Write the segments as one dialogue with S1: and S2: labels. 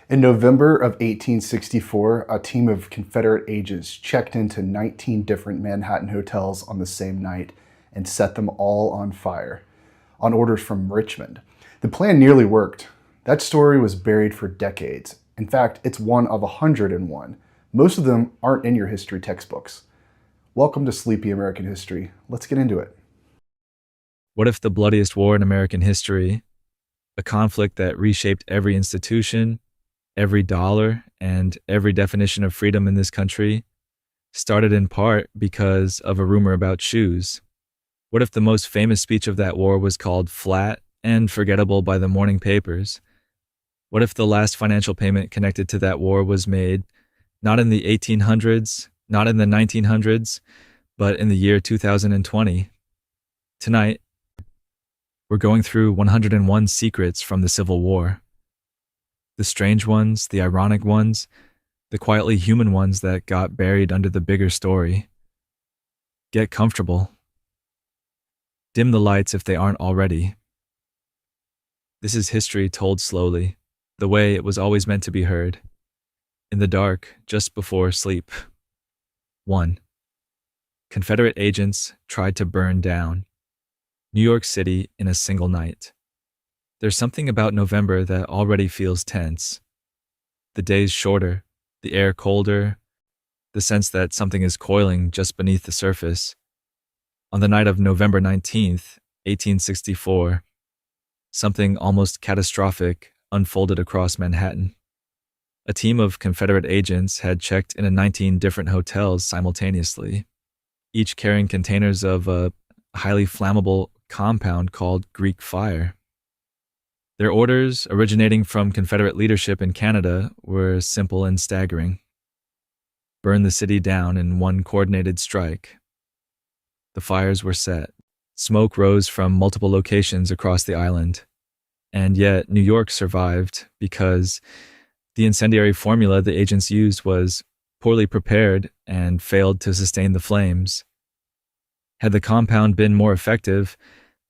S1: In November of 1864, a team of Confederate agents checked into 19 different Manhattan hotels on the same night and set them all on fire, on orders from Richmond. The plan nearly worked. That story was buried for decades. In fact, it's one of 101. Most of them aren't in your history textbooks. Welcome to Sleepy American History. Let's get into it.
S2: What if the bloodiest war in American history, a conflict that reshaped every institution, every dollar, and every definition of freedom in this country, started in part because of a rumor about shoes? What if the most famous speech of that war was called flat and forgettable by the morning papers? What if the last financial payment connected to that war was made not in the 1800s, not in the 1900s, but in the year 2020? Tonight, we're going through 101 secrets from the Civil War. The strange ones, the ironic ones, the quietly human ones that got buried under the bigger story. Get comfortable. Dim the lights if they aren't already. This is history told slowly, the way it was always meant to be heard. In the dark, just before sleep. 1. Confederate agents tried to burn down New York City in a single night. There's something about November that already feels tense. The days shorter, the air colder, the sense that something is coiling just beneath the surface. On the night of November 19th, 1864, something almost catastrophic unfolded across Manhattan. A team of Confederate agents had checked into 19 different hotels simultaneously, each carrying containers of a highly flammable compound called Greek fire. Their orders, originating from Confederate leadership in Canada, were simple and staggering. Burn the city down in one coordinated strike. The fires were set. Smoke rose from multiple locations across the island. And yet, New York survived because the incendiary formula the agents used was poorly prepared and failed to sustain the flames. Had the compound been more effective,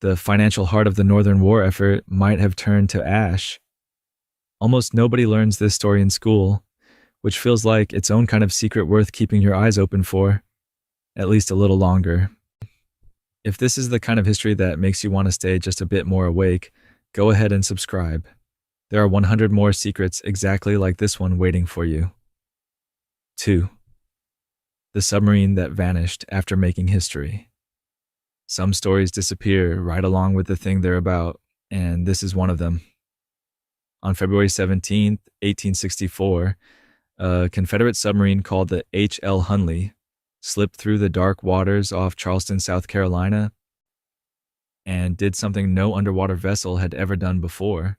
S2: the financial heart of the Northern War effort might have turned to ash. Almost nobody learns this story in school, which feels like its own kind of secret worth keeping your eyes open for, at least a little longer. If this is the kind of history that makes you want to stay just a bit more awake, go ahead and subscribe. There are 100 more secrets exactly like this one waiting for you. 2. The submarine that vanished after making history. Some stories disappear right along with the thing they're about, and this is one of them. On February 17th, 1864, a Confederate submarine called the H.L. Hunley slipped through the dark waters off Charleston, South Carolina, and did something no underwater vessel had ever done before.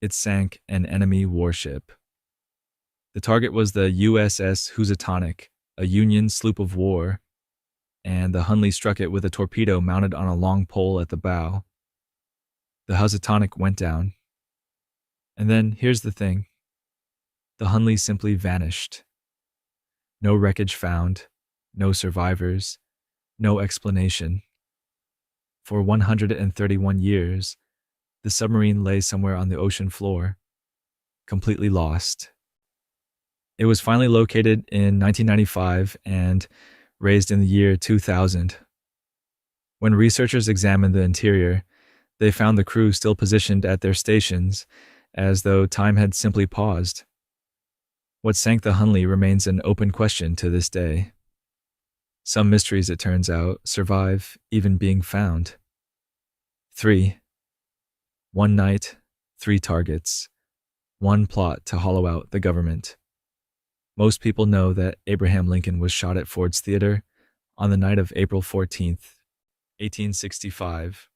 S2: It sank an enemy warship. The target was the USS Housatonic, a Union sloop of war, and the Hunley struck it with a torpedo mounted on a long pole at the bow. The Housatonic went down. And then here's the thing. The Hunley simply vanished. No wreckage found, no survivors, no explanation. For 131 years, the submarine lay somewhere on the ocean floor, completely lost. It was finally located in 1995 and raised in the year 2000. When researchers examined the interior, they found the crew still positioned at their stations, as though time had simply paused. What sank the Hunley remains an open question to this day. Some mysteries, it turns out, survive even being found. 3. One night, 3 targets. One plot to hollow out the government. Most people know that Abraham Lincoln was shot at Ford's Theater on the night of April 14th, 1865.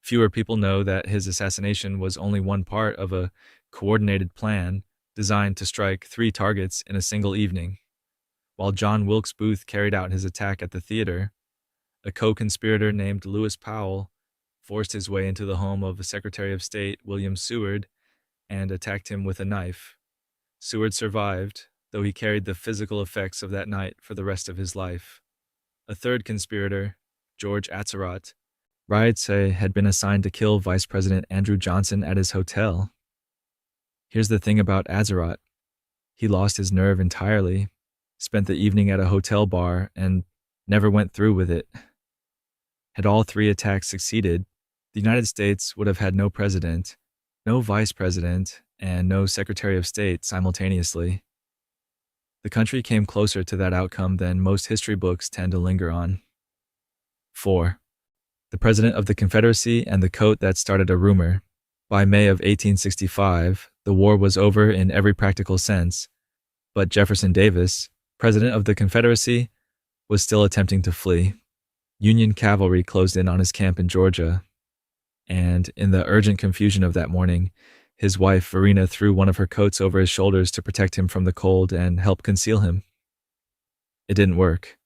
S2: Fewer people know that his assassination was only one part of a coordinated plan designed to strike 3 targets in a single evening. While John Wilkes Booth carried out his attack at the theater, a co-conspirator named Lewis Powell forced his way into the home of Secretary of State William Seward and attacked him with a knife. Seward survived, though he carried the physical effects of that night for the rest of his life. A third conspirator, George Atzerodt, riots had been assigned to kill Vice President Andrew Johnson at his hotel. Here's the thing about Azeroth. He lost his nerve entirely, spent the evening at a hotel bar, and never went through with it. Had all three attacks succeeded, the United States would have had no president, no vice president, and no secretary of state simultaneously. The country came closer to that outcome than most history books tend to linger on. 4. The President of the Confederacy and the coat that started a rumor. By May of 1865, the war was over in every practical sense, but Jefferson Davis, President of the Confederacy, was still attempting to flee. Union cavalry closed in on his camp in Georgia, and in the urgent confusion of that morning, his wife, Verena, threw one of her coats over his shoulders to protect him from the cold and help conceal him. It didn't work.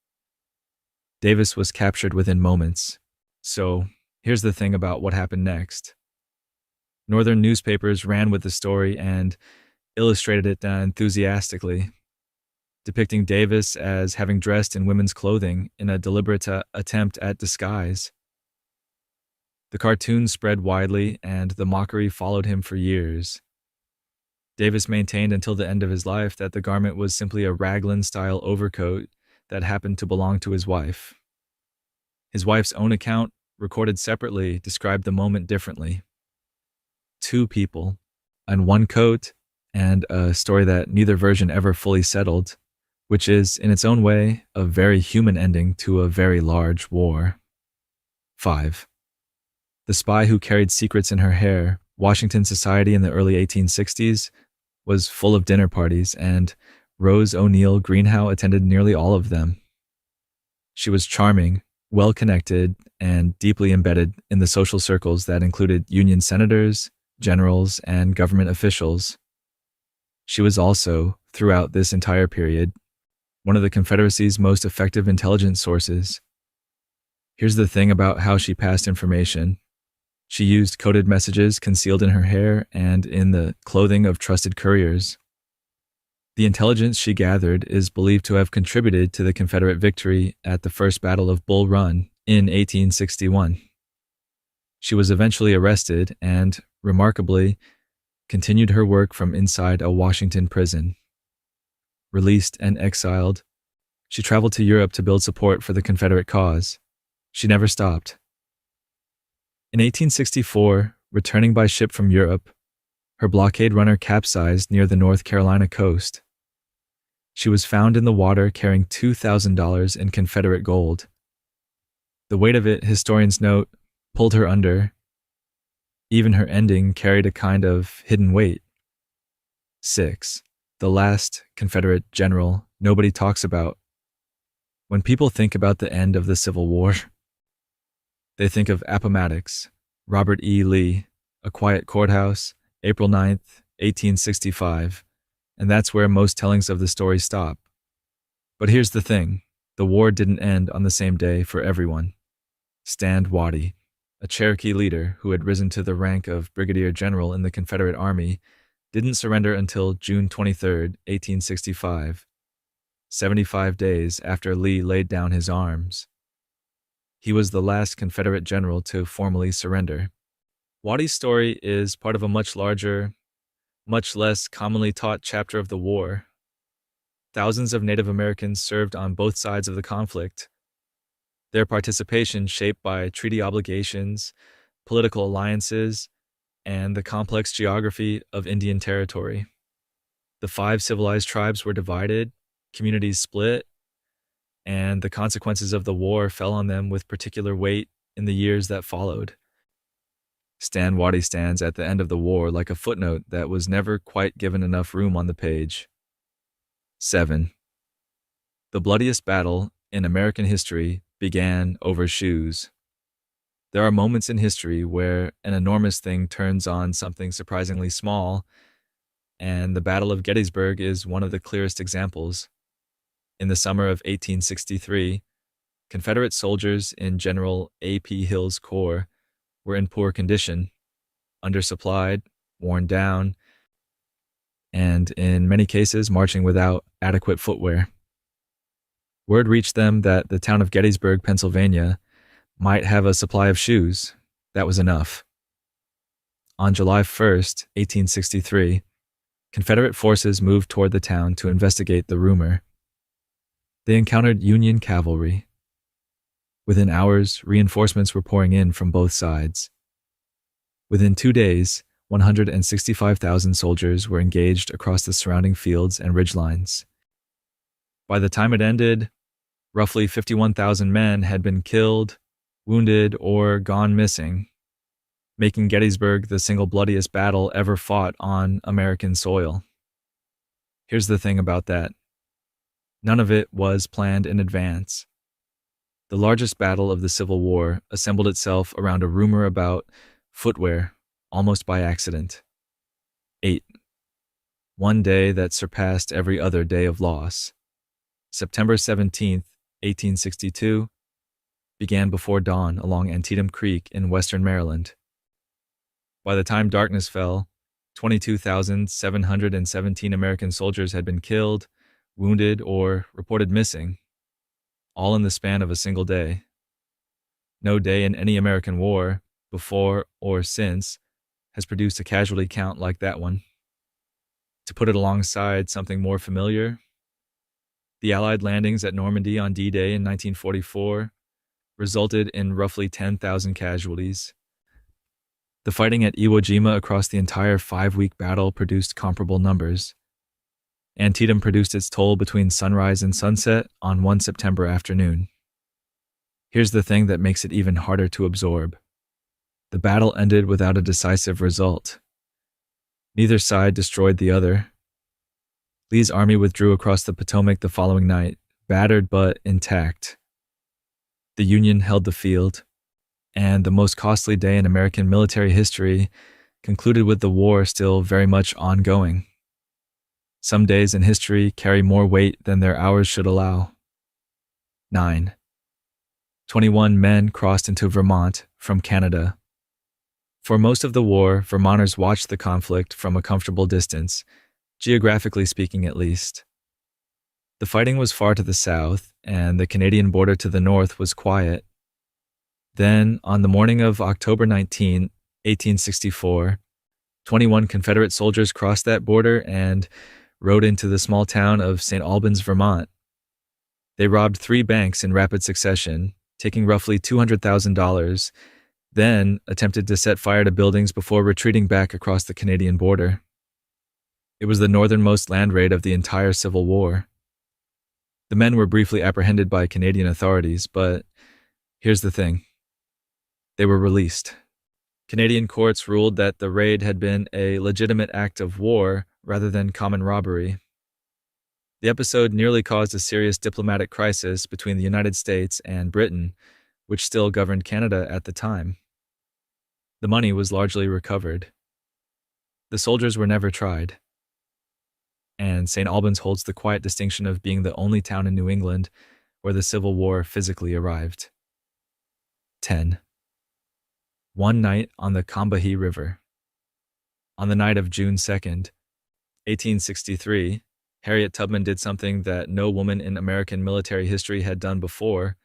S2: Davis was captured within moments. So, here's the thing about what happened next. Northern newspapers ran with the story and illustrated it enthusiastically, depicting Davis as having dressed in women's clothing in a deliberate attempt at disguise. The cartoons spread widely, and the mockery followed him for years. Davis maintained until the end of his life that the garment was simply a raglan-style overcoat that happened to belong to his wife. His wife's own account, recorded separately, described the moment differently. 2 people, and 1 coat, and a story that neither version ever fully settled, which is, in its own way, a very human ending to a very large war. 5. The spy who carried secrets in her hair, Washington society in the early 1860s, was full of dinner parties, and Rose O'Neal Greenhow attended nearly all of them. She was charming, well-connected, and deeply embedded in the social circles that included Union senators, generals, and government officials. She was also, throughout this entire period, one of the Confederacy's most effective intelligence sources. Here's the thing about how she passed information. She used coded messages concealed in her hair and in the clothing of trusted couriers. The intelligence she gathered is believed to have contributed to the Confederate victory at the First Battle of Bull Run in 1861. She was eventually arrested and, remarkably, continued her work from inside a Washington prison. Released and exiled, she traveled to Europe to build support for the Confederate cause. She never stopped. In 1864, returning by ship from Europe, her blockade runner capsized near the North Carolina coast. She was found in the water carrying $2,000 in Confederate gold. The weight of it, historians note, pulled her under. Even her ending carried a kind of hidden weight. 6. The last Confederate general nobody talks about. When people think about the end of the Civil War, they think of Appomattox, Robert E. Lee, a quiet courthouse, April 9th, 1865, and that's where most tellings of the story stop. But here's the thing, the war didn't end on the same day for everyone. Stand Watie, a Cherokee leader who had risen to the rank of brigadier general in the Confederate Army, didn't surrender until June 23, 1865, 75 days after Lee laid down his arms. He was the last Confederate general to formally surrender. Watie's story is part of a much larger, much less commonly taught chapter of the war. Thousands of Native Americans served on both sides of the conflict, their participation shaped by treaty obligations, political alliances, and the complex geography of Indian Territory. The 5 civilized tribes were divided, communities split, and the consequences of the war fell on them with particular weight in the years that followed. Stand Watie stands at the end of the war like a footnote that was never quite given enough room on the page. 7. The bloodiest battle in American history began over shoes. There are moments in history where an enormous thing turns on something surprisingly small, and the Battle of Gettysburg is one of the clearest examples. In the summer of 1863, Confederate soldiers in General A.P. Hill's corps were in poor condition, undersupplied, worn down, and in many cases marching without adequate footwear. Word reached them that the town of Gettysburg, Pennsylvania, might have a supply of shoes. That was enough. On July 1st, 1863, Confederate forces moved toward the town to investigate the rumor. They encountered Union cavalry. Within hours, reinforcements were pouring in from both sides. Within 2 days, 165,000 soldiers were engaged across the surrounding fields and ridgelines. By the time it ended, roughly 51,000 men had been killed, wounded, or gone missing, making Gettysburg the single bloodiest battle ever fought on American soil. Here's the thing about that. None of it was planned in advance. The largest battle of the Civil War assembled itself around a rumor about footwear, almost by accident. 8. One day that surpassed every other day of loss. September 17th, 1862, began before dawn along Antietam Creek in western Maryland. By the time darkness fell, 22,717 American soldiers had been killed, wounded, or reported missing, all in the span of a single day. No day in any American war, before or since, has produced a casualty count like that one. To put it alongside something more familiar, the Allied landings at Normandy on D-Day in 1944 resulted in roughly 10,000 casualties. The fighting at Iwo Jima across the entire 5-week battle produced comparable numbers. Antietam produced its toll between sunrise and sunset on one September afternoon. Here's the thing that makes it even harder to absorb. The battle ended without a decisive result. Neither side destroyed the other. Lee's army withdrew across the Potomac the following night, battered but intact. The Union held the field, and the most costly day in American military history concluded with the war still very much ongoing. Some days in history carry more weight than their hours should allow. 9. 21 men crossed into Vermont from Canada. For most of the war, Vermonters watched the conflict from a comfortable distance, geographically speaking at least. The fighting was far to the south, and the Canadian border to the north was quiet. Then, on the morning of October 19, 1864, 21 Confederate soldiers crossed that border and rode into the small town of St. Albans, Vermont. They robbed 3 banks in rapid succession, taking roughly $200,000, then attempted to set fire to buildings before retreating back across the Canadian border. It was the northernmost land raid of the entire Civil War. The men were briefly apprehended by Canadian authorities, but here's the thing. They were released. Canadian courts ruled that the raid had been a legitimate act of war rather than common robbery. The episode nearly caused a serious diplomatic crisis between the United States and Britain, which still governed Canada at the time. The money was largely recovered. The soldiers were never tried. And St. Albans holds the quiet distinction of being the only town in New England where the Civil War physically arrived. 10. One night on the Combahee River. On the night of June 2nd, 1863, Harriet Tubman did something that no woman in American military history had done before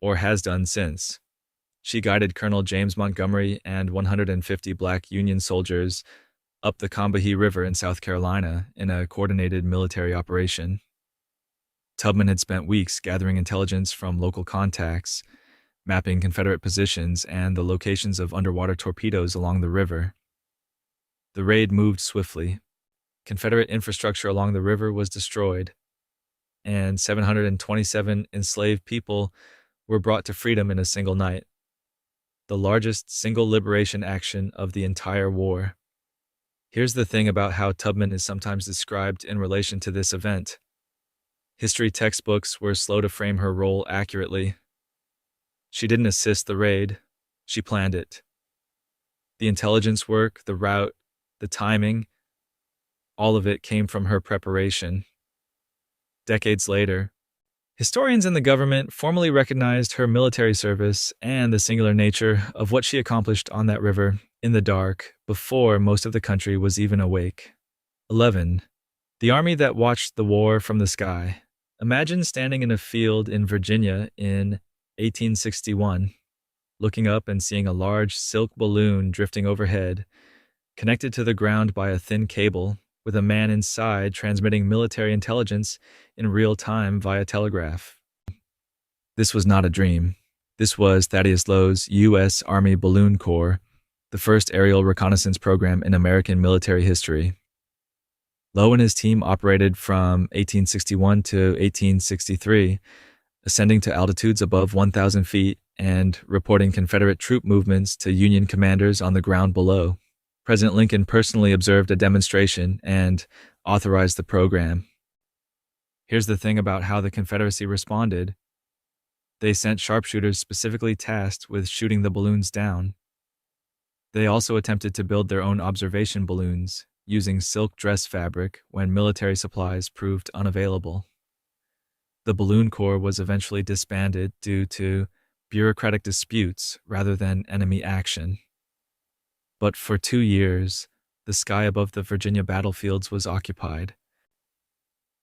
S2: or has done since. She guided Colonel James Montgomery and 150 black Union soldiers up the Combahee River in South Carolina in a coordinated military operation. Tubman had spent weeks gathering intelligence from local contacts, mapping Confederate positions and the locations of underwater torpedoes along the river. The raid moved swiftly. Confederate infrastructure along the river was destroyed, and 727 enslaved people were brought to freedom in a single night, the largest single liberation action of the entire war. Here's the thing about how Tubman is sometimes described in relation to this event. History textbooks were slow to frame her role accurately. She didn't assist the raid, she planned it. The intelligence work, the route, the timing, all of it came from her preparation. Decades later, historians in the government formally recognized her military service and the singular nature of what she accomplished on that river in the dark before most of the country was even awake. 11. The army that watched the war from the sky. Imagine standing in a field in Virginia in 1861, looking up and seeing a large silk balloon drifting overhead, connected to the ground by a thin cable, with a man inside transmitting military intelligence in real time via telegraph. This was not a dream. This was Thaddeus Lowe's U.S. Army Balloon Corps, the first aerial reconnaissance program in American military history. Lowe and his team operated from 1861 to 1863, ascending to altitudes above 1,000 feet and reporting Confederate troop movements to Union commanders on the ground below. President Lincoln personally observed a demonstration and authorized the program. Here's the thing about how the Confederacy responded. They sent sharpshooters specifically tasked with shooting the balloons down. They also attempted to build their own observation balloons using silk dress fabric when military supplies proved unavailable. The Balloon Corps was eventually disbanded due to bureaucratic disputes rather than enemy action. But for 2 years, the sky above the Virginia battlefields was occupied,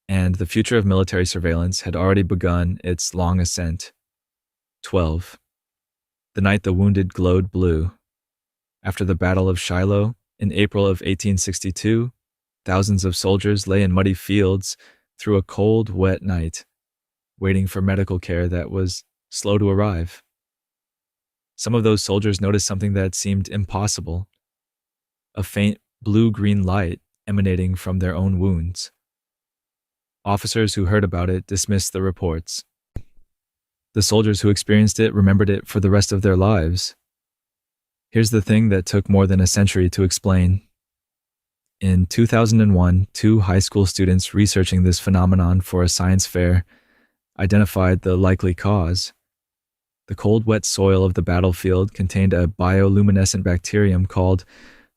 S2: and the future of military surveillance had already begun its long ascent. 12. The night the wounded glowed blue. After the Battle of Shiloh, in April of 1862, thousands of soldiers lay in muddy fields through a cold, wet night, waiting for medical care that was slow to arrive. Some of those soldiers noticed something that seemed impossible: a faint blue-green light emanating from their own wounds. Officers who heard about it dismissed the reports. The soldiers who experienced it remembered it for the rest of their lives. Here's the thing that took more than a century to explain. In 2001, 2 high school students researching this phenomenon for a science fair identified the likely cause. The cold, wet soil of the battlefield contained a bioluminescent bacterium called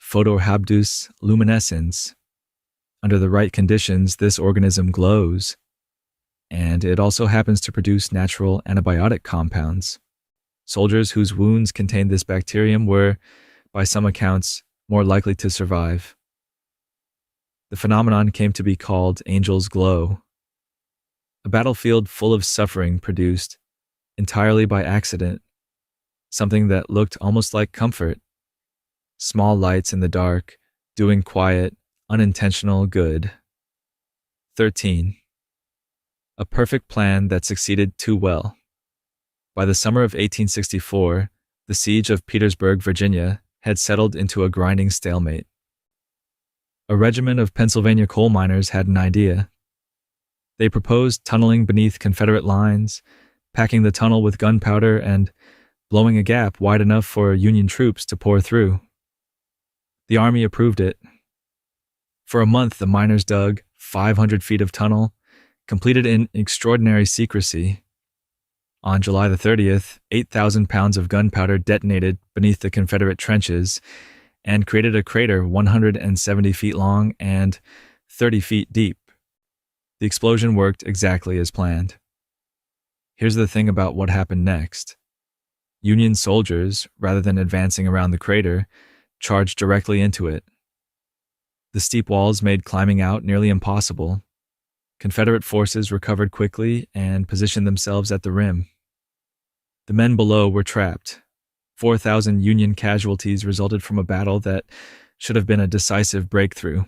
S2: Photohabdus luminescens. Under the right conditions, this organism glows, and it also happens to produce natural antibiotic compounds. Soldiers whose wounds contained this bacterium were, by some accounts, more likely to survive. The phenomenon came to be called Angel's Glow. A battlefield full of suffering produced, entirely by accident, something that looked almost like comfort. Small lights in the dark, doing quiet, unintentional good. 13. A perfect plan that succeeded too well. By the summer of 1864, the siege of Petersburg, Virginia, had settled into a grinding stalemate. A regiment of Pennsylvania coal miners had an idea. They proposed tunneling beneath Confederate lines, packing the tunnel with gunpowder, and blowing a gap wide enough for Union troops to pour through. The Army approved it. For a month, the miners dug 500 feet of tunnel, completed in extraordinary secrecy. On July the 30th, 8,000 pounds of gunpowder detonated beneath the Confederate trenches and created a crater 170 feet long and 30 feet deep. The explosion worked exactly as planned. Here's the thing about what happened next. Union soldiers, rather than advancing around the crater, charged directly into it. The steep walls made climbing out nearly impossible. Confederate forces recovered quickly and positioned themselves at the rim. The men below were trapped. 4,000 Union casualties resulted from a battle that should have been a decisive breakthrough.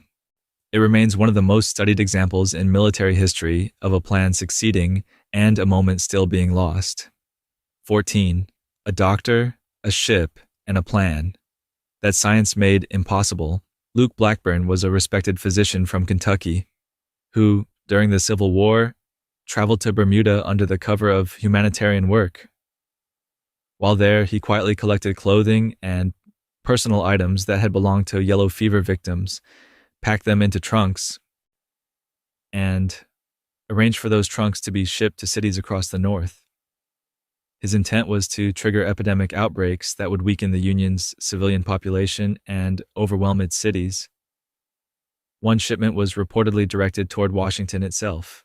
S2: It remains one of the most studied examples in military history of a plan succeeding and a moment still being lost. 14. A doctor, a ship, and a plan. That science made impossible. Luke Blackburn was a respected physician from Kentucky who, during the Civil War, traveled to Bermuda under the cover of humanitarian work. While there, he quietly collected clothing and personal items that had belonged to yellow fever victims, packed them into trunks, and arranged for those trunks to be shipped to cities across the North. His intent was to trigger epidemic outbreaks that would weaken the Union's civilian population and overwhelm its cities. One shipment was reportedly directed toward Washington itself.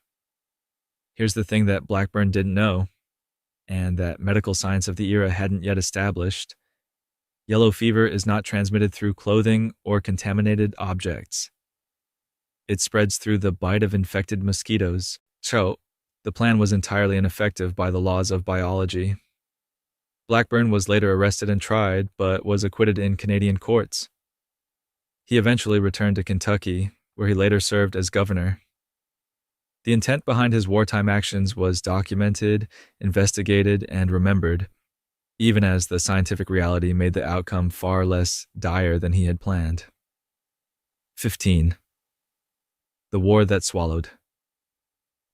S2: Here's the thing that Blackburn didn't know, and that medical science of the era hadn't yet established. Yellow fever is not transmitted through clothing or contaminated objects. It spreads through the bite of infected mosquitoes. So, the plan was entirely ineffective by the laws of biology. Blackburn was later arrested and tried, but was acquitted in Canadian courts. He eventually returned to Kentucky, where he later served as governor. The intent behind his wartime actions was documented, investigated, and remembered, even as the scientific reality made the outcome far less dire than he had planned. 15. The war that swallowed.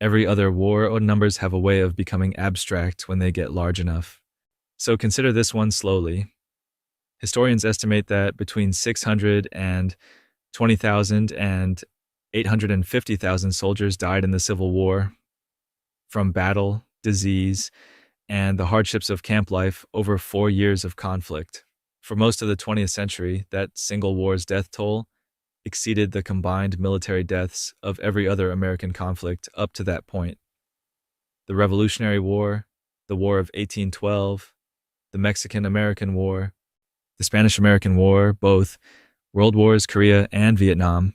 S2: Every other war or numbers have a way of becoming abstract when they get large enough. So consider this one slowly. Historians estimate that between 620,000 and 850,000 soldiers died in the Civil War from battle, disease, and the hardships of camp life over 4 years of conflict. For most of the 20th century, that single war's death toll exceeded the combined military deaths of every other American conflict up to that point. The Revolutionary War, the War of 1812, the Mexican-American War, the Spanish-American War, both World Wars, Korea, and Vietnam,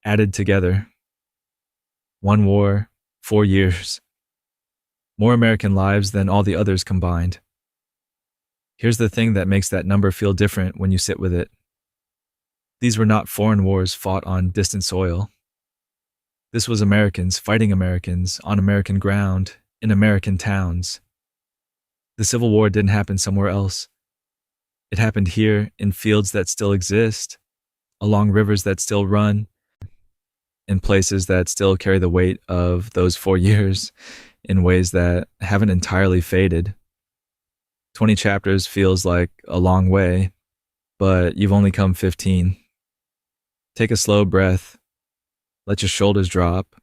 S2: added together. One war, 4 years. More American lives than all the others combined. Here's the thing that makes that number feel different when you sit with it. These were not foreign wars fought on distant soil. This was Americans fighting Americans on American ground, in American towns. The Civil War didn't happen somewhere else. It happened here, in fields that still exist, along rivers that still run, in places that still carry the weight of those 4 years in ways that haven't entirely faded. 20 chapters feels like a long way, but you've only come 15. Take a slow breath. Let your shoulders drop.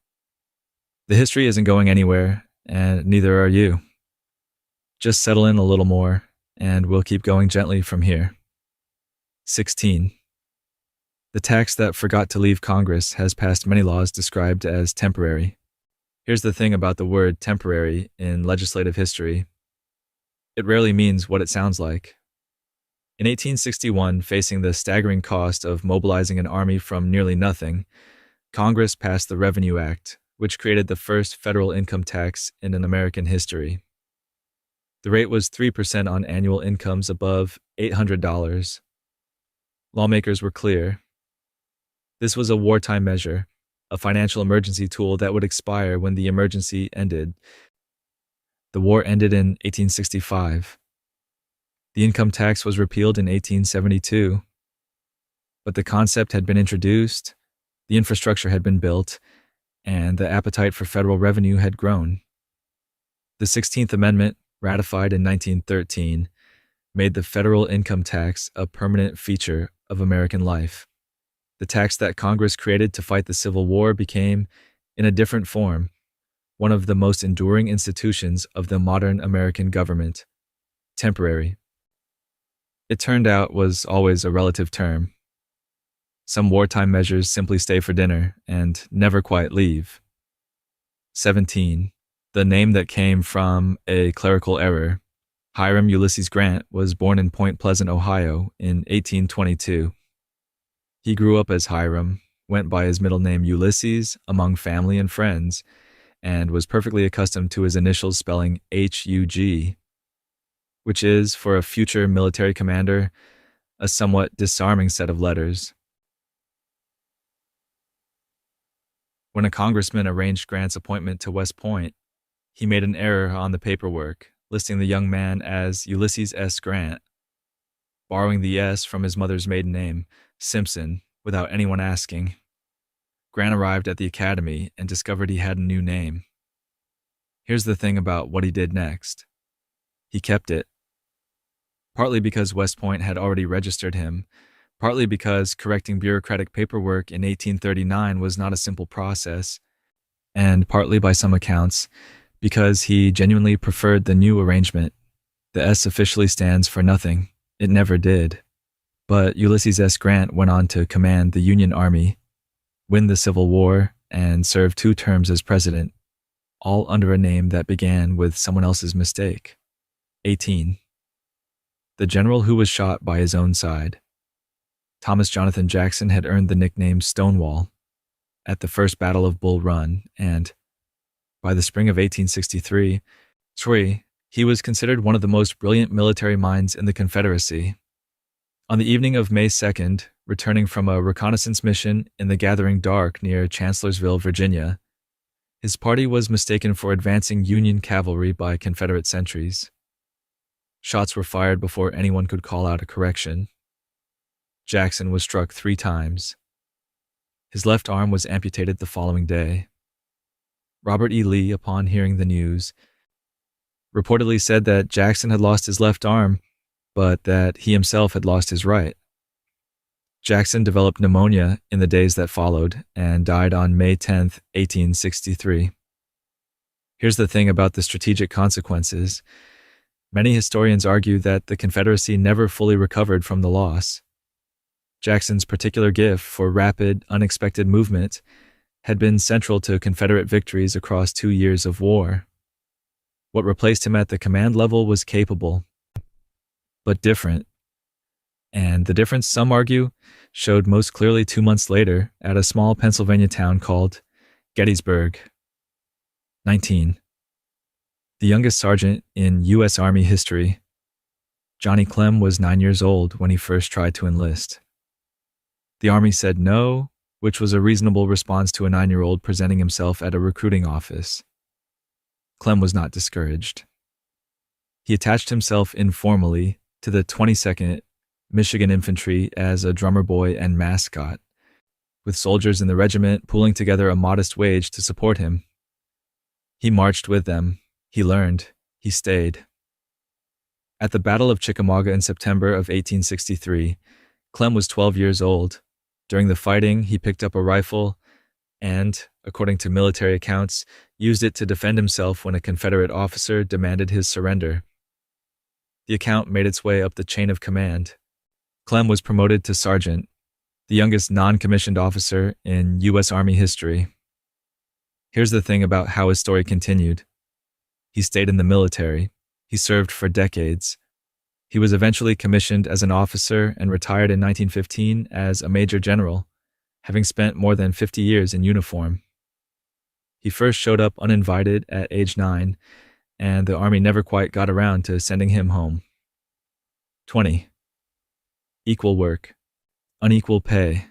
S2: The history isn't going anywhere, and neither are you. Just settle in a little more, and we'll keep going gently from here. 16. The tax that forgot to leave Congress has passed many laws described as temporary. Here's the thing about the word temporary in legislative history. It rarely means what it sounds like. In 1861, facing the staggering cost of mobilizing an army from nearly nothing, Congress passed the Revenue Act, which created the first federal income tax in American history. The rate was 3% on annual incomes above $800. Lawmakers were clear. This was a wartime measure, a financial emergency tool that would expire when the emergency ended. The war ended in 1865. The income tax was repealed in 1872. But the concept had been introduced, the infrastructure had been built, and the appetite for federal revenue had grown. The 16th Amendment, ratified in 1913, made the federal income tax a permanent feature of American life. The tax that Congress created to fight the Civil War became, in a different form, one of the most enduring institutions of the modern American government. Temporary. It turned out was always a relative term. Some wartime measures simply stay for dinner and never quite leave. 17. The name that came from a clerical error. Hiram Ulysses Grant was born in Point Pleasant, Ohio in 1822. He grew up as Hiram, went by his middle name Ulysses among family and friends, and was perfectly accustomed to his initials spelling H-U-G, which is, for a future military commander, a somewhat disarming set of letters. When a congressman arranged Grant's appointment to West Point, he made an error on the paperwork, listing the young man as Ulysses S. Grant, borrowing the S from his mother's maiden name, Simpson, without anyone asking. Grant arrived at the academy and discovered he had a new name. Here's the thing about what he did next. He kept it. Partly because West Point had already registered him, partly because correcting bureaucratic paperwork in 1839 was not a simple process, and partly by some accounts, because he genuinely preferred the new arrangement. The S officially stands for nothing. It never did. But Ulysses S. Grant went on to command the Union Army, win the Civil War, and serve 2 terms as president, all under a name that began with someone else's mistake. 18. The general who was shot by his own side. Thomas Jonathan Jackson had earned the nickname Stonewall at the First Battle of Bull Run, and by the spring of 1863, he was considered one of the most brilliant military minds in the Confederacy. On the evening of May 2nd, returning from a reconnaissance mission in the gathering dark near Chancellorsville, Virginia, his party was mistaken for advancing Union cavalry by Confederate sentries. Shots were fired before anyone could call out a correction. Jackson was struck 3 times. His left arm was amputated the following day. Robert E. Lee, upon hearing the news, reportedly said that Jackson had lost his left arm, but that he himself had lost his right. Jackson developed pneumonia in the days that followed and died on May 10, 1863. Here's the thing about the strategic consequences. Many historians argue that the Confederacy never fully recovered from the loss. Jackson's particular gift for rapid, unexpected movement had been central to Confederate victories across 2 years of war. What replaced him at the command level was capable, but different. And the difference, some argue, showed most clearly 2 months later at a small Pennsylvania town called Gettysburg. 19. The youngest sergeant in U.S. Army history, Johnny Clem, was 9 years old when he first tried to enlist. The Army said no, which was a reasonable response to a 9-year-old presenting himself at a recruiting office. Clem was not discouraged. He attached himself informally to the 22nd Michigan Infantry as a drummer boy and mascot, with soldiers in the regiment pooling together a modest wage to support him. He marched with them. He learned. He stayed. At the Battle of Chickamauga in September of 1863, Clem was 12 years old. During the fighting, he picked up a rifle and, according to military accounts, used it to defend himself when a Confederate officer demanded his surrender. The account made its way up the chain of command. Clem was promoted to sergeant, the youngest non-commissioned officer in U.S. Army history. Here's the thing about how his story continued. He stayed in the military. He served for decades. He was eventually commissioned as an officer and retired in 1915 as a major general, having spent more than 50 years in uniform. He first showed up uninvited at age 9, and the Army never quite got around to sending him home. 20. Equal work, unequal pay.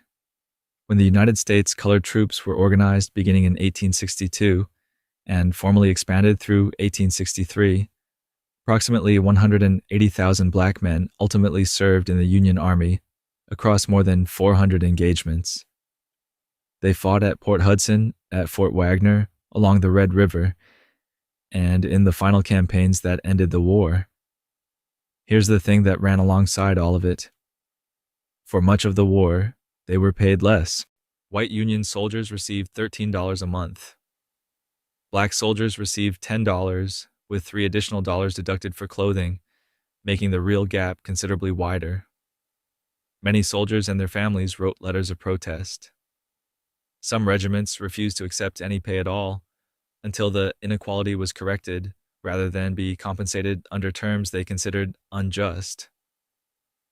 S2: When the United States colored troops were organized beginning in 1862 and formally expanded through 1863, approximately 180,000 black men ultimately served in the Union Army across more than 400 engagements. They fought at Port Hudson, at Fort Wagner, along the Red River, and in the final campaigns that ended the war. Here's the thing that ran alongside all of it. For much of the war, they were paid less. White Union soldiers received $13 a month. Black soldiers received $10, with $3 additional deducted for clothing, making the real gap considerably wider. Many soldiers and their families wrote letters of protest. Some regiments refused to accept any pay at all until the inequality was corrected, rather than be compensated under terms they considered unjust.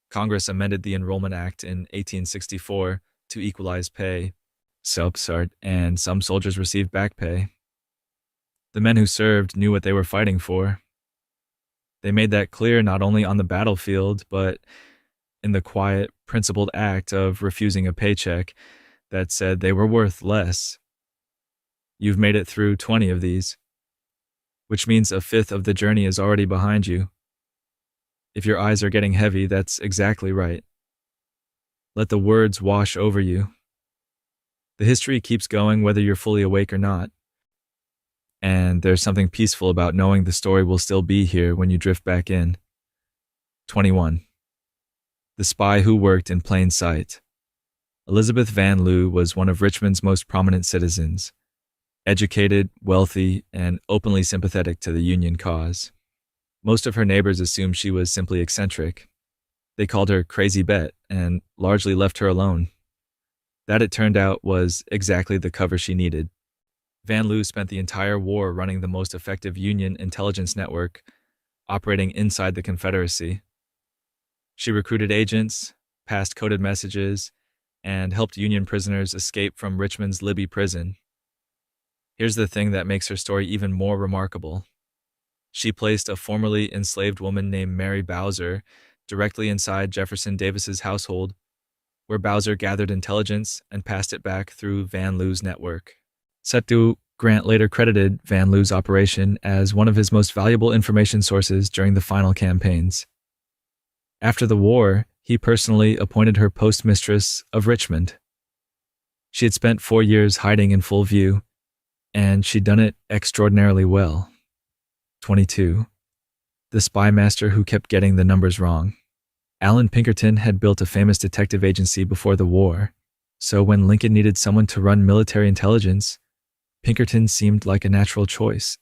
S2: Congress amended the Enrollment Act in 1864 to equalize pay, and some soldiers received back pay. The men who served knew what they were fighting for. They made that clear not only on the battlefield, but in the quiet, principled act of refusing a paycheck that said they were worth less. You've made it through 20 of these, which means a fifth of the journey is already behind you. If your eyes are getting heavy, that's exactly right. Let the words wash over you. The history keeps going whether you're fully awake or not. And there's something peaceful about knowing the story will still be here when you drift back in. 21. The Spy Who Worked in Plain Sight. Elizabeth Van Lew was one of Richmond's most prominent citizens, educated, wealthy, and openly sympathetic to the Union cause. Most of her neighbors assumed she was simply eccentric. They called her Crazy Bet and largely left her alone. That, it turned out, was exactly the cover she needed. Van Lew spent the entire war running the most effective Union intelligence network, operating inside the Confederacy. She recruited agents, passed coded messages, and helped Union prisoners escape from Richmond's Libby prison. Here's the thing that makes her story even more remarkable. She placed a formerly enslaved woman named Mary Bowser directly inside Jefferson Davis's household, where Bowser gathered intelligence and passed it back through Van Loo's network. Setu Grant later credited Van Loo's operation as one of his most valuable information sources during the final campaigns. After the war, he personally appointed her postmistress of Richmond. She had spent 4 years hiding in full view, and she'd done it extraordinarily well. 22. The spy master who kept getting the numbers wrong. Alan Pinkerton had built a famous detective agency before the war, so when Lincoln needed someone to run military intelligence, Pinkerton seemed like a natural choice.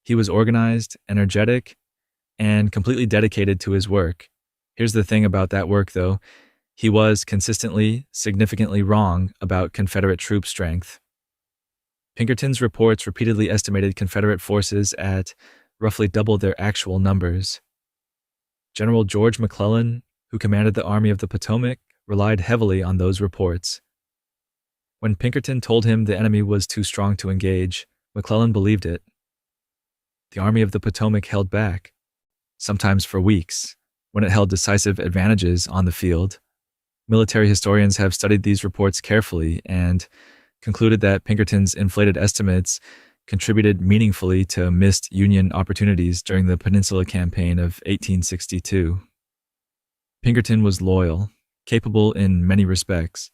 S2: He was organized, energetic, and completely dedicated to his work. Here's the thing about that work, though. He was consistently, significantly wrong about Confederate troop strength. Pinkerton's reports repeatedly estimated Confederate forces at roughly double their actual numbers. General George McClellan, who commanded the Army of the Potomac, relied heavily on those reports. When Pinkerton told him the enemy was too strong to engage, McClellan believed it. The Army of the Potomac held back, sometimes for weeks, when it held decisive advantages on the field. Military historians have studied these reports carefully and concluded that Pinkerton's inflated estimates contributed meaningfully to missed Union opportunities during the Peninsula Campaign of 1862. Pinkerton was loyal, capable in many respects,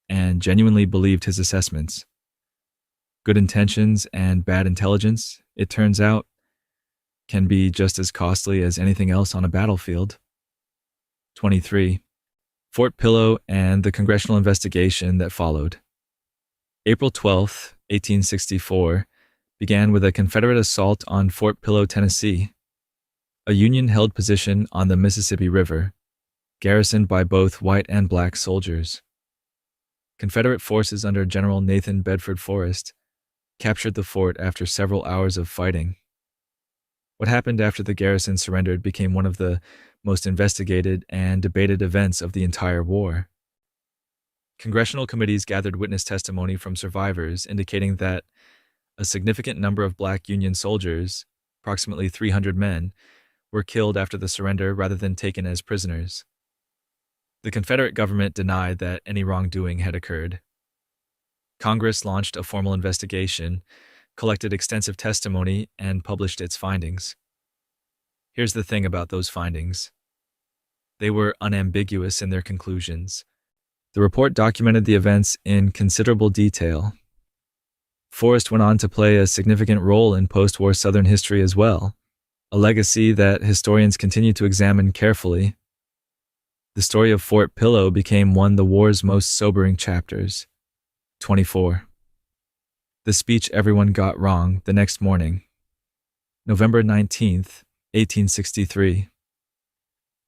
S2: and genuinely believed his assessments. Good intentions and bad intelligence, it turns out, can be just as costly as anything else on a battlefield. 23. Fort Pillow and the congressional investigation that followed. April 12, 1864, began with a Confederate assault on Fort Pillow, Tennessee, a Union-held position on the Mississippi River, garrisoned by both white and black soldiers. Confederate forces under General Nathan Bedford Forrest captured the fort after several hours of fighting. What happened after the garrison surrendered became one of the most investigated and debated events of the entire war. Congressional committees gathered witness testimony from survivors indicating that a significant number of black Union soldiers, approximately 300 men, were killed after the surrender rather than taken as prisoners. The Confederate government denied that any wrongdoing had occurred. Congress launched a formal investigation, collected extensive testimony, and published its findings. Here's the thing about those findings. They were unambiguous in their conclusions. The report documented the events in considerable detail. Forrest went on to play a significant role in post-war Southern history as well, a legacy that historians continue to examine carefully. The story of Fort Pillow became one of the war's most sobering chapters. 24. The speech everyone got wrong the next morning. November 19th, 1863.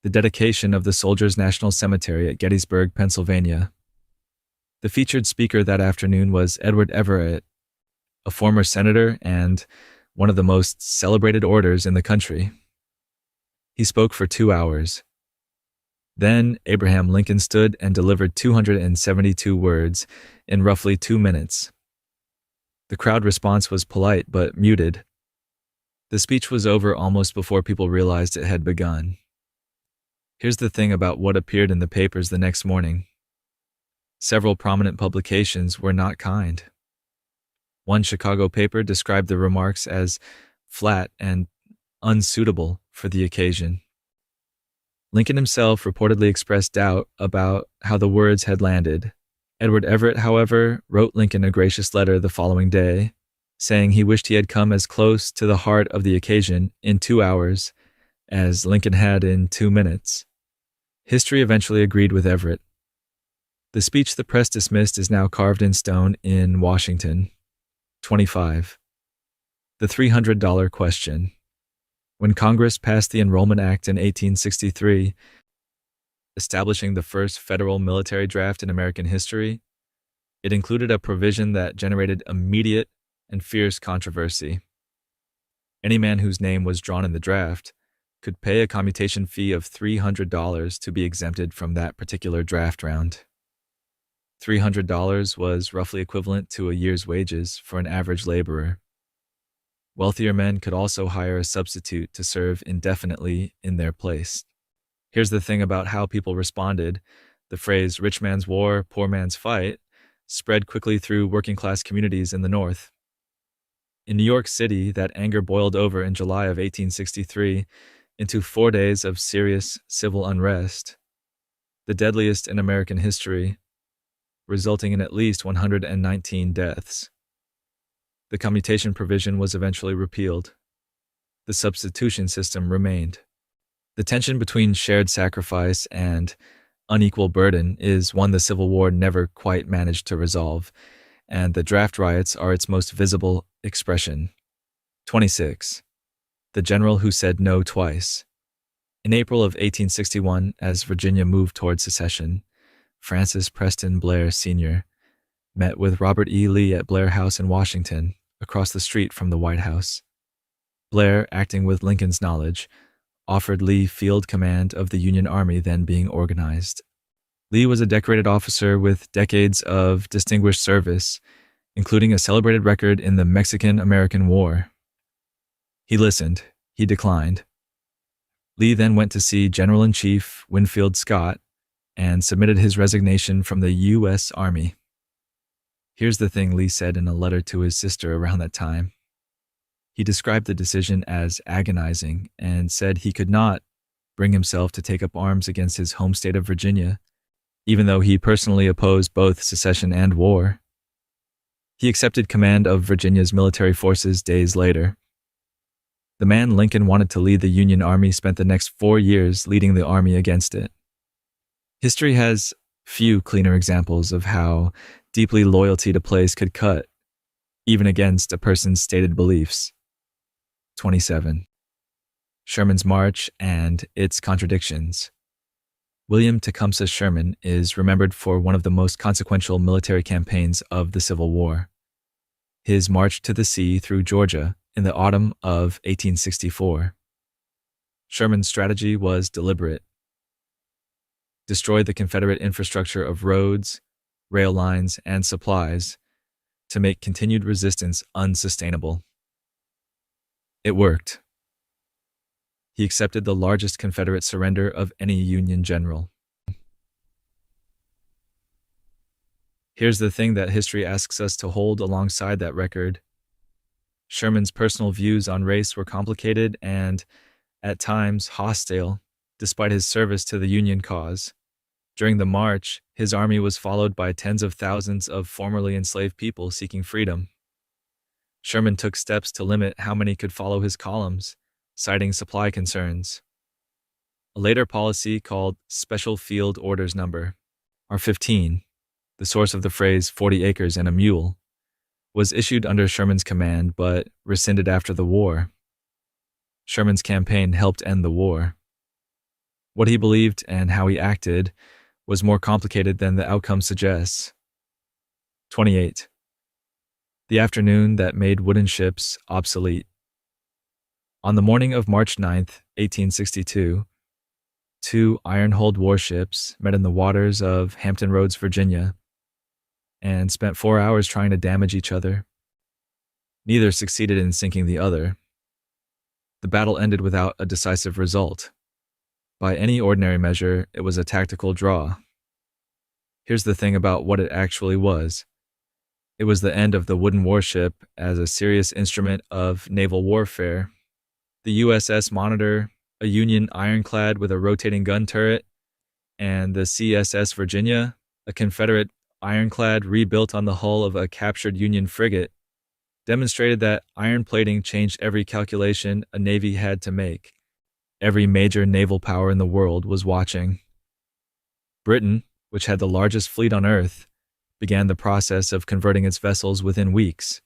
S2: The dedication of the Soldiers' National Cemetery at Gettysburg, Pennsylvania. The featured speaker that afternoon was Edward Everett, a former senator and one of the most celebrated orators in the country. He spoke for 2 hours. Then Abraham Lincoln stood and delivered 272 words in roughly 2 minutes. The crowd response was polite but muted. The speech was over almost before people realized it had begun. Here's the thing about what appeared in the papers the next morning. Several prominent publications were not kind. One Chicago paper described the remarks as flat and unsuitable for the occasion. Lincoln himself reportedly expressed doubt about how the words had landed. Edward Everett, however, wrote Lincoln a gracious letter the following day, saying he wished he had come as close to the heart of the occasion in 2 hours as Lincoln had in 2 minutes. History eventually agreed with Everett. The speech the press dismissed is now carved in stone in Washington. 25. The $300 question. When Congress passed the Enrollment Act in 1863, establishing the first federal military draft in American history, it included a provision that generated immediate and fierce controversy. Any man whose name was drawn in the draft could pay a commutation fee of $300 to be exempted from that particular draft round. $300 was roughly equivalent to a year's wages for an average laborer. Wealthier men could also hire a substitute to serve indefinitely in their place. Here's the thing about how people responded. The phrase rich man's war, poor man's fight spread quickly through working class communities in the North. In New York City, that anger boiled over in July of 1863 into 4 days of serious civil unrest, the deadliest in American history, resulting in at least 119 deaths. The commutation provision was eventually repealed. The substitution system remained. The tension between shared sacrifice and unequal burden is one the Civil War never quite managed to resolve, and the draft riots are its most visible expression. 26. The general who said no twice. In April of 1861, as Virginia moved toward secession, Francis Preston Blair Sr. met with Robert E. Lee at Blair House in Washington, across the street from the White House. Blair, acting with Lincoln's knowledge, offered Lee field command of the Union Army then being organized. Lee was a decorated officer with decades of distinguished service, including a celebrated record in the Mexican-American War. He listened. He declined. Lee then went to see General-in-Chief Winfield Scott and submitted his resignation from the U.S. Army. Here's the thing Lee said in a letter to his sister around that time. He described the decision as agonizing and said he could not bring himself to take up arms against his home state of Virginia, even though he personally opposed both secession and war. He accepted command of Virginia's military forces days later. The man Lincoln wanted to lead the Union Army spent the next 4 years leading the army against it. History has few cleaner examples of how deeply loyalty to place could cut, even against a person's stated beliefs. 27. Sherman's March and its contradictions. William Tecumseh Sherman is remembered for one of the most consequential military campaigns of the Civil War. His march to the sea through Georgia in the autumn of 1864. Sherman's strategy was deliberate. Destroy the Confederate infrastructure of roads, rail lines, and supplies to make continued resistance unsustainable. It worked. He accepted the largest Confederate surrender of any Union general. Here's the thing that history asks us to hold alongside that record. Sherman's personal views on race were complicated and, at times, hostile, despite his service to the Union cause. During the march, his army was followed by tens of thousands of formerly enslaved people seeking freedom. Sherman took steps to limit how many could follow his columns, citing supply concerns. A later policy called Special Field Orders Number R15, the source of the phrase 40 acres and a mule, was issued under Sherman's command but rescinded after the war. Sherman's campaign helped end the war. What he believed and how he acted was more complicated than the outcome suggests. 28. The afternoon that made wooden ships obsolete. On the morning of March 9th, 1862, 2 iron-hulled warships met in the waters of Hampton Roads, Virginia, and spent 4 hours trying to damage each other. Neither succeeded in sinking the other. The battle ended without a decisive result. By any ordinary measure, it was a tactical draw. Here's the thing about what it actually was. It was the end of the wooden warship as a serious instrument of naval warfare. The USS Monitor, a Union ironclad with a rotating gun turret, and the CSS Virginia, a Confederate ironclad rebuilt on the hull of a captured Union frigate, demonstrated that iron plating changed every calculation a navy had to make. Every major naval power in the world was watching. Britain, which had the largest fleet on Earth, began the process of converting its vessels within weeks.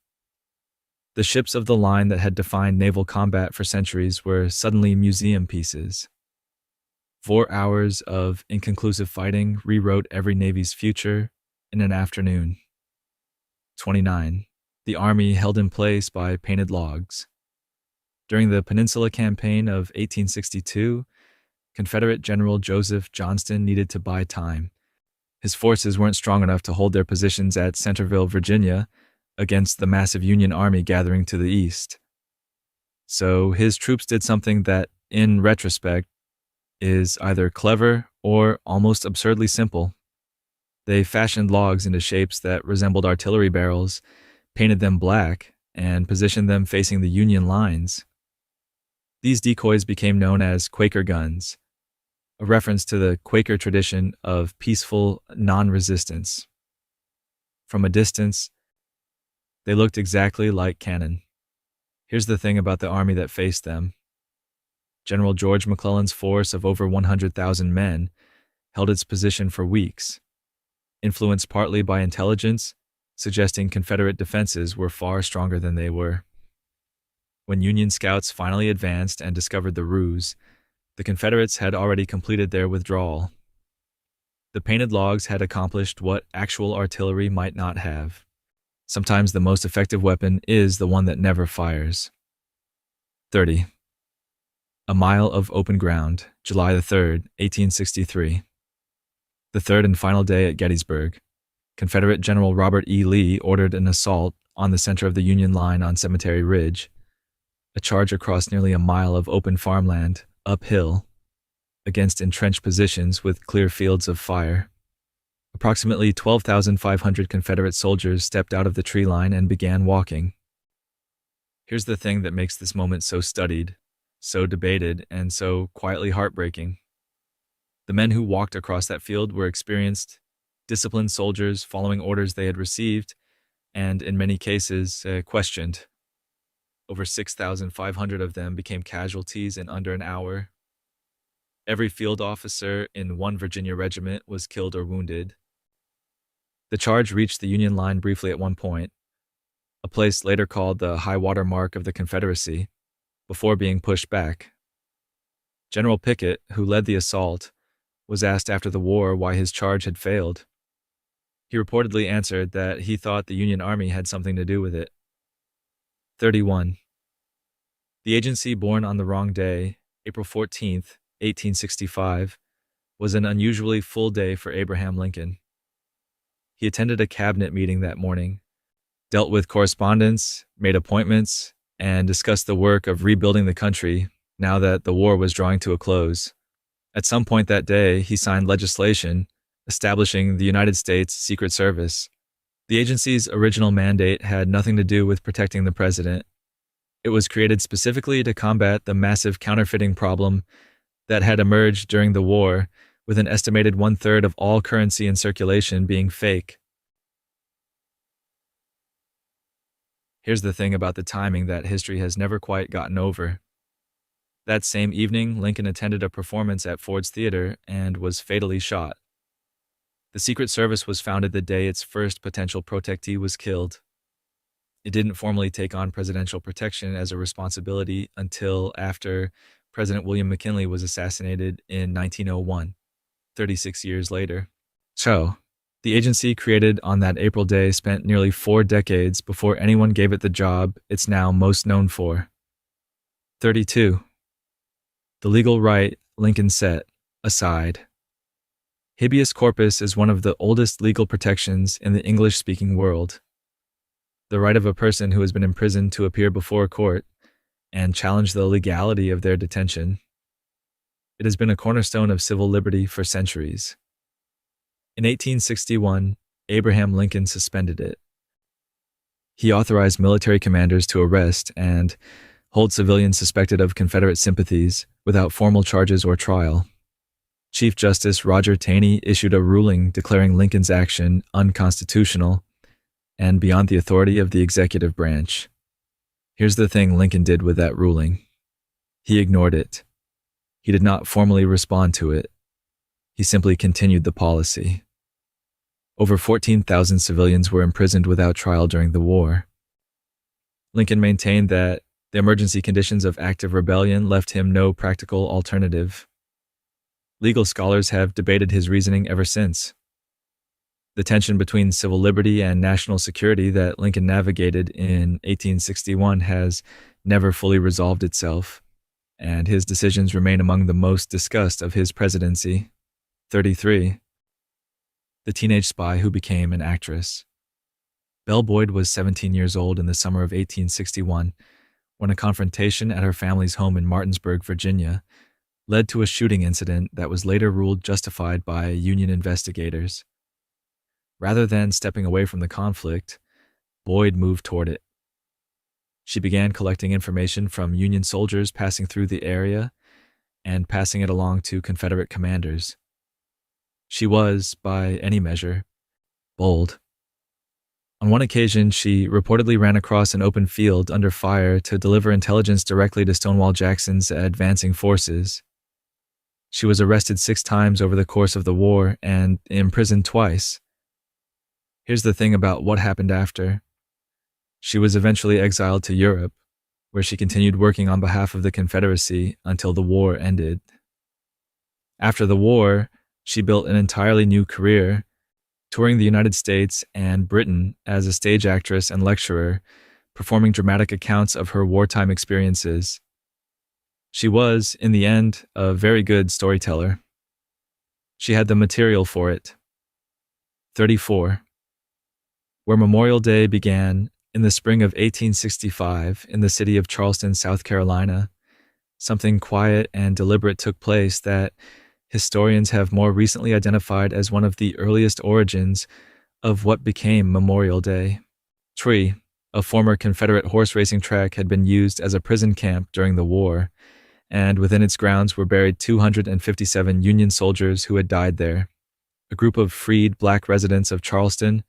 S2: The ships of the line that had defined naval combat for centuries were suddenly museum pieces. 4 hours of inconclusive fighting rewrote every navy's future in an afternoon. 29. The army held in place by painted logs. During the Peninsula Campaign of 1862, Confederate General Joseph Johnston needed to buy time. His forces weren't strong enough to hold their positions at Centerville, Virginia, against the massive Union army gathering to the east. So his troops did something that, in retrospect, is either clever or almost absurdly simple. They fashioned logs into shapes that resembled artillery barrels, painted them black, and positioned them facing the Union lines. These decoys became known as Quaker guns, a reference to the Quaker tradition of peaceful non-resistance. From a distance, they looked exactly like cannon. Here's the thing about the army that faced them. General George McClellan's force of over 100,000 men held its position for weeks, influenced partly by intelligence, suggesting Confederate defenses were far stronger than they were. When Union scouts finally advanced and discovered the ruse, the Confederates had already completed their withdrawal. The painted logs had accomplished what actual artillery might not have. Sometimes the most effective weapon is the one that never fires. 30. A mile of open ground, July 3rd, 1863. The third and final day at Gettysburg, Confederate General Robert E. Lee ordered an assault on the center of the Union line on Cemetery Ridge, a charge across nearly a mile of open farmland, uphill, against entrenched positions with clear fields of fire. Approximately 12,500 Confederate soldiers stepped out of the tree line and began walking. Here's the thing that makes this moment so studied, so debated, and so quietly heartbreaking. The men who walked across that field were experienced, disciplined soldiers following orders they had received, and in many cases, questioned. Over 6,500 of them became casualties in under an hour. Every field officer in one Virginia regiment was killed or wounded. The charge reached the Union line briefly at one point, a place later called the high water mark of the Confederacy, before being pushed back. General Pickett, who led the assault, was asked after the war why his charge had failed. He reportedly answered that he thought the Union Army had something to do with it. 31. The agency born on the wrong day, April 14th, 1865, was an unusually full day for Abraham Lincoln. He attended a cabinet meeting that morning, dealt with correspondence, made appointments, and discussed the work of rebuilding the country now that the war was drawing to a close. At some point that day, he signed legislation establishing the United States Secret Service. The agency's original mandate had nothing to do with protecting the president. It was created specifically to combat the massive counterfeiting problem that had emerged during the war, with an estimated 1/3 of all currency in circulation being fake. Here's the thing about the timing that history has never quite gotten over. That same evening, Lincoln attended a performance at Ford's Theater and was fatally shot. The Secret Service was founded the day its first potential protectee was killed. It didn't formally take on presidential protection as a responsibility until after President William McKinley was assassinated in 1901, 36 years later. So, the agency created on that April day spent nearly 4 decades before anyone gave it the job it's now most known for. 32. The legal right Lincoln set aside. Habeas corpus is one of the oldest legal protections in the English-speaking world. The right of a person who has been imprisoned to appear before a court and challenge the legality of their detention. It has been a cornerstone of civil liberty for centuries. In 1861, Abraham Lincoln suspended it. He authorized military commanders to arrest and hold civilians suspected of Confederate sympathies without formal charges or trial. Chief Justice Roger Taney issued a ruling declaring Lincoln's action unconstitutional and beyond the authority of the executive branch. Here's the thing Lincoln did with that ruling. He ignored it. He did not formally respond to it. He simply continued the policy. Over 14,000 civilians were imprisoned without trial during the war. Lincoln maintained that the emergency conditions of active rebellion left him no practical alternative. Legal scholars have debated his reasoning ever since. The tension between civil liberty and national security that Lincoln navigated in 1861 has never fully resolved itself, and his decisions remain among the most discussed of his presidency. 33. The teenage spy who became an actress. Belle Boyd was 17 years old in the summer of 1861 when a confrontation at her family's home in Martinsburg, Virginia, led to a shooting incident that was later ruled justified by Union investigators. Rather than stepping away from the conflict, Boyd moved toward it. She began collecting information from Union soldiers passing through the area and passing it along to Confederate commanders. She was, by any measure, bold. On one occasion, she reportedly ran across an open field under fire to deliver intelligence directly to Stonewall Jackson's advancing forces. She was arrested 6 times over the course of the war and imprisoned twice. Here's the thing about what happened after. She was eventually exiled to Europe, where she continued working on behalf of the Confederacy until the war ended. After the war, she built an entirely new career, touring the United States and Britain as a stage actress and lecturer, performing dramatic accounts of her wartime experiences. She was, in the end, a very good storyteller. She had the material for it. 34. Where Memorial Day began, in the spring of 1865, in the city of Charleston, South Carolina, something quiet and deliberate took place that historians have more recently identified as one of the earliest origins of what became Memorial Day. Tree, a former Confederate horse racing track, had been used as a prison camp during the war, and within its grounds were buried 257 Union soldiers who had died there. A group of freed black residents of Charleston,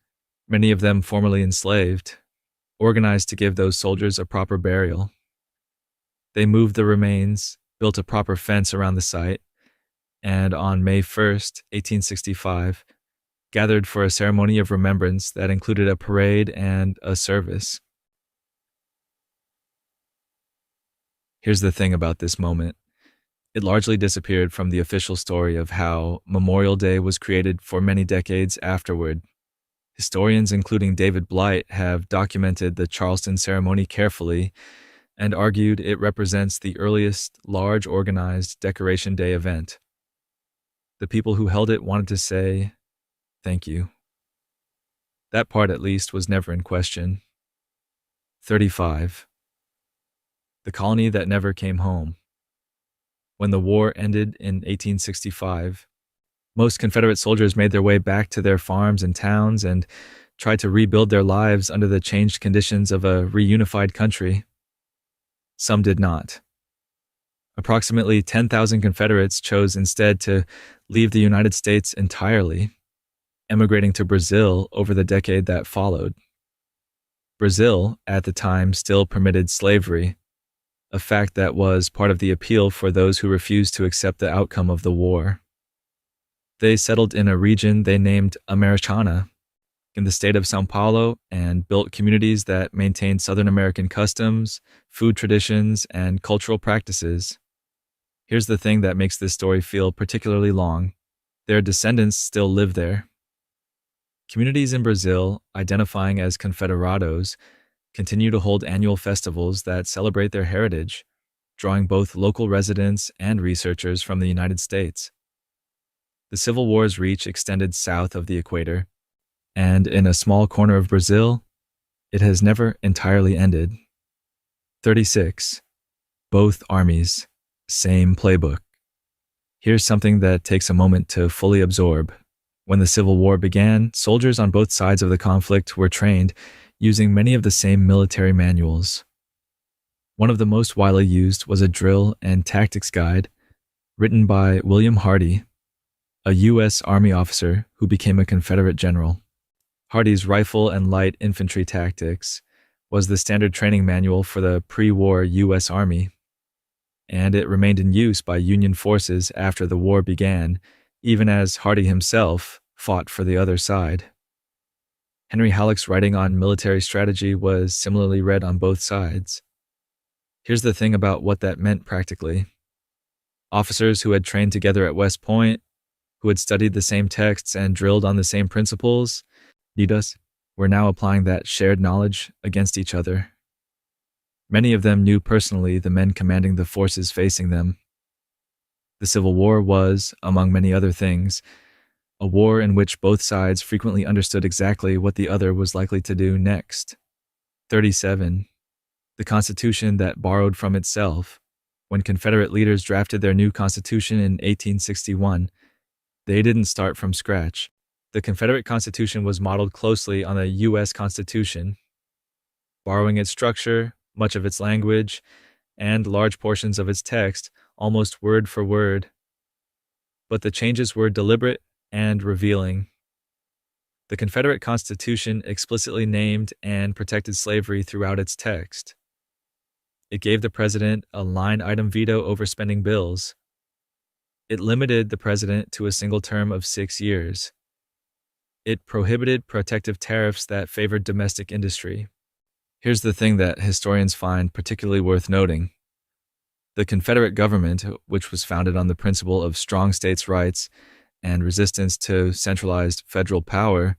S2: many of them formerly enslaved, organized to give those soldiers a proper burial. They moved the remains, built a proper fence around the site, and on May 1st, 1865, gathered for a ceremony of remembrance that included a parade and a service. Here's the thing about this moment. It largely disappeared from the official story of how Memorial Day was created for many decades afterward. Historians, including David Blight, have documented the Charleston ceremony carefully and argued it represents the earliest large organized Decoration Day event. The people who held it wanted to say, "Thank you." That part, at least, was never in question. 35. The colony that never came home. When the war ended in 1865, most Confederate soldiers made their way back to their farms and towns and tried to rebuild their lives under the changed conditions of a reunified country. Some did not. Approximately 10,000 Confederates chose instead to leave the United States entirely, emigrating to Brazil over the decade that followed. Brazil, at the time, still permitted slavery, a fact that was part of the appeal for those who refused to accept the outcome of the war. They settled in a region they named Americana, in the state of São Paulo, and built communities that maintained Southern American customs, food traditions, and cultural practices. Here's the thing that makes this story feel particularly long. Their descendants still live there. Communities in Brazil, identifying as Confederados, continue to hold annual festivals that celebrate their heritage, drawing both local residents and researchers from the United States. The Civil War's reach extended south of the equator, and in a small corner of Brazil, it has never entirely ended. 36. Both armies, same playbook. Here's something that takes a moment to fully absorb. When the Civil War began, soldiers on both sides of the conflict were trained using many of the same military manuals. One of the most widely used was a drill and tactics guide written by William Hardy, a U.S. Army officer who became a Confederate general. Hardy's Rifle and Light Infantry Tactics was the standard training manual for the pre-war U.S. Army, and it remained in use by Union forces after the war began, even as Hardy himself fought for the other side. Henry Halleck's writing on military strategy was similarly read on both sides. Here's the thing about what that meant practically. Officers who had trained together at West Point, who had studied the same texts and drilled on the same principles, were now applying that shared knowledge against each other. Many of them knew personally the men commanding the forces facing them. The Civil War was, among many other things, a war in which both sides frequently understood exactly what the other was likely to do next. 37. The Constitution that borrowed from itself. When Confederate leaders drafted their new Constitution in 1861, they didn't start from scratch. The Confederate Constitution was modeled closely on the U.S. Constitution, borrowing its structure, much of its language, and large portions of its text, almost word for word. But the changes were deliberate and revealing. The Confederate Constitution explicitly named and protected slavery throughout its text. It gave the president a line-item veto over spending bills. It limited the president to a single term of 6 years. It prohibited protective tariffs that favored domestic industry. Here's the thing that historians find particularly worth noting. The Confederate government, which was founded on the principle of strong states' rights and resistance to centralized federal power,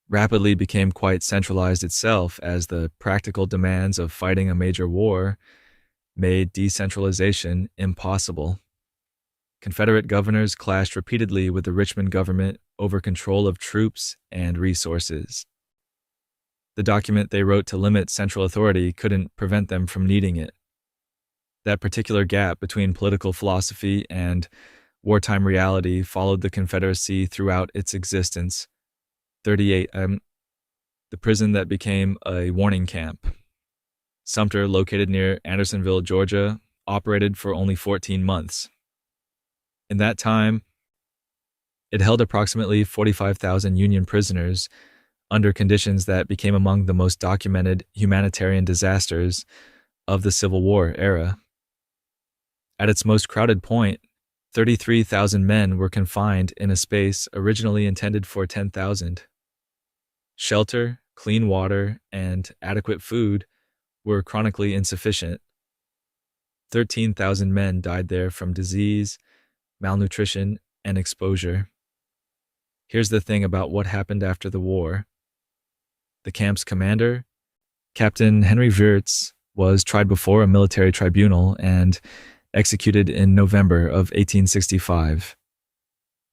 S2: rapidly became quite centralized itself as the practical demands of fighting a major war made decentralization impossible. Confederate governors clashed repeatedly with the Richmond government over control of troops and resources. The document they wrote to limit central authority couldn't prevent them from needing it. That particular gap between political philosophy and wartime reality followed the Confederacy throughout its existence. 38. The prison that became a warning camp. Sumter, located near Andersonville, Georgia, operated for only 14 months. In that time, it held approximately 45,000 Union prisoners under conditions that became among the most documented humanitarian disasters of the Civil War era. At its most crowded point, 33,000 men were confined in a space originally intended for 10,000. Shelter, clean water, and adequate food were chronically insufficient. 13,000 men died there from disease, malnutrition, and exposure. Here's the thing about what happened after the war. The camp's commander, Captain Henry Wirtz, was tried before a military tribunal and executed in November of 1865.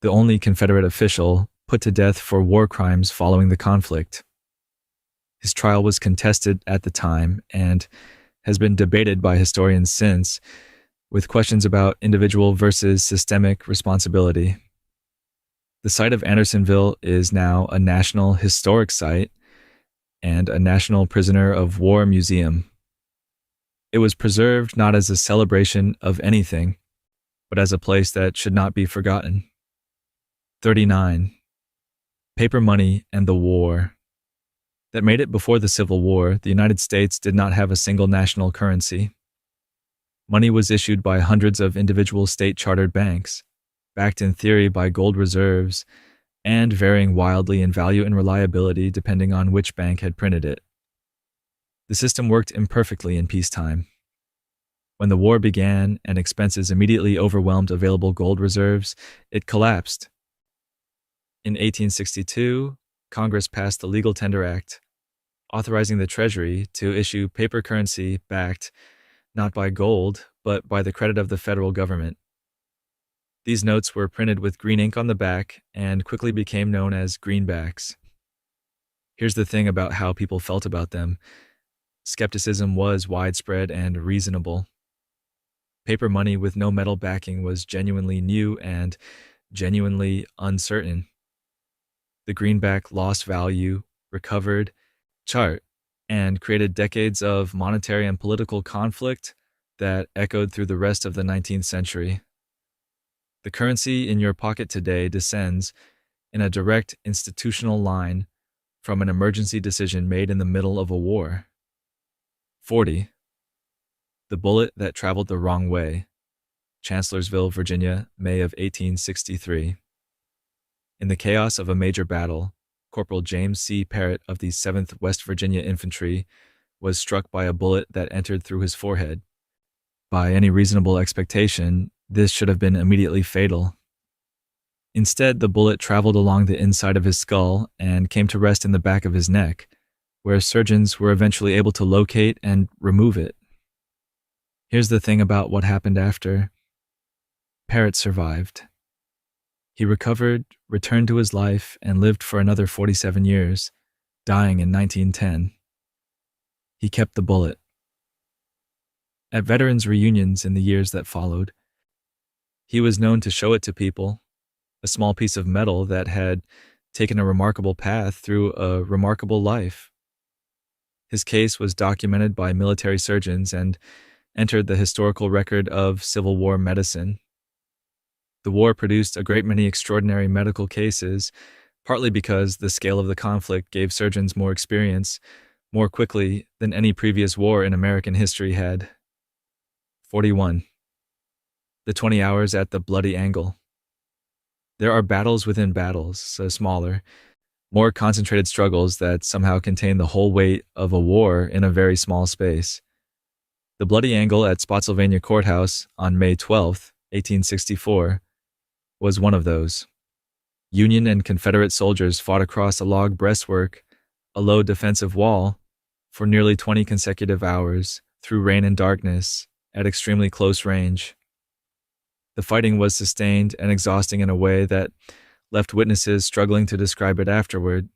S2: The only Confederate official put to death for war crimes following the conflict. His trial was contested at the time and has been debated by historians since, with questions about individual versus systemic responsibility. The site of Andersonville is now a National Historic Site and a National Prisoner of War Museum. It was preserved not as a celebration of anything, but as a place that should not be forgotten. 39. Paper money and the war. That made it before the Civil War, the United States did not have a single national currency. Money was issued by hundreds of individual state-chartered banks, backed in theory by gold reserves, and varying wildly in value and reliability depending on which bank had printed it. The system worked imperfectly in peacetime. When the war began and expenses immediately overwhelmed available gold reserves, it collapsed. In 1862, Congress passed the Legal Tender Act, authorizing the Treasury to issue paper currency backed not by gold, but by the credit of the federal government. These notes were printed with green ink on the back and quickly became known as greenbacks. Here's the thing about how people felt about them. Skepticism was widespread and reasonable. Paper money with no metal backing was genuinely new and genuinely uncertain. The greenback lost value, recovered, chart, and created decades of monetary and political conflict that echoed through the rest of the 19th century. The currency in your pocket today descends in a direct institutional line from an emergency decision made in the middle of a war. 40. The bullet that traveled the wrong way. Chancellorsville, Virginia, May of 1863. In the chaos of a major battle, Corporal James C. Parrott of the 7th West Virginia Infantry was struck by a bullet that entered through his forehead. By any reasonable expectation, this should have been immediately fatal. Instead, the bullet traveled along the inside of his skull and came to rest in the back of his neck, where surgeons were eventually able to locate and remove it. Here's the thing about what happened after. Parrott survived. He recovered, returned to his life, and lived for another 47 years, dying in 1910. He kept the bullet. At veterans' reunions in the years that followed, he was known to show it to people, a small piece of metal that had taken a remarkable path through a remarkable life. His case was documented by military surgeons and entered the historical record of Civil War medicine. The war produced a great many extraordinary medical cases, partly because the scale of the conflict gave surgeons more experience more quickly than any previous war in American history had. 41. The 20 hours at the bloody angle. There are battles within battles, so smaller, more concentrated struggles that somehow contain the whole weight of a war in a very small space. The bloody angle at Spotsylvania Courthouse on May 12, 1864, was one of those. Union and Confederate soldiers fought across a log breastwork, a low defensive wall, for nearly 20 consecutive hours, through rain and darkness, at extremely close range. The fighting was sustained and exhausting in a way that left witnesses struggling to describe it afterward.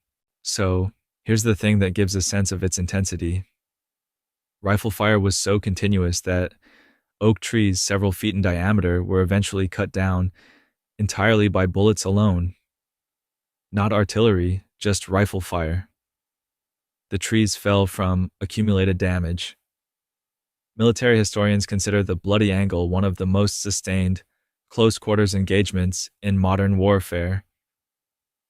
S2: So, here's the thing that gives a sense of its intensity. Rifle fire was so continuous that oak trees several feet in diameter were eventually cut down entirely by bullets alone. Not artillery, just rifle fire. The trees fell from accumulated damage. Military historians consider the bloody angle one of the most sustained, close-quarters engagements in modern warfare.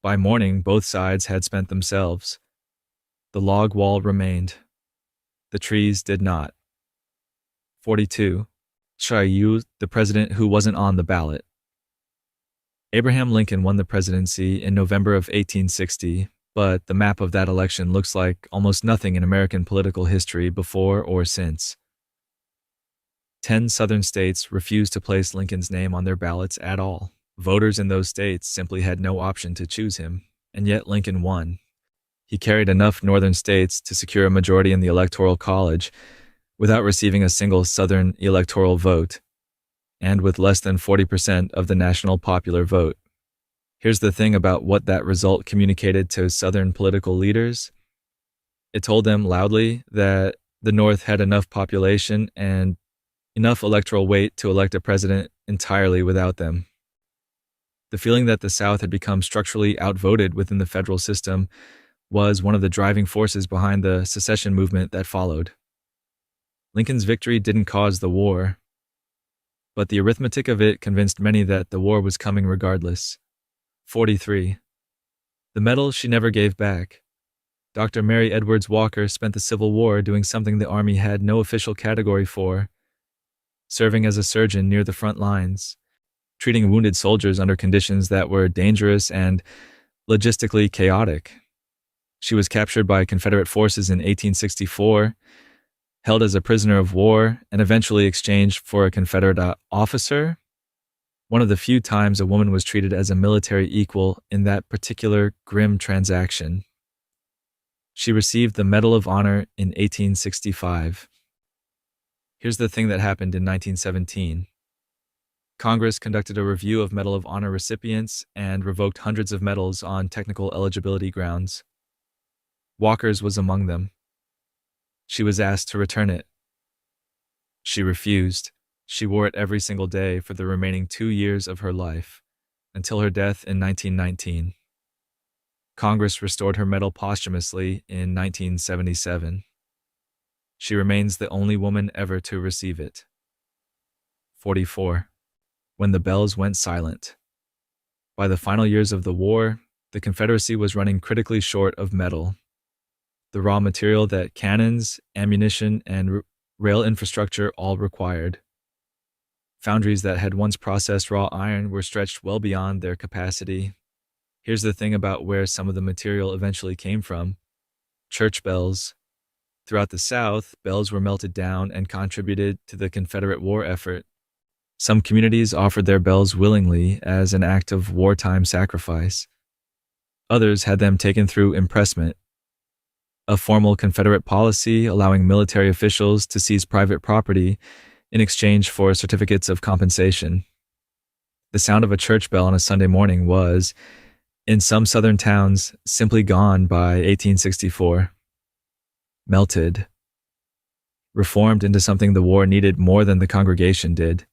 S2: By morning, both sides had spent themselves. The log wall remained. The trees did not. 42. Chailloux, the president who wasn't on the ballot. Abraham Lincoln won the presidency in November of 1860, but the map of that election looks like almost nothing in American political history before or since. 10 southern states refused to place Lincoln's name on their ballots at all. Voters in those states simply had no option to choose him, and yet Lincoln won. He carried enough northern states to secure a majority in the Electoral College without receiving a single southern electoral vote, and with less than 40% of the national popular vote. Here's the thing about what that result communicated to Southern political leaders. It told them loudly that the North had enough population and enough electoral weight to elect a president entirely without them. The feeling that the South had become structurally outvoted within the federal system was one of the driving forces behind the secession movement that followed. Lincoln's victory didn't cause the war, but the arithmetic of it convinced many that the war was coming regardless. 43. The medal she never gave back. Dr. Mary Edwards Walker spent the Civil War doing something the Army had no official category for, serving as a surgeon near the front lines, treating wounded soldiers under conditions that were dangerous and logistically chaotic. She was captured by Confederate forces in 1864, held as a prisoner of war, and eventually exchanged for a Confederate officer. One of the few times a woman was treated as a military equal in that particular grim transaction. She received the Medal of Honor in 1865. Here's the thing that happened in 1917. Congress conducted a review of Medal of Honor recipients and revoked hundreds of medals on technical eligibility grounds. Walker's was among them. She was asked to return it. She refused. She wore it every single day for the remaining 2 years of her life, until her death in 1919. Congress restored her medal posthumously in 1977. She remains the only woman ever to receive it. 44. When the bells went silent. By the final years of the war, the Confederacy was running critically short of metal, the raw material that cannons, ammunition, and rail infrastructure all required. Foundries that had once processed raw iron were stretched well beyond their capacity. Here's the thing about where some of the material eventually came from. Church bells. Throughout the South, bells were melted down and contributed to the Confederate war effort. Some communities offered their bells willingly as an act of wartime sacrifice. Others had them taken through impressment, a formal Confederate policy allowing military officials to seize private property in exchange for certificates of compensation. The sound of a church bell on a Sunday morning was, in some southern towns, simply gone by 1864. Melted. reformed into something the war needed more than the congregation did.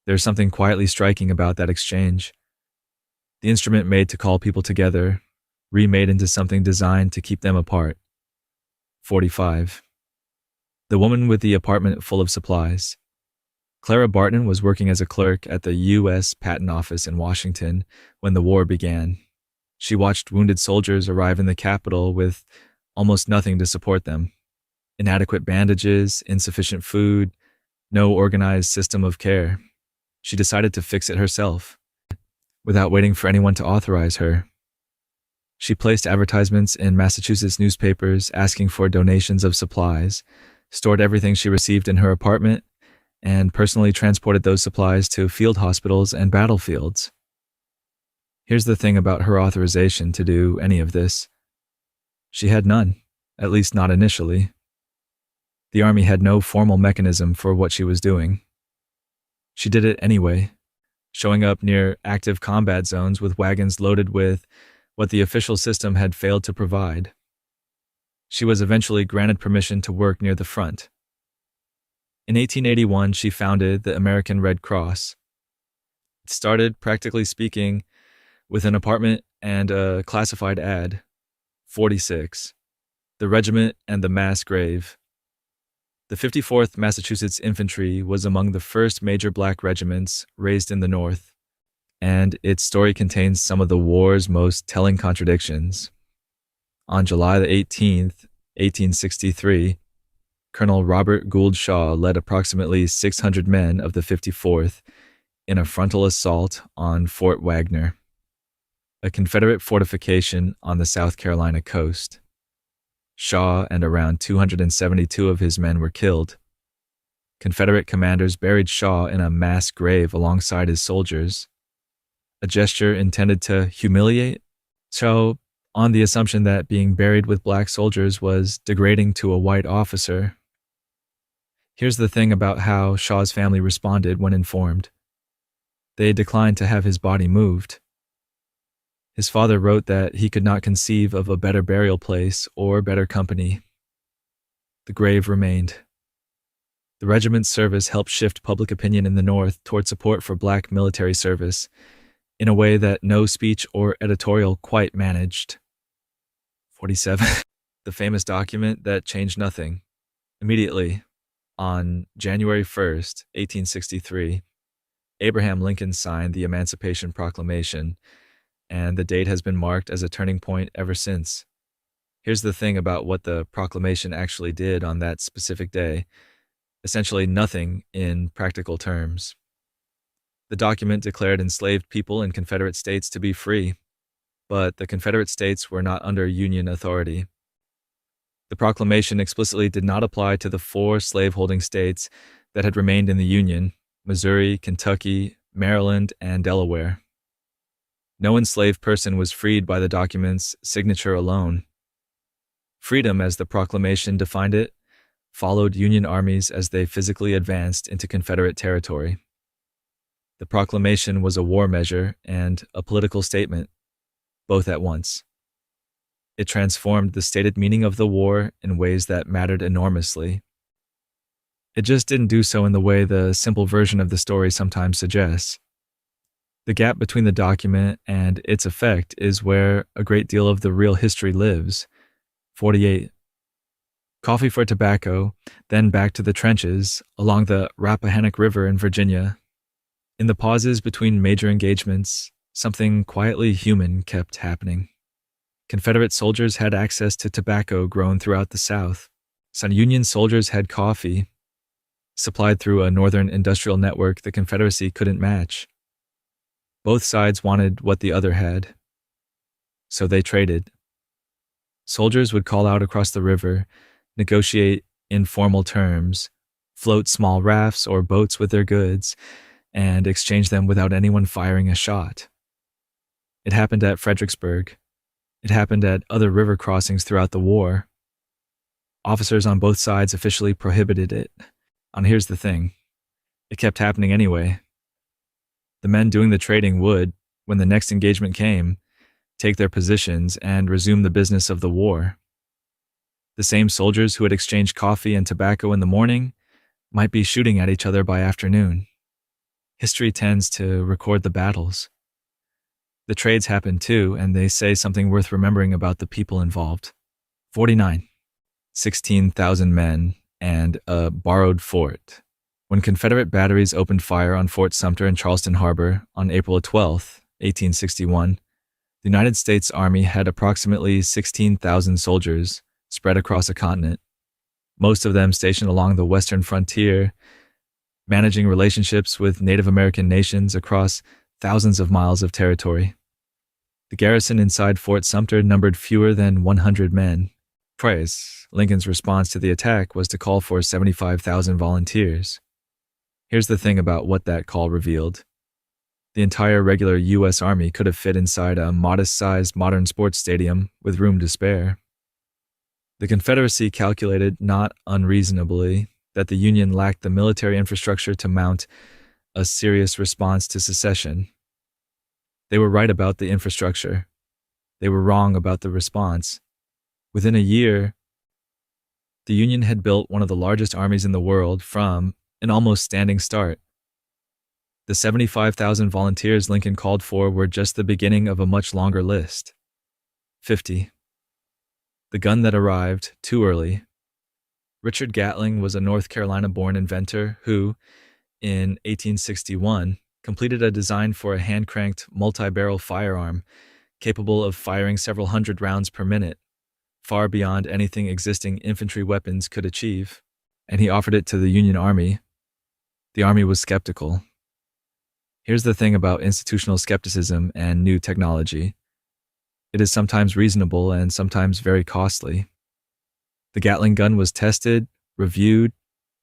S2: There's something quietly striking about that exchange. The instrument made to call people together, remade into something designed to keep them apart. 45. The woman with the apartment full of supplies. Clara Barton was working as a clerk at the U.S. Patent Office in Washington when the war began. She watched wounded soldiers arrive in the capital with almost nothing to support them. Inadequate bandages, insufficient food, no organized system of care. She decided to fix it herself, without waiting for anyone to authorize her. She placed advertisements in Massachusetts newspapers asking for donations of supplies, stored everything she received in her apartment, and personally transported those supplies to field hospitals and battlefields. Here's the thing about her authorization to do any of this. She had none, at least not initially. The Army had no formal mechanism for what she was doing. She did it anyway, showing up near active combat zones with wagons loaded with what the official system had failed to provide. She was eventually granted permission to work near the front. In 1881, she founded the American Red Cross. It started, practically speaking, with an apartment and a classified ad. 46. The regiment and the mass grave. The 54th Massachusetts Infantry was among the first major black regiments raised in the North, and its story contains some of the war's most telling contradictions. On July the 18th, 1863, Colonel Robert Gould Shaw led approximately 600 men of the 54th in a frontal assault on Fort Wagner, a Confederate fortification on the South Carolina coast. Shaw and around 272 of his men were killed. Confederate commanders buried Shaw in a mass grave alongside his soldiers, a gesture intended to humiliate Shaw on the assumption that being buried with black soldiers was degrading to a white officer. Here's the thing about how Shaw's family responded when informed. They declined to have his body moved. His father wrote that he could not conceive of a better burial place or better company. The grave remained. The regiment's service helped shift public opinion in the North toward support for black military service in a way that no speech or editorial quite managed. 47. The famous document that changed nothing. Immediately, on January 1st, 1863, Abraham Lincoln signed the Emancipation Proclamation, and the date has been marked as a turning point ever since. Here's the thing about what the proclamation actually did on that specific day. Essentially nothing in practical terms. The document declared enslaved people in Confederate states to be free, but the Confederate states were not under Union authority. The proclamation explicitly did not apply to the 4 slaveholding states that had remained in the Union: Missouri, Kentucky, Maryland, and Delaware. No enslaved person was freed by the document's signature alone. Freedom, as the proclamation defined it, followed Union armies as they physically advanced into Confederate territory. The proclamation was a war measure and a political statement, both at once. It transformed the stated meaning of the war in ways that mattered enormously. It just didn't do so in the way the simple version of the story sometimes suggests. The gap between the document and its effect is where a great deal of the real history lives. 48. Coffee for tobacco, then back to the trenches along the Rappahannock River in Virginia. In the pauses between major engagements, something quietly human kept happening. Confederate soldiers had access to tobacco grown throughout the South. Some Union soldiers had coffee, supplied through a northern industrial network the Confederacy couldn't match. Both sides wanted what the other had, so they traded. Soldiers would call out across the river, negotiate informal terms, float small rafts or boats with their goods, and exchange them without anyone firing a shot. It happened at Fredericksburg. It happened at other river crossings throughout the war. Officers on both sides officially prohibited it. And here's the thing. It kept happening anyway. The men doing the trading would, when the next engagement came, take their positions and resume the business of the war. The same soldiers who had exchanged coffee and tobacco in the morning might be shooting at each other by afternoon. History tends to record the battles. The trades happen too, and they say something worth remembering about the people involved. 49. 16,000 men and a borrowed fort. When Confederate batteries opened fire on Fort Sumter in Charleston Harbor on April 12, 1861, the United States Army had approximately 16,000 soldiers spread across a continent, most of them stationed along the western frontier, managing relationships with Native American nations across thousands of miles of territory. The garrison inside Fort Sumter numbered fewer than 100 men. Lincoln's response to the attack was to call for 75,000 volunteers. Here's the thing about what that call revealed. The entire regular U.S. Army could have fit inside a modest-sized modern sports stadium with room to spare. The Confederacy calculated, not unreasonably, that the Union lacked the military infrastructure to mount a serious response to secession. They were right about the infrastructure. They were wrong about the response. Within a year, the Union had built one of the largest armies in the world from an almost standing start. The 75,000 volunteers Lincoln called for were just the beginning of a much longer list. 50. The gun that arrived too early. Richard Gatling was a North Carolina-born inventor who, in 1861, completed a design for a hand-cranked multi-barrel firearm capable of firing several hundred rounds per minute, far beyond anything existing infantry weapons could achieve, and he offered it to the Union Army. The Army was skeptical. Here's the thing about institutional skepticism and new technology. It is sometimes reasonable and sometimes very costly. The Gatling gun was tested, reviewed,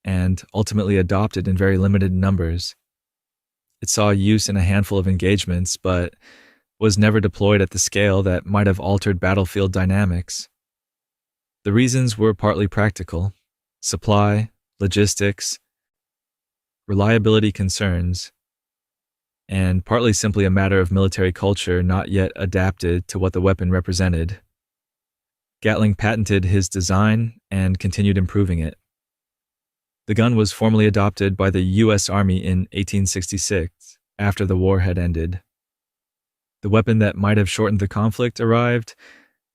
S2: and ultimately adopted in very limited numbers. It saw use in a handful of engagements, but was never deployed at the scale that might have altered battlefield dynamics. The reasons were partly practical: supply, logistics, reliability concerns, and partly simply a matter of military culture not yet adapted to what the weapon represented. Gatling patented his design and continued improving it. The gun was formally adopted by the U.S. Army in 1866, after the war had ended. The weapon that might have shortened the conflict arrived,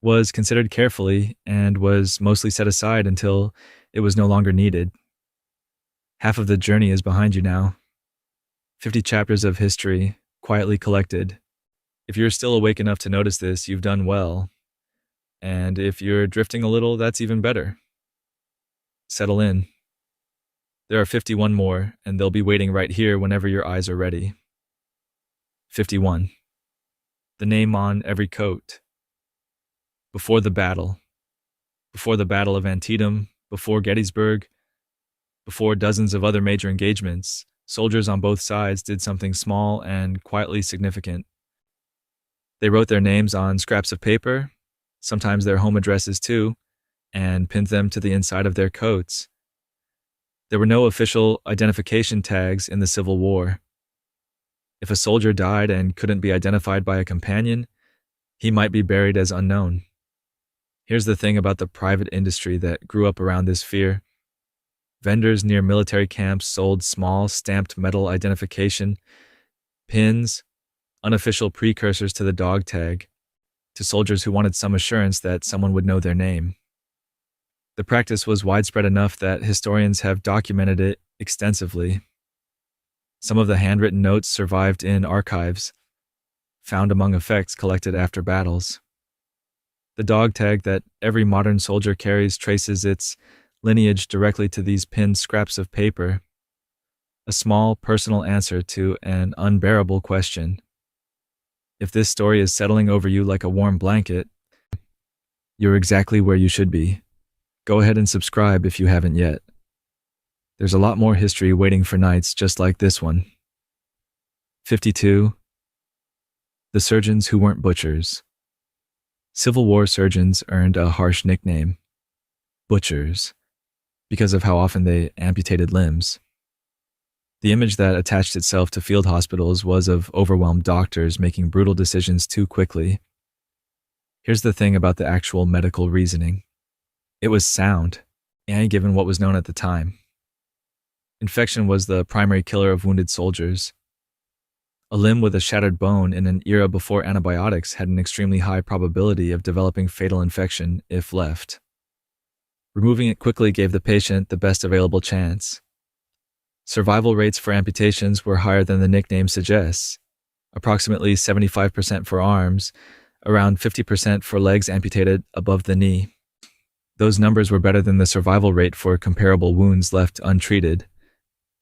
S2: was considered carefully, and was mostly set aside until it was no longer needed. Half of the journey is behind you now. 50 chapters of history, quietly collected. If you're still awake enough to notice this, you've done well. And if you're drifting a little, that's even better. Settle in. There are 51 more, and they'll be waiting right here whenever your eyes are ready. 51. The name on every coat. Before the battle of Antietam, before Gettysburg, before dozens of other major engagements, soldiers on both sides did something small and quietly significant. They wrote their names on scraps of paper, sometimes their home addresses too, and pinned them to the inside of their coats. There were no official identification tags in the Civil War. If a soldier died and couldn't be identified by a companion, he might be buried as unknown. Here's the thing about the private industry that grew up around this fear. Vendors near military camps sold small stamped metal identification pins, unofficial precursors to the dog tag, to soldiers who wanted some assurance that someone would know their name. The practice was widespread enough that historians have documented it extensively. Some of the handwritten notes survived in archives, found among effects collected after battles. The dog tag that every modern soldier carries traces its lineage directly to these pinned scraps of paper, a small personal answer to an unbearable question. If this story is settling over you like a warm blanket, you're exactly where you should be. Go ahead and subscribe if you haven't yet. There's a lot more history waiting for nights just like this one. 52. The surgeons who weren't butchers. Civil War surgeons earned a harsh nickname, butchers, because of how often they amputated limbs. The image that attached itself to field hospitals was of overwhelmed doctors making brutal decisions too quickly. Here's the thing about the actual medical reasoning. It was sound, and given what was known at the time. Infection was the primary killer of wounded soldiers. A limb with a shattered bone in an era before antibiotics had an extremely high probability of developing fatal infection if left. Removing it quickly gave the patient the best available chance. Survival rates for amputations were higher than the nickname suggests, approximately 75% for arms, around 50% for legs amputated above the knee. Those numbers were better than the survival rate for comparable wounds left untreated.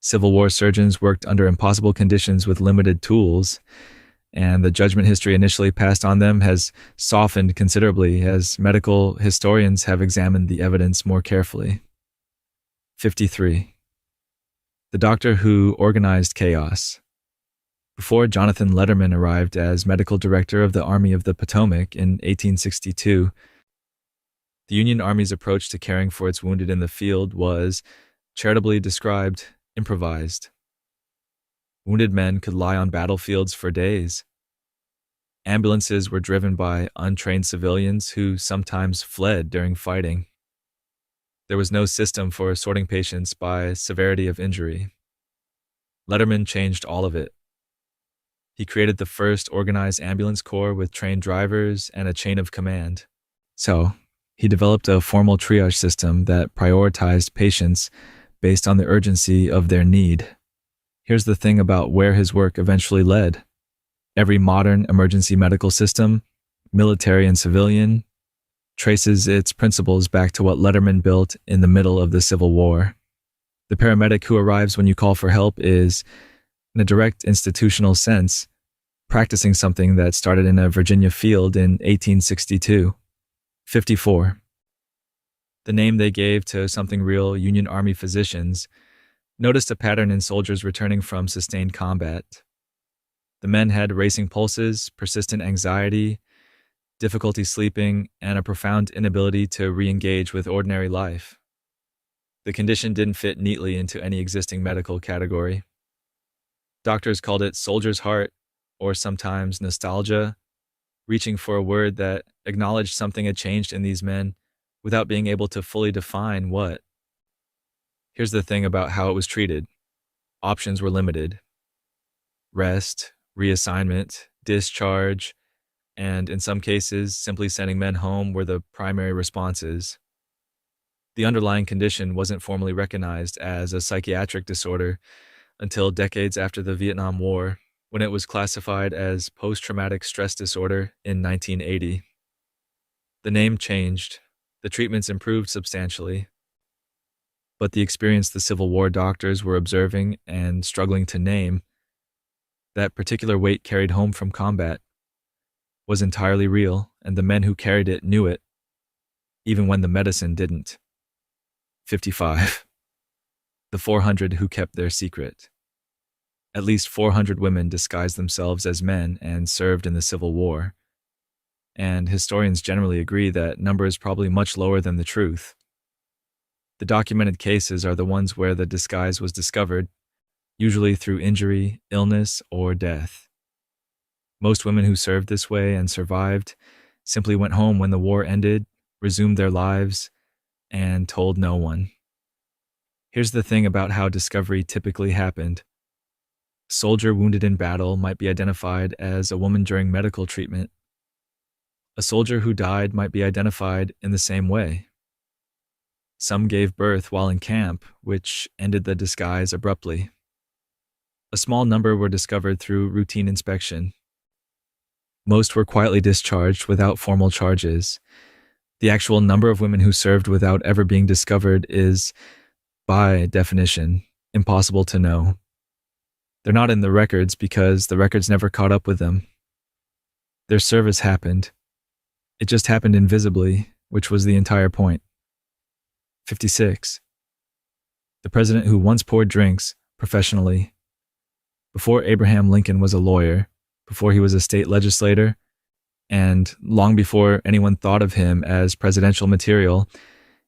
S2: Civil War surgeons worked under impossible conditions with limited tools, and the judgment history initially passed on them has softened considerably as medical historians have examined the evidence more carefully. 53. The doctor who organized chaos. Before Jonathan Letterman arrived as medical director of the Army of the Potomac in 1862, the Union Army's approach to caring for its wounded in the field was, charitably described, improvised. Wounded men could lie on battlefields for days. Ambulances were driven by untrained civilians who sometimes fled during fighting. There was no system for sorting patients by severity of injury. Letterman changed all of it. He created the first organized ambulance corps with trained drivers and a chain of command. So, he developed a formal triage system that prioritized patients based on the urgency of their need. Here's the thing about where his work eventually led. Every modern emergency medical system, military and civilian, traces its principles back to what Letterman built in the middle of the Civil War. The paramedic who arrives when you call for help is, in a direct institutional sense, practicing something that started in a Virginia field in 1862. 54. The name they gave to something real Union Army physicians noticed a pattern in soldiers returning from sustained combat. The men had racing pulses, persistent anxiety, difficulty sleeping, and a profound inability to re-engage with ordinary life. The condition didn't fit neatly into any existing medical category. Doctors called it soldier's heart, or sometimes nostalgia, reaching for a word that acknowledged something had changed in these men without being able to fully define what. Here's the thing about how it was treated. Options were limited. Rest, reassignment, discharge, and in some cases, simply sending men home were the primary responses. The underlying condition wasn't formally recognized as a psychiatric disorder until decades after the Vietnam War, when it was classified as post-traumatic stress disorder in 1980. The name changed, the treatments improved substantially, but the experience the Civil War doctors were observing and struggling to name, that particular weight carried home from combat, was entirely real, and the men who carried it knew it, even when the medicine didn't. 55. The 400 who kept their secret. At least 400 women disguised themselves as men and served in the Civil War. And historians generally agree that number is probably much lower than the truth. The documented cases are the ones where the disguise was discovered, usually through injury, illness, or death. Most women who served this way and survived simply went home when the war ended, resumed their lives, and told no one. Here's the thing about how discovery typically happened. A soldier wounded in battle might be identified as a woman during medical treatment. A soldier who died might be identified in the same way. Some gave birth while in camp, which ended the disguise abruptly. A small number were discovered through routine inspection. Most were quietly discharged without formal charges. The actual number of women who served without ever being discovered is, by definition, impossible to know. They're not in the records because the records never caught up with them. Their service happened. It just happened invisibly, which was the entire point. 56. The president who once poured drinks, professionally. Before Abraham Lincoln was a lawyer, before he was a state legislator, and long before anyone thought of him as presidential material,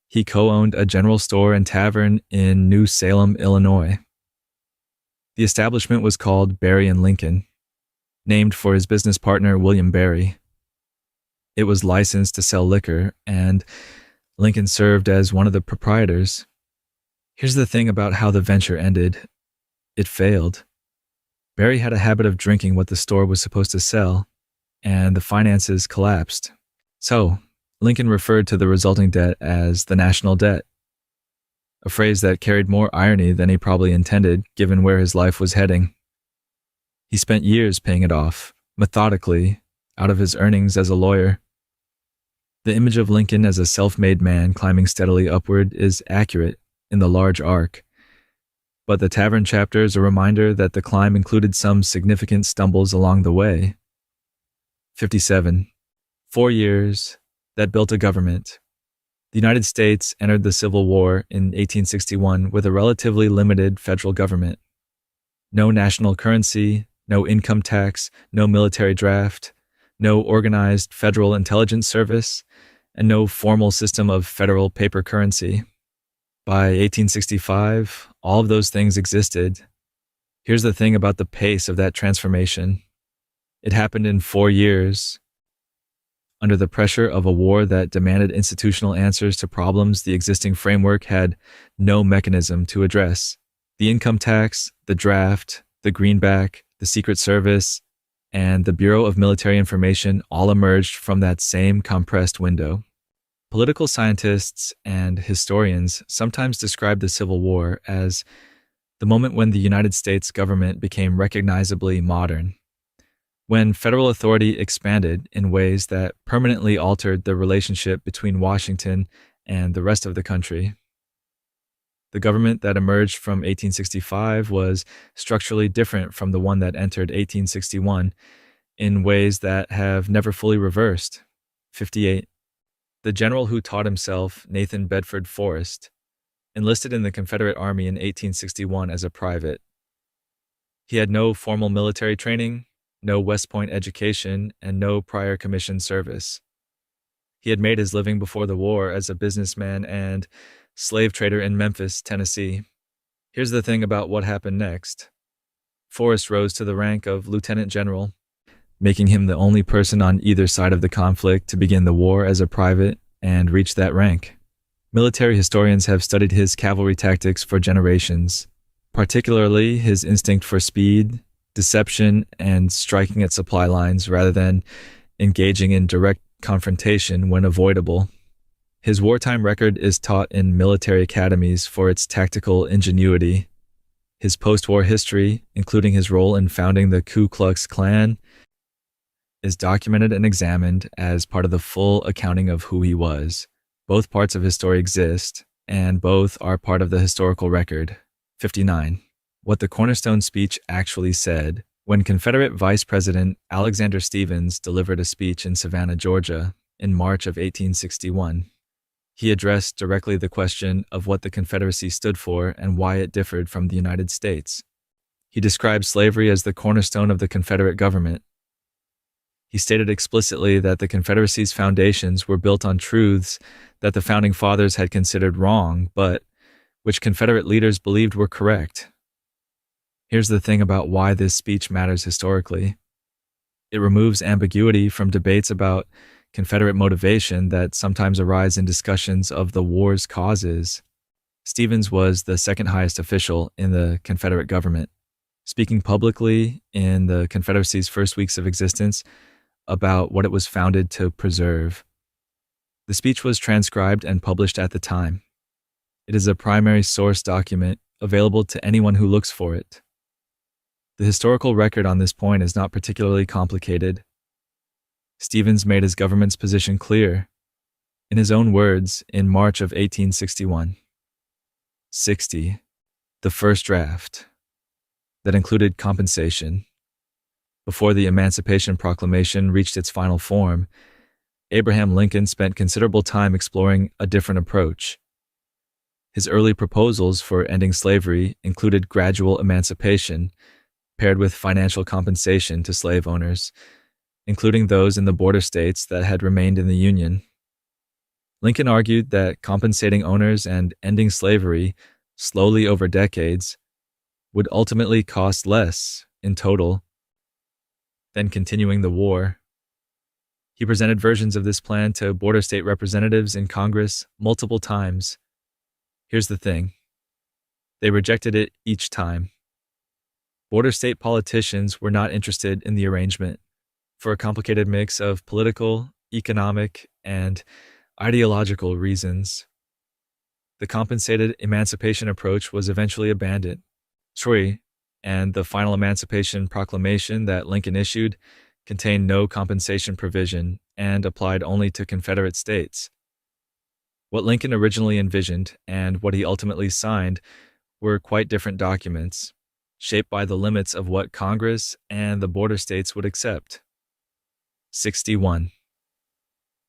S2: he co-owned a general store and tavern in New Salem, Illinois. The establishment was called Berry and Lincoln, named for his business partner William Berry. It was licensed to sell liquor, and Lincoln served as one of the proprietors. Here's the thing about how the venture ended. It failed. Barry had a habit of drinking what the store was supposed to sell, and the finances collapsed. So, Lincoln referred to the resulting debt as the national debt, a phrase that carried more irony than he probably intended given where his life was heading. He spent years paying it off, methodically, out of his earnings as a lawyer. The image of Lincoln as a self-made man climbing steadily upward is accurate in the large arc, but the tavern chapter is a reminder that the climb included some significant stumbles along the way. 57. 4 years that built a government. The United States entered the Civil War in 1861 with a relatively limited federal government. No national currency, no income tax, no military draft, no organized federal intelligence service, and no formal system of federal paper currency. By 1865, all of those things existed. Here's the thing about the pace of that transformation. It happened in 4 years, under the pressure of a war that demanded institutional answers to problems the existing framework had no mechanism to address. The income tax, the draft, the greenback, the Secret Service, and the Bureau of Military Information all emerged from that same compressed window. Political scientists and historians sometimes describe the Civil War as the moment when the United States government became recognizably modern, when federal authority expanded in ways that permanently altered the relationship between Washington and the rest of the country. The government that emerged from 1865 was structurally different from the one that entered 1861 in ways that have never fully reversed. 58. The general who taught himself, Nathan Bedford Forrest, enlisted in the Confederate Army in 1861 as a private. He had no formal military training, no West Point education, and no prior commissioned service. He had made his living before the war as a businessman and slave trader in Memphis, Tennessee. Here's the thing about what happened next. Forrest rose to the rank of lieutenant general, making him the only person on either side of the conflict to begin the war as a private and reach that rank. Military historians have studied his cavalry tactics for generations, particularly his instinct for speed, deception, and striking at supply lines rather than engaging in direct confrontation when avoidable. His wartime record is taught in military academies for its tactical ingenuity. His post-war history, including his role in founding the Ku Klux Klan, is documented and examined as part of the full accounting of who he was. Both parts of his story exist, and both are part of the historical record. 59. What the Cornerstone speech actually said. When Confederate Vice President Alexander Stephens delivered a speech in Savannah, Georgia, in March of 1861, he addressed directly the question of what the Confederacy stood for and why it differed from the United States. He described slavery as the cornerstone of the Confederate government. He stated explicitly that the Confederacy's foundations were built on truths that the Founding Fathers had considered wrong, but which Confederate leaders believed were correct. Here's the thing about why this speech matters historically. It removes ambiguity from debates about Confederate motivation that sometimes arise in discussions of the war's causes. Stephens was the second highest official in the Confederate government, speaking publicly in the Confederacy's first weeks of existence about what it was founded to preserve. The speech was transcribed and published at the time. It is a primary source document available to anyone who looks for it. The historical record on this point is not particularly complicated. Stephens made his government's position clear, in his own words, in March of 1861. 60. The first draft, that included compensation. Before the Emancipation Proclamation reached its final form, Abraham Lincoln spent considerable time exploring a different approach. His early proposals for ending slavery included gradual emancipation, paired with financial compensation to slave owners, including those in the border states that had remained in the Union. Lincoln argued that compensating owners and ending slavery slowly over decades would ultimately cost less in total than continuing the war. He presented versions of this plan to border state representatives in Congress multiple times. Here's the thing. They rejected it each time. Border state politicians were not interested in the arrangement for a complicated mix of political, economic, and ideological reasons. The compensated emancipation approach was eventually abandoned. Troy and the final Emancipation Proclamation that Lincoln issued contained no compensation provision and applied only to Confederate states. What Lincoln originally envisioned and what he ultimately signed were quite different documents, shaped by the limits of what Congress and the border states would accept. 61.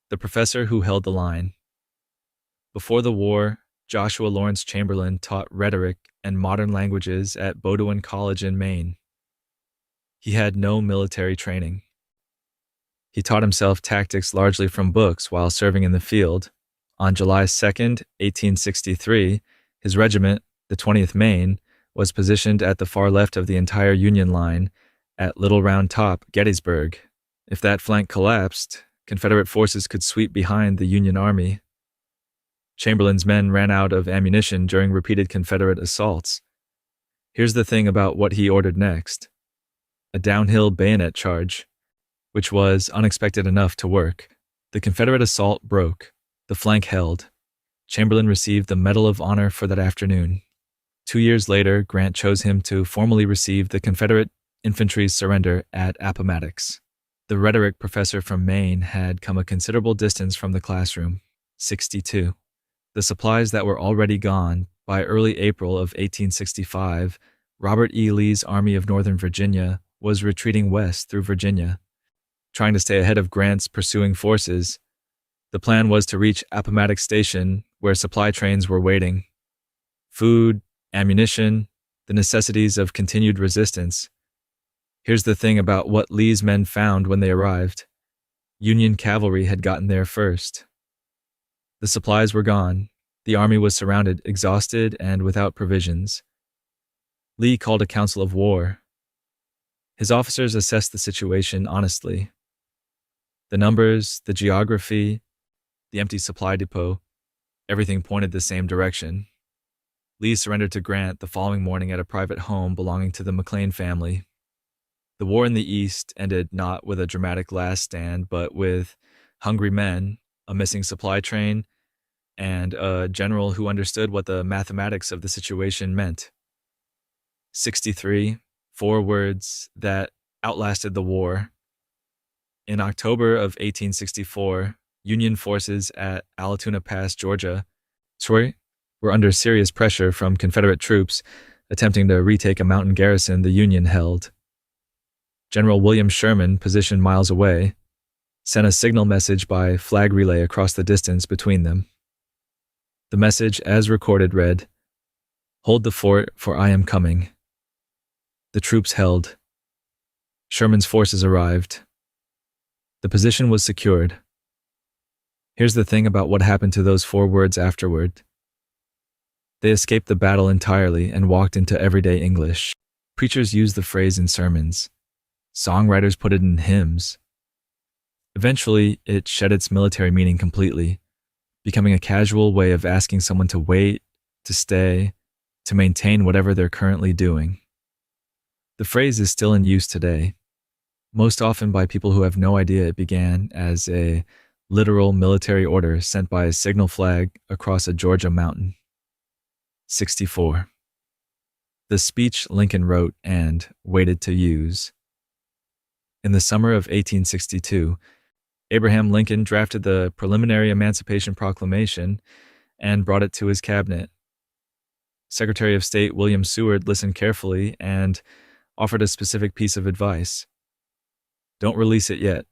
S2: The professor who held the line. Before the war, Joshua Lawrence Chamberlain taught rhetoric and modern languages at Bowdoin College in Maine. He had no military training. He taught himself tactics largely from books while serving in the field. On July 2nd, 1863, his regiment, the 20th Maine, was positioned at the far left of the entire Union line at Little Round Top, Gettysburg. If that flank collapsed, Confederate forces could sweep behind the Union Army. Chamberlain's men ran out of ammunition during repeated Confederate assaults. Here's the thing about what he ordered next. A downhill bayonet charge, which was unexpected enough to work. The Confederate assault broke. The flank held. Chamberlain received the Medal of Honor for that afternoon. 2 years later, Grant chose him to formally receive the Confederate infantry's surrender at Appomattox. The rhetoric professor from Maine had come a considerable distance from the classroom. 62. The supplies that were already gone, by early April of 1865, Robert E. Lee's Army of Northern Virginia was retreating west through Virginia, trying to stay ahead of Grant's pursuing forces. The plan was to reach Appomattox Station, where supply trains were waiting. Food, ammunition, the necessities of continued resistance. Here's the thing about what Lee's men found when they arrived. Union cavalry had gotten there first. The supplies were gone. The army was surrounded, exhausted, and without provisions. Lee called a council of war. His officers assessed the situation honestly. The numbers, the geography, the empty supply depot, everything pointed the same direction. Lee surrendered to Grant the following morning at a private home belonging to the McLean family. The war in the East ended not with a dramatic last stand, but with hungry men, a missing supply train, and a general who understood what the mathematics of the situation meant. 63, 4 words that outlasted the war. In October of 1864, Union forces at Allatoona Pass, Georgia, were under serious pressure from Confederate troops attempting to retake a mountain garrison the Union held. General William Sherman, positioned miles away, sent a signal message by flag relay across the distance between them. The message, as recorded, read, "Hold the fort, for I am coming." The troops held. Sherman's forces arrived. The position was secured. Here's the thing about what happened to those 4 words afterward. They escaped the battle entirely and walked into everyday English. Preachers used the phrase in sermons. Songwriters put it in hymns. Eventually, it shed its military meaning completely, becoming a casual way of asking someone to wait, to stay, to maintain whatever they're currently doing. The phrase is still in use today, most often by people who have no idea it began as a literal military order sent by a signal flag across a Georgia mountain. 64. The speech Lincoln wrote and waited to use. In the summer of 1862, Abraham Lincoln drafted the preliminary Emancipation Proclamation and brought it to his cabinet. Secretary of State William Seward listened carefully and offered a specific piece of advice. Don't release it yet.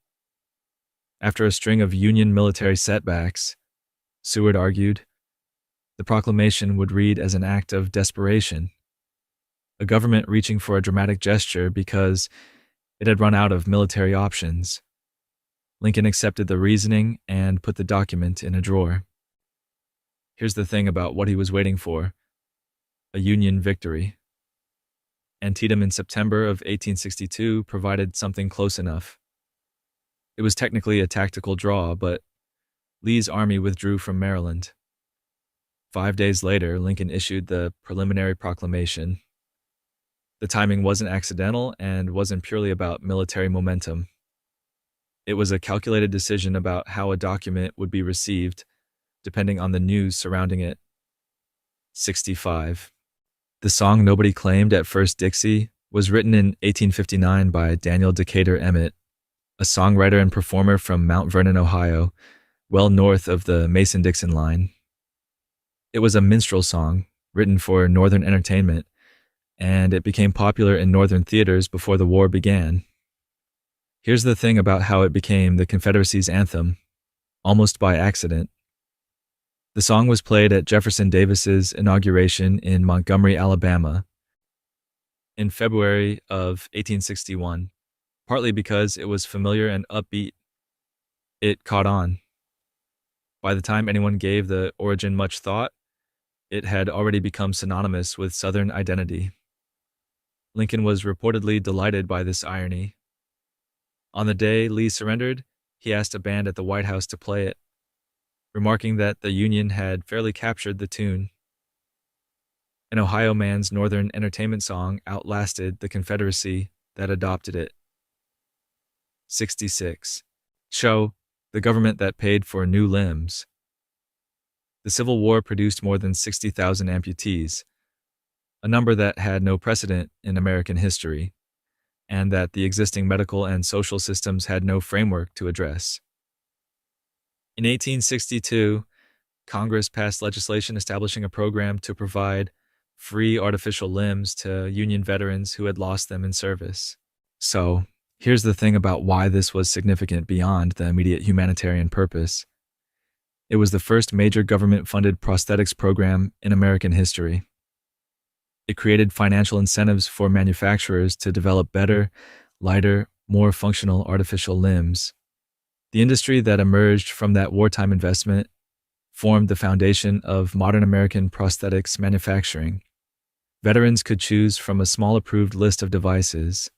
S2: After a string of Union military setbacks, Seward argued, the proclamation would read as an act of desperation, a government reaching for a dramatic gesture because it had run out of military options. Lincoln accepted the reasoning and put the document in a drawer. Here's the thing about what he was waiting for: a Union victory. Antietam in September of 1862 provided something close enough. It was technically a tactical draw, but Lee's army withdrew from Maryland. 5 days later, Lincoln issued the preliminary proclamation. The timing wasn't accidental and wasn't purely about military momentum. It was a calculated decision about how a document would be received, depending on the news surrounding it. 65. The song Nobody Claimed at First Dixie was written in 1859 by Daniel Decatur Emmett, a songwriter and performer from Mount Vernon, Ohio, well north of the Mason-Dixon line. It was a minstrel song written for Northern entertainment, and it became popular in Northern theaters before the war began. Here's the thing about how it became the Confederacy's anthem, almost by accident. The song was played at Jefferson Davis's inauguration in Montgomery, Alabama, in February of 1861, partly because it was familiar and upbeat. It caught on. By the time anyone gave the origin much thought, it had already become synonymous with Southern identity. Lincoln was reportedly delighted by this irony. On the day Lee surrendered, he asked a band at the White House to play it, remarking that the Union had fairly captured the tune. An Ohio man's Northern entertainment song outlasted the Confederacy that adopted it. 66. Show, the government that paid for new limbs. The Civil War produced more than 60,000 amputees, a number that had no precedent in American history, and that the existing medical and social systems had no framework to address. In 1862, Congress passed legislation establishing a program to provide free artificial limbs to Union veterans who had lost them in service. So, here's the thing about why this was significant beyond the immediate humanitarian purpose. It was the first major government-funded prosthetics program in American history. It created financial incentives for manufacturers to develop better, lighter, more functional artificial limbs. The industry that emerged from that wartime investment formed the foundation of modern American prosthetics manufacturing. Veterans could choose from a small approved list of devices.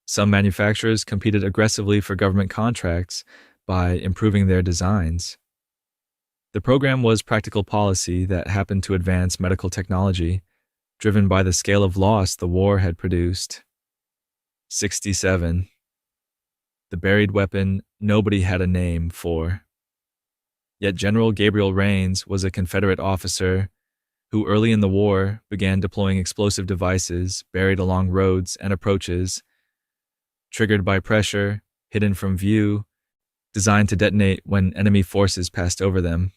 S2: Some manufacturers competed aggressively for government contracts by improving their designs. The program was practical policy that happened to advance medical technology, driven by the scale of loss the war had produced. 67. The buried weapon nobody had a name for. Yet General Gabriel Rains was a Confederate officer who early in the war began deploying explosive devices buried along roads and approaches, triggered by pressure, hidden from view, designed to detonate when enemy forces passed over them.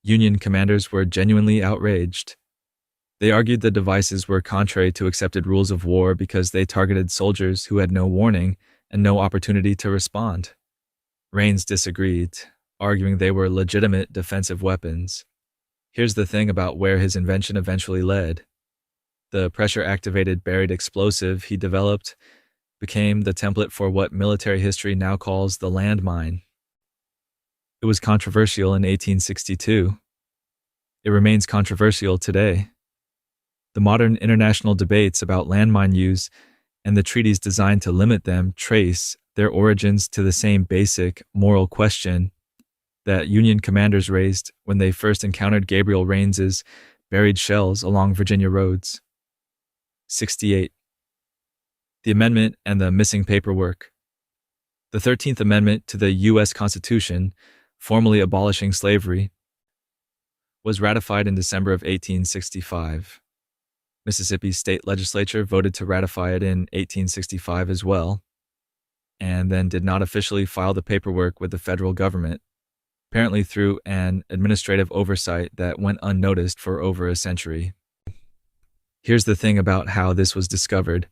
S2: Union commanders were genuinely outraged. They argued the devices were contrary to accepted rules of war because they targeted soldiers who had no warning and no opportunity to respond. Rains disagreed, arguing they were legitimate defensive weapons. Here's the thing about where his invention eventually led. The pressure-activated buried explosive he developed became the template for what military history now calls the landmine. It was controversial in 1862. It remains controversial today. The modern international debates about landmine use and the treaties designed to limit them trace their origins to the same basic moral question that Union commanders raised when they first encountered Gabriel Rains's buried shells along Virginia roads. 68. The Amendment and the missing paperwork. The 13th Amendment to the U.S. Constitution, formally abolishing slavery, was ratified in December of 1865. Mississippi's state legislature voted to ratify it in 1865 as well, and then did not officially file the paperwork with the federal government, apparently through an administrative oversight that went unnoticed for over a century. Here's the thing about how this was discovered.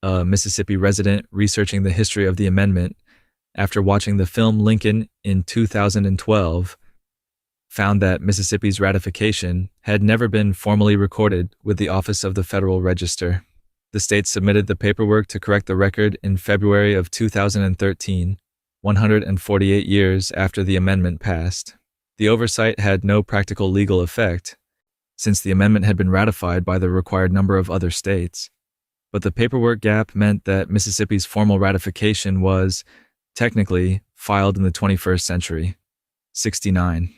S2: A Mississippi resident researching the history of the amendment after watching the film Lincoln in 2012 found that Mississippi's ratification had never been formally recorded with the Office of the Federal Register. The state submitted the paperwork to correct the record in February of 2013, 148 years after the amendment passed. The oversight had no practical legal effect, since the amendment had been ratified by the required number of other states. But the paperwork gap meant that Mississippi's formal ratification was, Technically, filed in the 21st century. 69.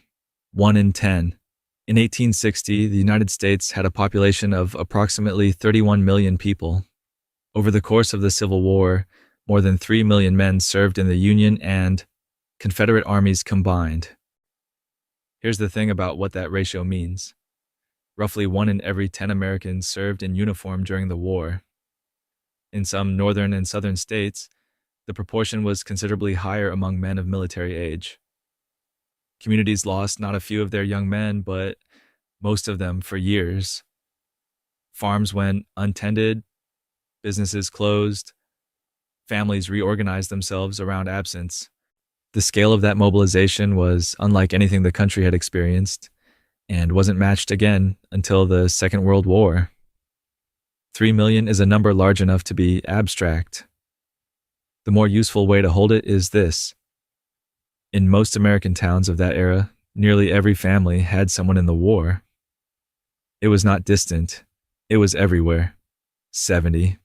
S2: 1 in 10. In 1860, the United States had a population of approximately 31 million people. Over the course of the Civil War, more than 3 million men served in the Union and Confederate armies combined. Here's the thing about what that ratio means. Roughly 1 in every 10 Americans served in uniform during the war. In some northern and southern states, the proportion was considerably higher among men of military age. Communities lost not a few of their young men, but most of them for years. Farms went untended, businesses closed, families reorganized themselves around absence. The scale of that mobilization was unlike anything the country had experienced, and wasn't matched again until the Second World War. 3 million is a number large enough to be abstract. The more useful way to hold it is this. In most American towns of that era, nearly every family had someone in the war. It was not distant. It was everywhere. 70.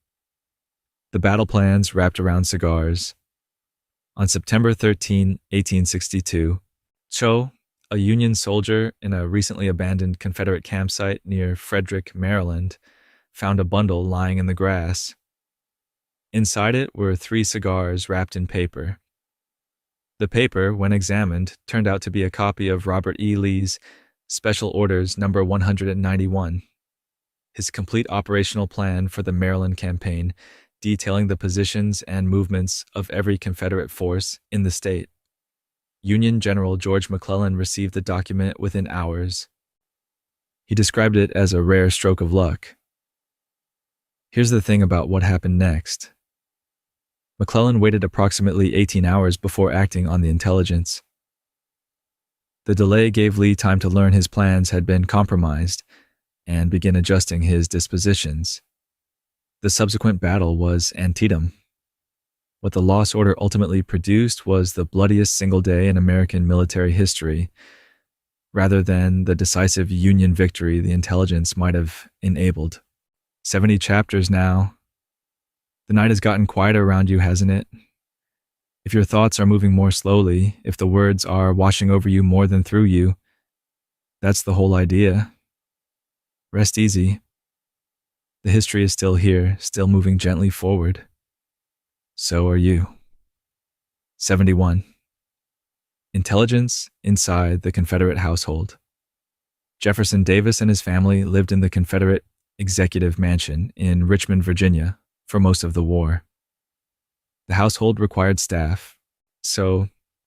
S2: The battle plans wrapped around cigars. On September 13, 1862, Cho, a Union soldier in a recently abandoned Confederate campsite near Frederick, Maryland, found a bundle lying in the grass. Inside it were 3 cigars wrapped in paper. The paper, when examined, turned out to be a copy of Robert E. Lee's Special Orders No. 191, his complete operational plan for the Maryland campaign, detailing the positions and movements of every Confederate force in the state. Union General George McClellan received the document within hours. He described it as a rare stroke of luck. Here's the thing about what happened next. McClellan waited approximately 18 hours before acting on the intelligence. The delay gave Lee time to learn his plans had been compromised and begin adjusting his dispositions. The subsequent battle was Antietam. What the loss order ultimately produced was the bloodiest single day in American military history, rather than the decisive Union victory the intelligence might have enabled. 70 chapters now. The night has gotten quieter around you, hasn't it? If your thoughts are moving more slowly, if the words are washing over you more than through you, that's the whole idea. Rest easy. The history is still here, still moving gently forward. So are you. 71. Intelligence inside the Confederate household. Jefferson Davis and his family lived in the Confederate Executive Mansion in Richmond, Virginia, for most of the war. The household required staff,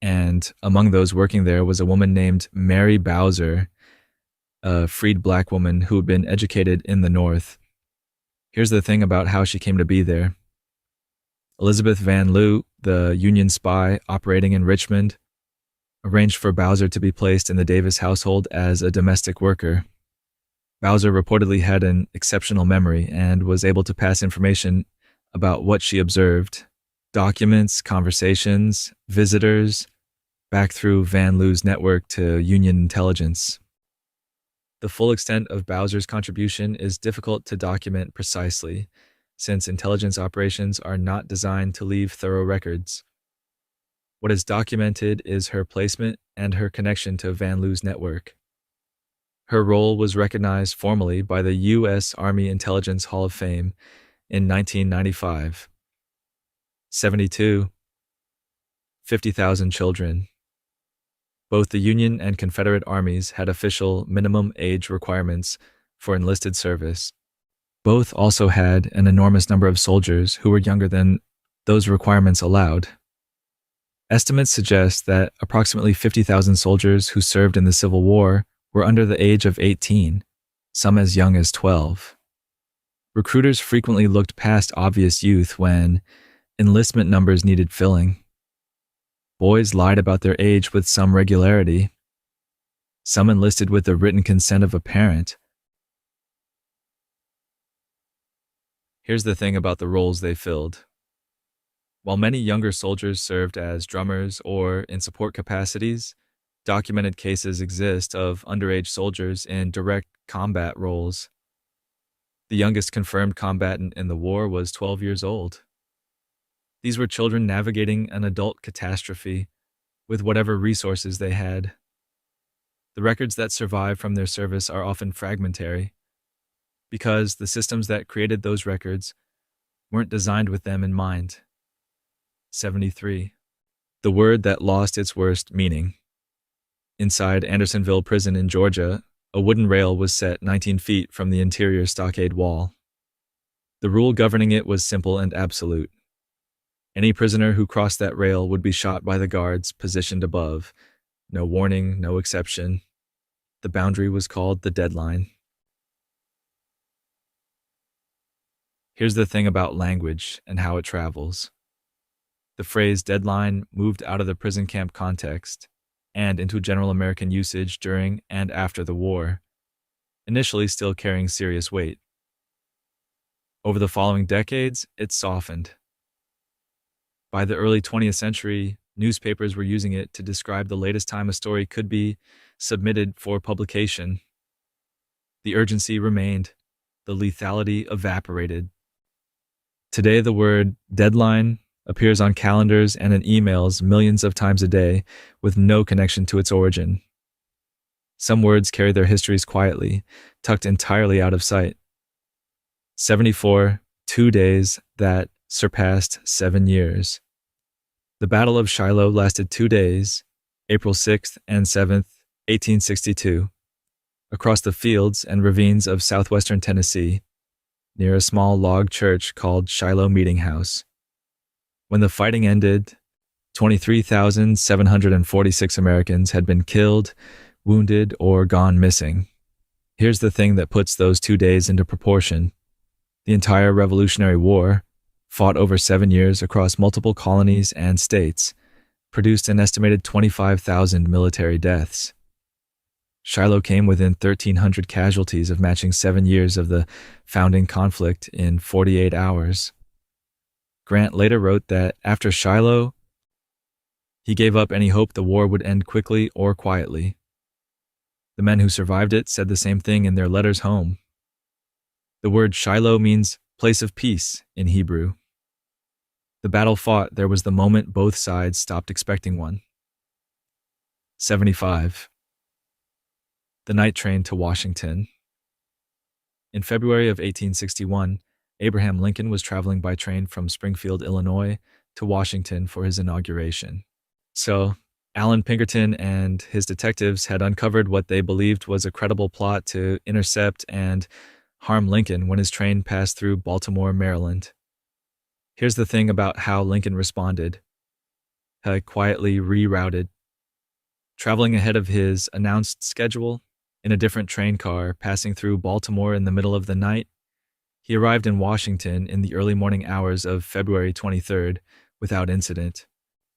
S2: and among those working there was a woman named Mary Bowser, a freed black woman who had been educated in the North. Here's the thing about how she came to be there. Elizabeth Van Lew, the Union spy operating in Richmond, arranged for Bowser to be placed in the Davis household as a domestic worker. Bowser reportedly had an exceptional memory and was able to pass information about what she observed, documents, conversations, visitors, back through Van Lew's network to Union intelligence. The full extent of Bowser's contribution is difficult to document precisely, since intelligence operations are not designed to leave thorough records. What is documented is her placement and her connection to Van Lew's network. Her role was recognized formally by the U.S. Army Intelligence Hall of Fame in 1995. 72. 50,000 children. Both the Union and Confederate armies had official minimum age requirements for enlisted service. Both also had an enormous number of soldiers who were younger than those requirements allowed. Estimates suggest that approximately 50,000 soldiers who served in the Civil War were under the age of 18, some as young as 12. Recruiters frequently looked past obvious youth when enlistment numbers needed filling. Boys lied about their age with some regularity. Some enlisted with the written consent of a parent. Here's the thing about the roles they filled. While many younger soldiers served as drummers or in support capacities, documented cases exist of underage soldiers in direct combat roles. The youngest confirmed combatant in the war was 12 years old. These were children navigating an adult catastrophe with whatever resources they had. The records that survive from their service are often fragmentary because the systems that created those records weren't designed with them in mind. 73. The word that lost its worst meaning. Inside Andersonville Prison in Georgia, a wooden rail was set 19 feet from the interior stockade wall. The rule governing it was simple and absolute. Any prisoner who crossed that rail would be shot by the guards positioned above. No warning, no exception. The boundary was called the deadline. Here's the thing about language and how it travels. The phrase deadline moved out of the prison camp context and into general American usage during and after the war, initially still carrying serious weight. Over the following decades, it softened. By the early 20th century, newspapers were using it to describe the latest time a story could be submitted for publication. The urgency remained, the lethality evaporated. Today, the word deadline appears on calendars and in emails millions of times a day with no connection to its origin. Some words carry their histories quietly, tucked entirely out of sight. 74, 2 days that surpassed 7 years. The Battle of Shiloh lasted 2 days, April 6th and 7th, 1862, across the fields and ravines of southwestern Tennessee, near a small log church called Shiloh Meeting House. When the fighting ended, 23,746 Americans had been killed, wounded, or gone missing. Here's the thing that puts those 2 days into proportion. The entire Revolutionary War, fought over 7 years across multiple colonies and states, produced an estimated 25,000 military deaths. Shiloh came within 1,300 casualties of matching 7 years of the founding conflict in 48 hours. Grant later wrote that after Shiloh, he gave up any hope the war would end quickly or quietly. The men who survived it said the same thing in their letters home. The word Shiloh means place of peace in Hebrew. The battle fought, there was the moment both sides stopped expecting one. 75. The night train to Washington. In February of 1861, Abraham Lincoln was traveling by train from Springfield, Illinois, to Washington for his inauguration. So, Alan Pinkerton and his detectives had uncovered what they believed was a credible plot to intercept and harm Lincoln when his train passed through Baltimore, Maryland. Here's the thing about how Lincoln responded. He quietly rerouted. Traveling ahead of his announced schedule, in a different train car passing through Baltimore in the middle of the night, he arrived in Washington in the early morning hours of February 23rd without incident.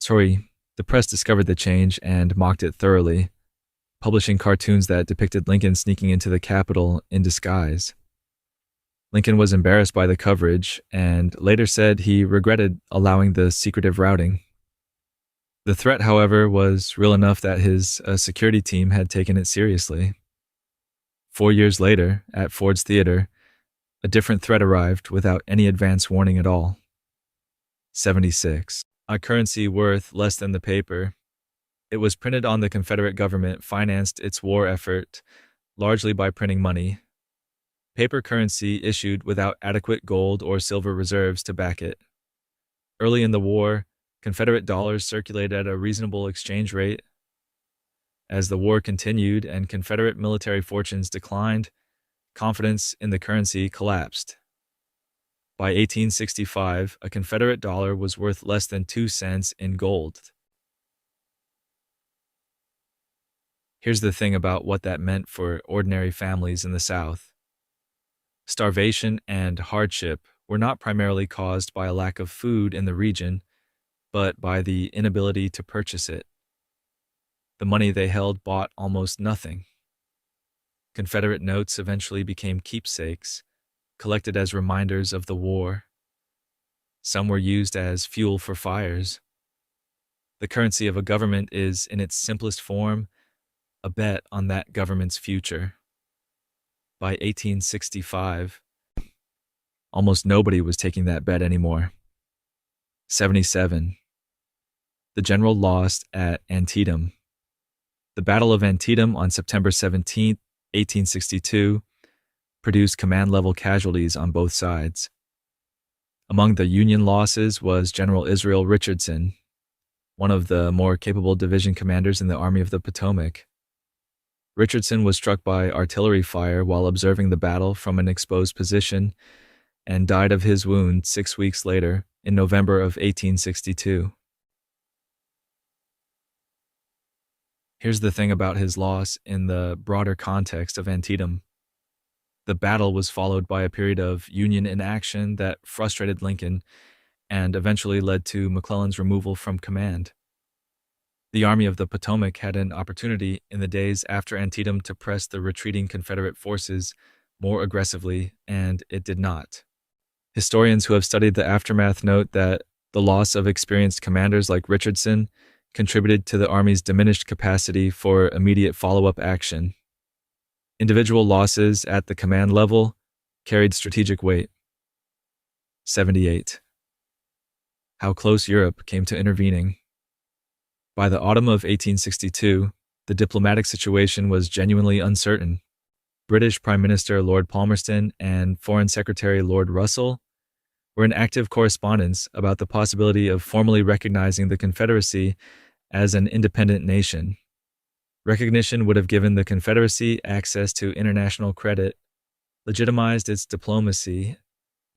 S2: The press discovered the change and mocked it thoroughly, publishing cartoons that depicted Lincoln sneaking into the Capitol in disguise. Lincoln was embarrassed by the coverage and later said he regretted allowing the secretive routing. The threat, however, was real enough that his security team had taken it seriously. 4 years later, at Ford's Theater, a different threat arrived without any advance warning at all. 76. A currency worth less than the paper. It was printed on the Confederate government financed its war effort largely by printing money. Paper currency issued without adequate gold or silver reserves to back it. Early in the war, Confederate dollars circulated at a reasonable exchange rate. As the war continued and Confederate military fortunes declined, confidence in the currency collapsed. By 1865, a Confederate dollar was worth less than 2 cents in gold. Here's the thing about what that meant for ordinary families in the South. Starvation and hardship were not primarily caused by a lack of food in the region, but by the inability to purchase it. The money they held bought almost nothing. Confederate notes eventually became keepsakes, collected as reminders of the war. Some were used as fuel for fires. The currency of a government is, in its simplest form, a bet on that government's future. By 1865, almost nobody was taking that bet anymore. 77. The general lost at Antietam. The Battle of Antietam on September 17, 1862, produced command-level casualties on both sides. Among the Union losses was General Israel Richardson, one of the more capable division commanders in the Army of the Potomac. Richardson was struck by artillery fire while observing the battle from an exposed position and died of his wound 6 weeks later in November of 1862. Here's the thing about his loss in the broader context of Antietam. The battle was followed by a period of Union inaction that frustrated Lincoln and eventually led to McClellan's removal from command. The Army of the Potomac had an opportunity in the days after Antietam to press the retreating Confederate forces more aggressively, and it did not. Historians who have studied the aftermath note that the loss of experienced commanders like Richardson contributed to the Army's diminished capacity for immediate follow-up action. Individual losses at the command level carried strategic weight. 78. How close Europe came to intervening. By the autumn of 1862, the diplomatic situation was genuinely uncertain. British Prime Minister Lord Palmerston and Foreign Secretary Lord Russell were in active correspondence about the possibility of formally recognizing the Confederacy as an independent nation. Recognition would have given the Confederacy access to international credit, legitimized its diplomacy,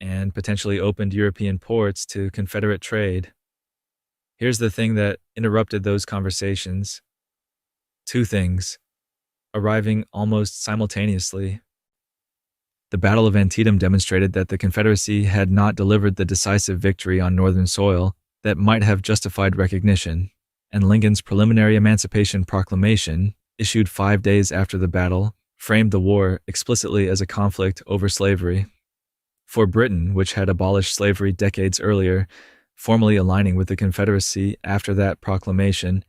S2: and potentially opened European ports to Confederate trade. Here's the thing that interrupted those conversations. Two things, arriving almost simultaneously. The Battle of Antietam demonstrated that the Confederacy had not delivered the decisive victory on Northern soil that might have justified recognition, and Lincoln's preliminary Emancipation Proclamation, issued 5 days after the battle, framed the war explicitly as a conflict over slavery. For Britain, which had abolished slavery decades earlier, formally aligning with the Confederacy after that proclamation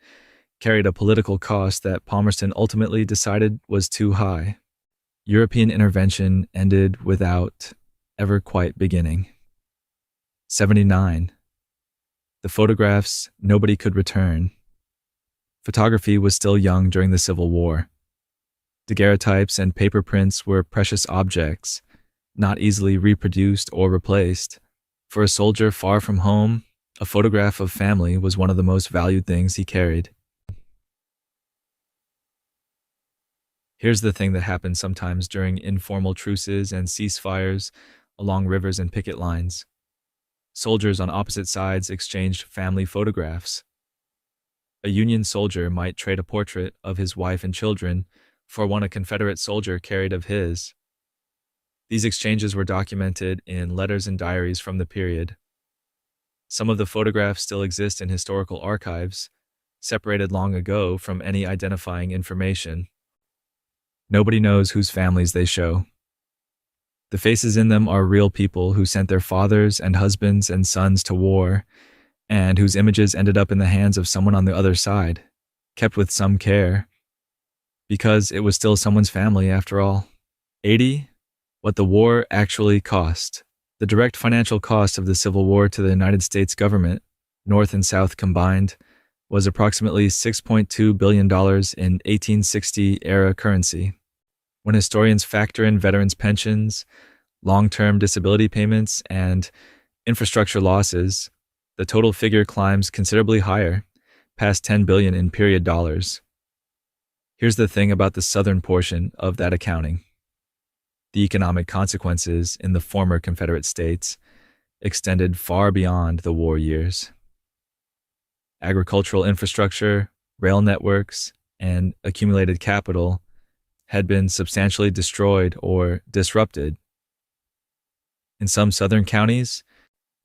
S2: carried a political cost that Palmerston ultimately decided was too high. European intervention ended without ever quite beginning. 79. The photographs nobody could return. Photography was still young during the Civil War. Daguerreotypes and paper prints were precious objects, not easily reproduced or replaced. For a soldier far from home, a photograph of family was one of the most valued things he carried. Here's the thing that happens sometimes during informal truces and ceasefires along rivers and picket lines. Soldiers on opposite sides exchanged family photographs. A Union soldier might trade a portrait of his wife and children for one a Confederate soldier carried of his. These exchanges were documented in letters and diaries from the period. Some of the photographs still exist in historical archives, separated long ago from any identifying information. Nobody knows whose families they show. The faces in them are real people who sent their fathers and husbands and sons to war, and whose images ended up in the hands of someone on the other side, kept with some care, because it was still someone's family after all. 80. What the war actually cost. The direct financial cost of the Civil War to the United States government, North and South combined, was approximately $6.2 billion in 1860-era currency. When historians factor in veterans' pensions, long-term disability payments, and infrastructure losses, the total figure climbs considerably higher, past $10 billion in period dollars. Here's the thing about the southern portion of that accounting. The economic consequences in the former Confederate states extended far beyond the war years. Agricultural infrastructure, rail networks, and accumulated capital had been substantially destroyed or disrupted. In some southern counties,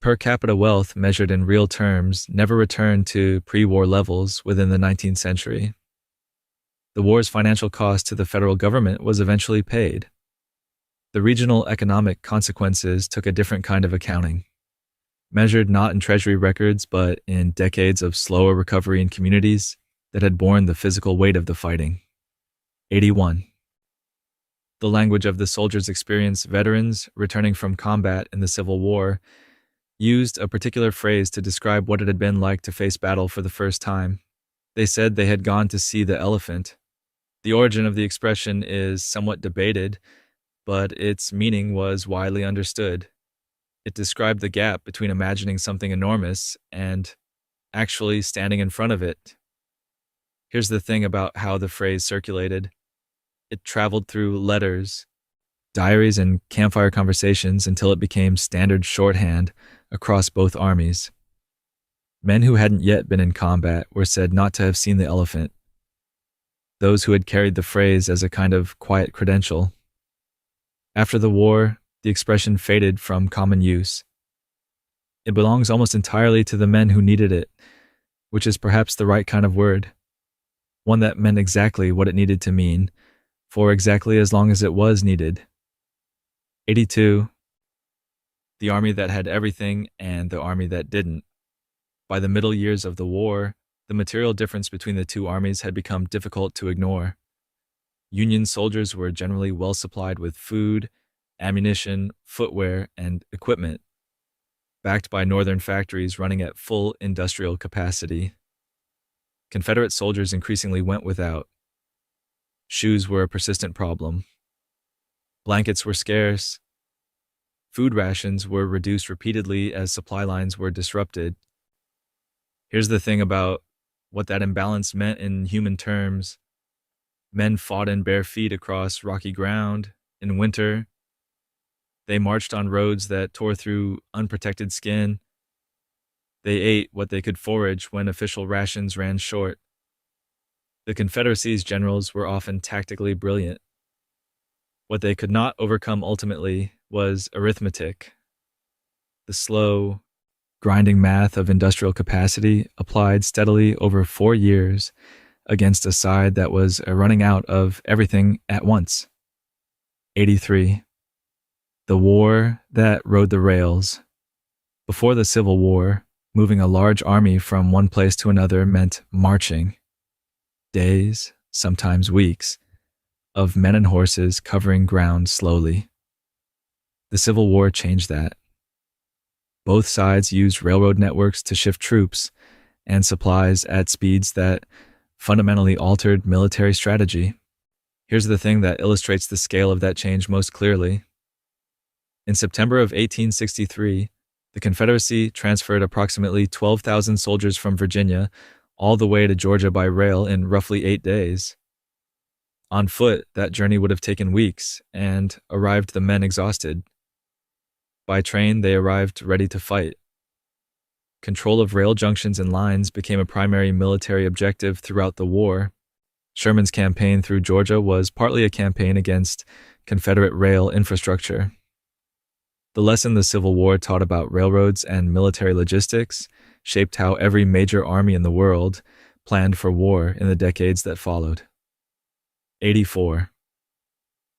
S2: per capita wealth measured in real terms never returned to pre-war levels within the 19th century. The war's financial cost to the federal government was eventually paid. The regional economic consequences took a different kind of accounting, measured not in treasury records but in decades of slower recovery in communities that had borne the physical weight of the fighting. 81. The language of the soldiers' experience veterans returning from combat in the Civil War used a particular phrase to describe what it had been like to face battle for the first time. They said they had gone to see the elephant. The origin of the expression is somewhat debated, but its meaning was widely understood. It described the gap between imagining something enormous and actually standing in front of it. Here's the thing about how the phrase circulated. It traveled through letters, diaries, and campfire conversations until it became standard shorthand across both armies. Men who hadn't yet been in combat were said not to have seen the elephant. Those who had carried the phrase as a kind of quiet credential. After the war, the expression faded from common use. It belongs almost entirely to the men who needed it, which is perhaps the right kind of word. One that meant exactly what it needed to mean, for exactly as long as it was needed. 82. The army that had everything and the army that didn't. By the middle years of the war, the material difference between the two armies had become difficult to ignore. Union soldiers were generally well supplied with food, ammunition, footwear, and equipment, backed by Northern factories running at full industrial capacity. Confederate soldiers increasingly went without. Shoes were a persistent problem. Blankets were scarce. Food rations were reduced repeatedly as supply lines were disrupted. Here's the thing about what that imbalance meant in human terms. Men fought in bare feet across rocky ground in winter. They marched on roads that tore through unprotected skin. They ate what they could forage when official rations ran short. The Confederacy's generals were often tactically brilliant. What they could not overcome ultimately was arithmetic, the slow, grinding math of industrial capacity applied steadily over 4 years against a side that was running out of everything at once. 83. The war that rode the rails. Before the Civil War, moving a large army from one place to another meant marching. Days, sometimes weeks, of men and horses covering ground slowly. The Civil War changed that. Both sides used railroad networks to shift troops and supplies at speeds that fundamentally altered military strategy. Here's the thing that illustrates the scale of that change most clearly. In September of 1863, the Confederacy transferred approximately 12,000 soldiers from Virginia all the way to Georgia by rail in roughly 8 days. On foot, that journey would have taken weeks and arrived the men exhausted. By train, they arrived ready to fight. Control of rail junctions and lines became a primary military objective throughout the war. Sherman's campaign through Georgia was partly a campaign against Confederate rail infrastructure. The lesson the Civil War taught about railroads and military logistics shaped how every major army in the world planned for war in the decades that followed. 84.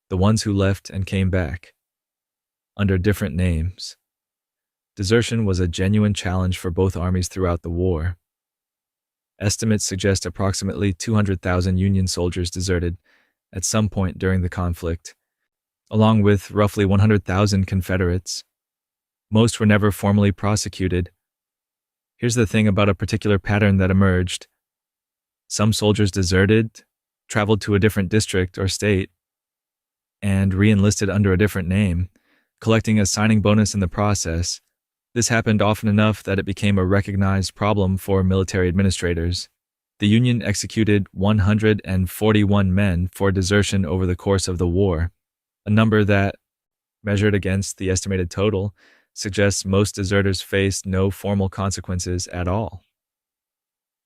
S2: The ones who left and came back, under different names. Desertion was a genuine challenge for both armies throughout the war. Estimates suggest approximately 200,000 Union soldiers deserted at some point during the conflict, along with roughly 100,000 Confederates. Most were never formally prosecuted. Here's the thing about a particular pattern that emerged. Some soldiers deserted, traveled to a different district or state, and re-enlisted under a different name, collecting a signing bonus in the process. This happened often enough that it became a recognized problem for military administrators. The Union executed 141 men for desertion over the course of the war, a number that, measured against the estimated total, suggests most deserters faced no formal consequences at all.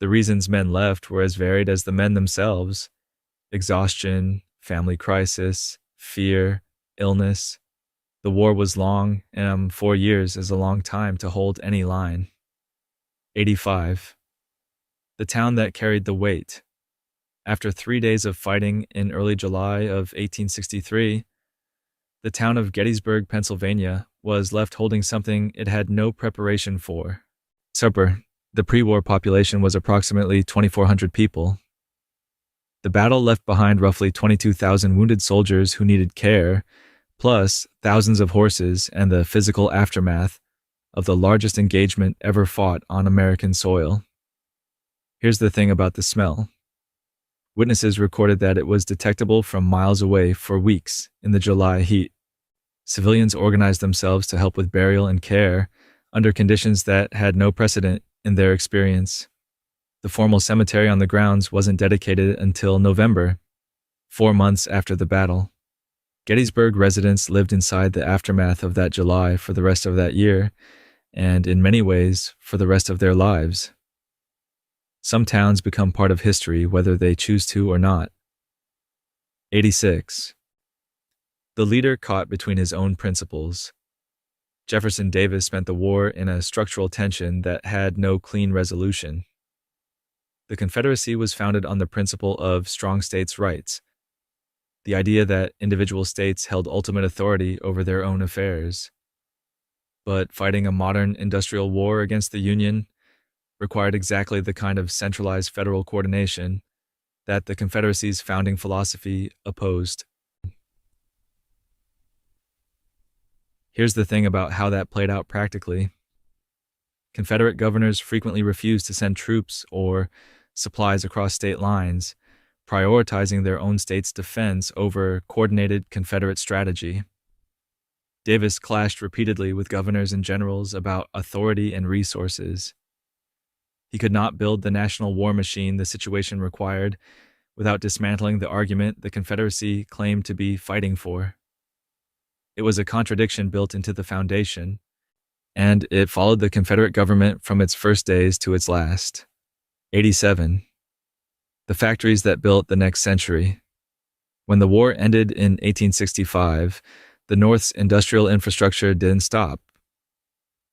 S2: The reasons men left were as varied as the men themselves: exhaustion, family crisis, fear, illness. The war was long, and 4 years is a long time to hold any line. 85. The town that carried the weight. After 3 days of fighting in early July of 1863, the town of Gettysburg, Pennsylvania, was left holding something it had no preparation for. The pre-war population was approximately 2,400 people. The battle left behind roughly 22,000 wounded soldiers who needed care, plus thousands of horses and the physical aftermath of the largest engagement ever fought on American soil. Here's the thing about the smell. Witnesses recorded that it was detectable from miles away for weeks in the July heat. Civilians organized themselves to help with burial and care under conditions that had no precedent in their experience. The formal cemetery on the grounds wasn't dedicated until November, 4 months after the battle. Gettysburg residents lived inside the aftermath of that July for the rest of that year, and in many ways, for the rest of their lives. Some towns become part of history whether they choose to or not. 86. The leader caught between his own principles. Jefferson Davis spent the war in a structural tension that had no clean resolution. The Confederacy was founded on the principle of strong states' rights, the idea that individual states held ultimate authority over their own affairs. But fighting a modern industrial war against the Union required exactly the kind of centralized federal coordination that the Confederacy's founding philosophy opposed. Here's the thing about how that played out practically. Confederate governors frequently refused to send troops or supplies across state lines, prioritizing their own state's defense over coordinated Confederate strategy. Davis clashed repeatedly with governors and generals about authority and resources. He could not build the national war machine the situation required without dismantling the argument the Confederacy claimed to be fighting for. It was a contradiction built into the foundation, and it followed the Confederate government from its first days to its last. 87. The factories that built the next century. When the war ended in 1865, the North's industrial infrastructure didn't stop.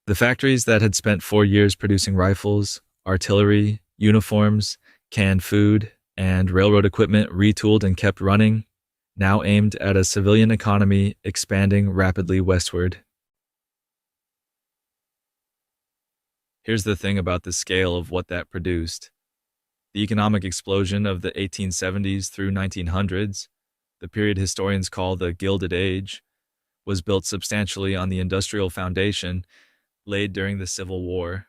S2: The factories that had spent 4 years producing rifles, artillery, uniforms, canned food, and railroad equipment retooled and kept running, now aimed at a civilian economy expanding rapidly westward. Here's the thing about the scale of what that produced. The economic explosion of the 1870s through 1900s, the period historians call the Gilded Age, was built substantially on the industrial foundation laid during the Civil War.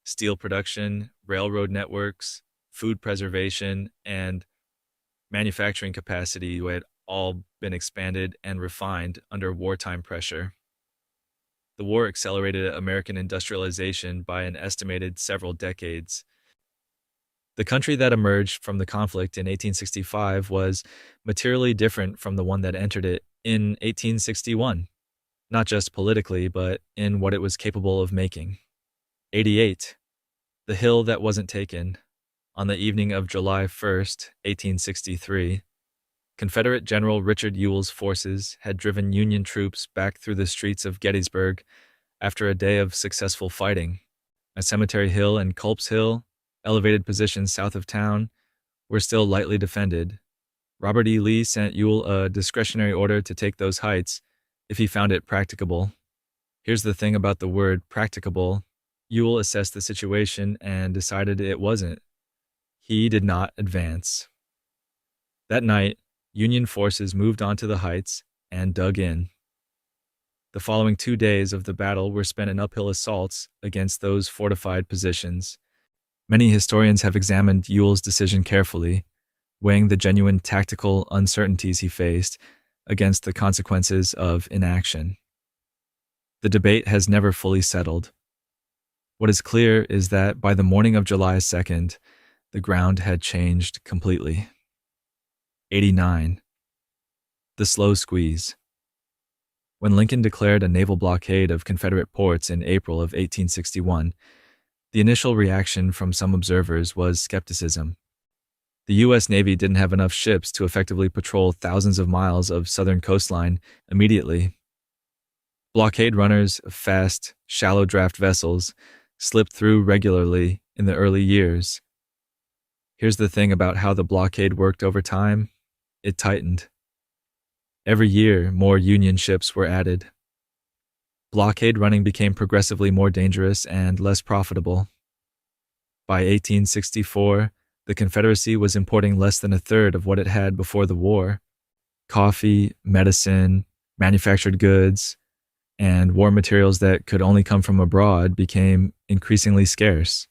S2: Steel production, railroad networks, food preservation, and manufacturing capacity had all been expanded and refined under wartime pressure. The war accelerated American industrialization by an estimated several decades. The country that emerged from the conflict in 1865 was materially different from the one that entered it in 1861, not just politically, but in what it was capable of making. 88. The hill that wasn't taken. On the evening of July 1st, 1863, Confederate General Richard Ewell's forces had driven Union troops back through the streets of Gettysburg after a day of successful fighting. At Cemetery Hill and Culp's Hill, elevated positions south of town, were still lightly defended. Robert E. Lee sent Ewell a discretionary order to take those heights if he found it practicable. Here's the thing about the word practicable. Ewell assessed the situation and decided it wasn't. He did not advance. That night, Union forces moved onto the heights and dug in. The following 2 days of the battle were spent in uphill assaults against those fortified positions. Many historians have examined Ewell's decision carefully, weighing the genuine tactical uncertainties he faced against the consequences of inaction. The debate has never fully settled. What is clear is that by the morning of July 2nd, the ground had changed completely. 89. The slow squeeze. When Lincoln declared a naval blockade of Confederate ports in April of 1861, the initial reaction from some observers was skepticism. The U.S. Navy didn't have enough ships to effectively patrol thousands of miles of southern coastline immediately. Blockade runners of fast, shallow draft vessels slipped through regularly in the early years. Here's the thing about how the blockade worked over time. It tightened. Every year, more Union ships were added. Blockade running became progressively more dangerous and less profitable. By 1864, the Confederacy was importing less than a third of what it had before the war. Coffee, medicine, manufactured goods, and war materials that could only come from abroad became increasingly scarce.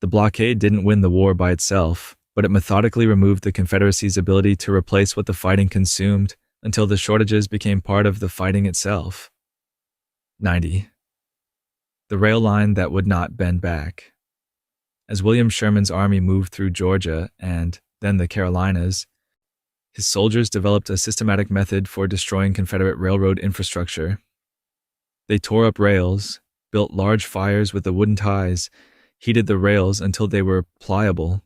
S2: The blockade didn't win the war by itself, but it methodically removed the Confederacy's ability to replace what the fighting consumed until the shortages became part of the fighting itself. 90. The rail line that would not bend back. As William Sherman's army moved through Georgia and then the Carolinas, his soldiers developed a systematic method for destroying Confederate railroad infrastructure. They tore up rails, built large fires with the wooden ties, heated the rails until they were pliable,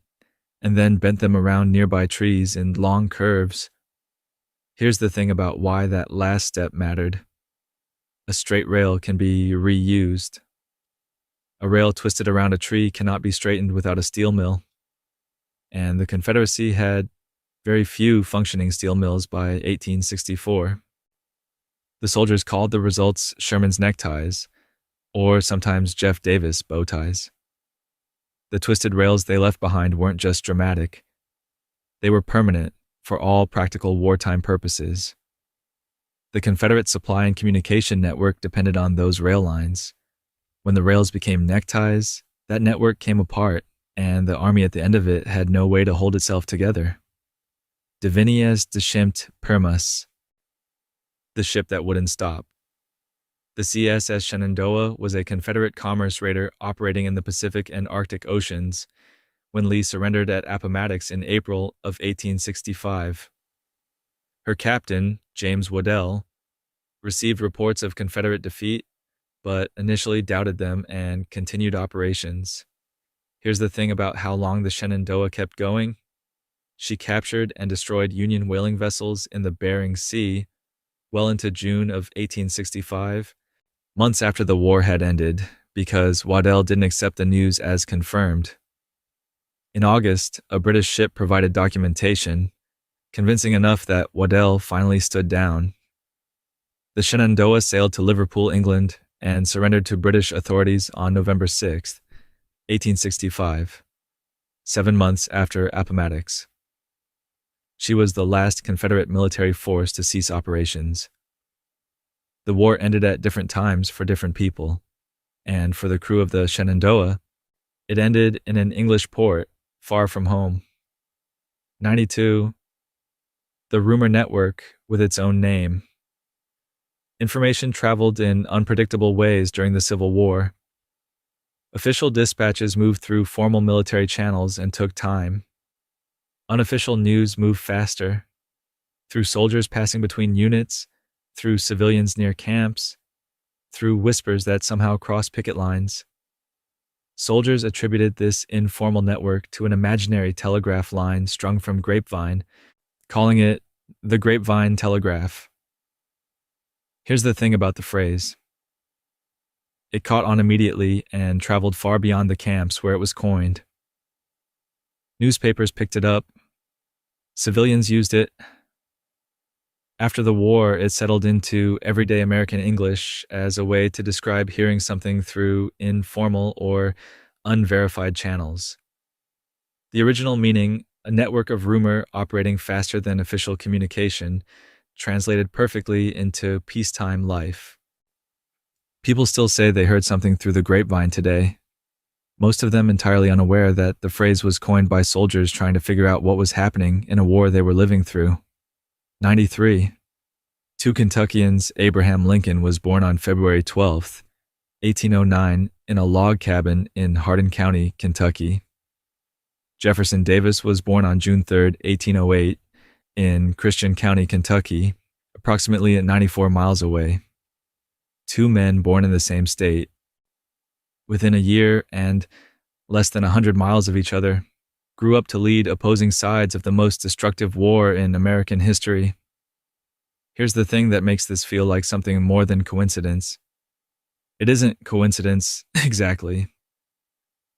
S2: and then bent them around nearby trees in long curves. Here's the thing about why that last step mattered. A straight rail can be reused. A rail twisted around a tree cannot be straightened without a steel mill. And the Confederacy had very few functioning steel mills by 1864. The soldiers called the results Sherman's neckties, or sometimes Jeff Davis bow ties. The twisted rails they left behind weren't just dramatic. They were permanent for all practical wartime purposes. The Confederate supply and communication network depended on those rail lines. When the rails became neckties, that network came apart, and the army at the end of it had no way to hold itself together. Divinies deschimpte permas, the ship that wouldn't stop. The CSS Shenandoah was a Confederate commerce raider operating in the Pacific and Arctic Oceans when Lee surrendered at Appomattox in April of 1865. Her captain, James Waddell, received reports of Confederate defeat, but initially doubted them and continued operations. Here's the thing about how long the Shenandoah kept going. She captured and destroyed Union whaling vessels in the Bering Sea well into June of 1865, months after the war had ended, because Waddell didn't accept the news as confirmed. In August, a British ship provided documentation, convincing enough that Waddell finally stood down. The Shenandoah sailed to Liverpool, England, and surrendered to British authorities on November 6, 1865, 7 months after Appomattox. She was the last Confederate military force to cease operations. The war ended at different times for different people, and for the crew of the Shenandoah, it ended in an English port far from home. 92. The rumor network with its own name. Information traveled in unpredictable ways during the Civil War. Official dispatches moved through formal military channels and took time. Unofficial news moved faster, through soldiers passing between units, through civilians near camps, through whispers that somehow crossed picket lines. Soldiers attributed this informal network to an imaginary telegraph line strung from grapevine, calling it the grapevine telegraph. Here's the thing about the phrase. It caught on immediately and traveled far beyond the camps where it was coined. Newspapers picked it up. Civilians used it. After the war, it settled into everyday American English as a way to describe hearing something through informal or unverified channels. The original meaning, a network of rumor operating faster than official communication, translated perfectly into peacetime life. People still say they heard something through the grapevine today, most of them entirely unaware that the phrase was coined by soldiers trying to figure out what was happening in a war they were living through. 93. Two Kentuckians, Abraham Lincoln was born on February 12, 1809, in a log cabin in Hardin County, Kentucky. Jefferson Davis was born on June 3, 1808, in Christian County, Kentucky, approximately at 94 miles away. Two men born in the same state, within a year and less than 100 miles of each other, grew up to lead opposing sides of the most destructive war in American history. Here's the thing that makes this feel like something more than coincidence. It isn't coincidence exactly.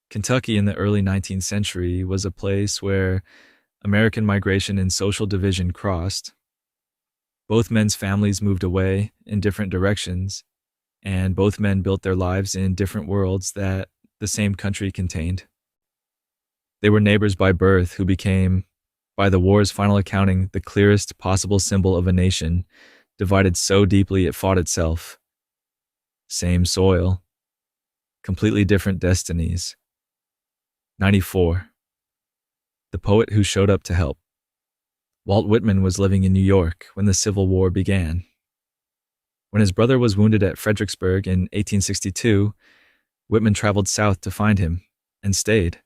S2: Kentucky in the early 19th century was a place where American migration and social division crossed. Both men's families moved away in different directions, and both men built their lives in different worlds that the same country contained. They were neighbors by birth who became, by the war's final accounting, the clearest possible symbol of a nation, divided so deeply it fought itself. Same soil, completely different destinies. 94. The poet who showed up to help. Walt Whitman was living in New York when the Civil War began. When his brother was wounded at Fredericksburg in 1862, Whitman traveled south to find him and stayed.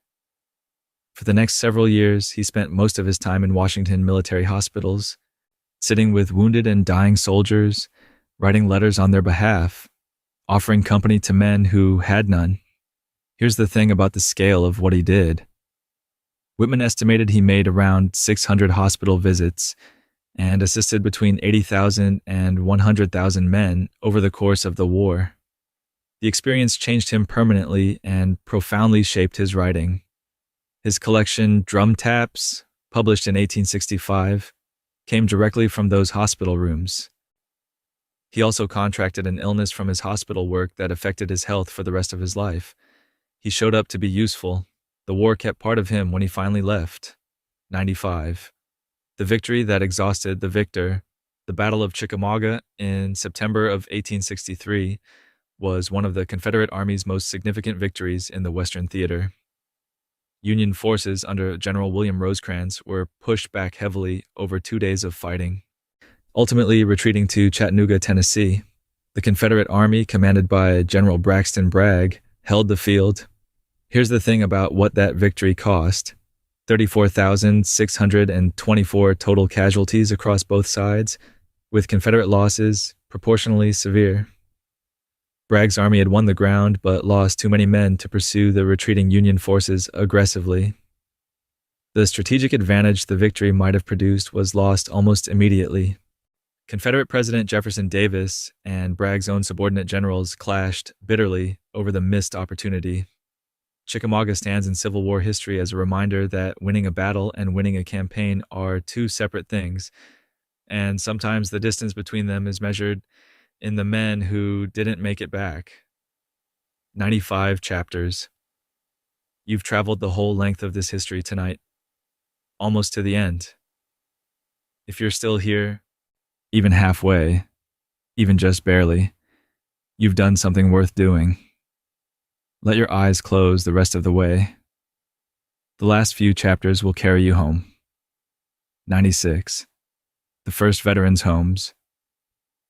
S2: For the next several years, he spent most of his time in Washington military hospitals, sitting with wounded and dying soldiers, writing letters on their behalf, offering company to men who had none. Here's the thing about the scale of what he did. Whitman estimated he made around 600 hospital visits and assisted between 80,000 and 100,000 men over the course of the war. The experience changed him permanently and profoundly shaped his writing. His collection, Drum Taps, published in 1865, came directly from those hospital rooms. He also contracted an illness from his hospital work that affected his health for the rest of his life. He showed up to be useful. The war kept part of him when he finally left. 95. The victory that exhausted the victor, the Battle of Chickamauga in September of 1863, was one of the Confederate Army's most significant victories in the Western theater. Union forces under General William Rosecrans were pushed back heavily over 2 days of fighting, ultimately retreating to Chattanooga, Tennessee. The Confederate Army, commanded by General Braxton Bragg, held the field. Here's the thing about what that victory cost: 34,624 total casualties across both sides, with Confederate losses proportionally severe. Bragg's army had won the ground, but lost too many men to pursue the retreating Union forces aggressively. The strategic advantage the victory might have produced was lost almost immediately. Confederate President Jefferson Davis and Bragg's own subordinate generals clashed bitterly over the missed opportunity. Chickamauga stands in Civil War history as a reminder that winning a battle and winning a campaign are two separate things, and sometimes the distance between them is measured in the men who didn't make it back. 95 chapters. You've traveled the whole length of this history tonight, almost to the end. If you're still here, even halfway, even just barely, you've done something worth doing. Let your eyes close the rest of the way. The last few chapters will carry you home. 96. The first veterans' homes.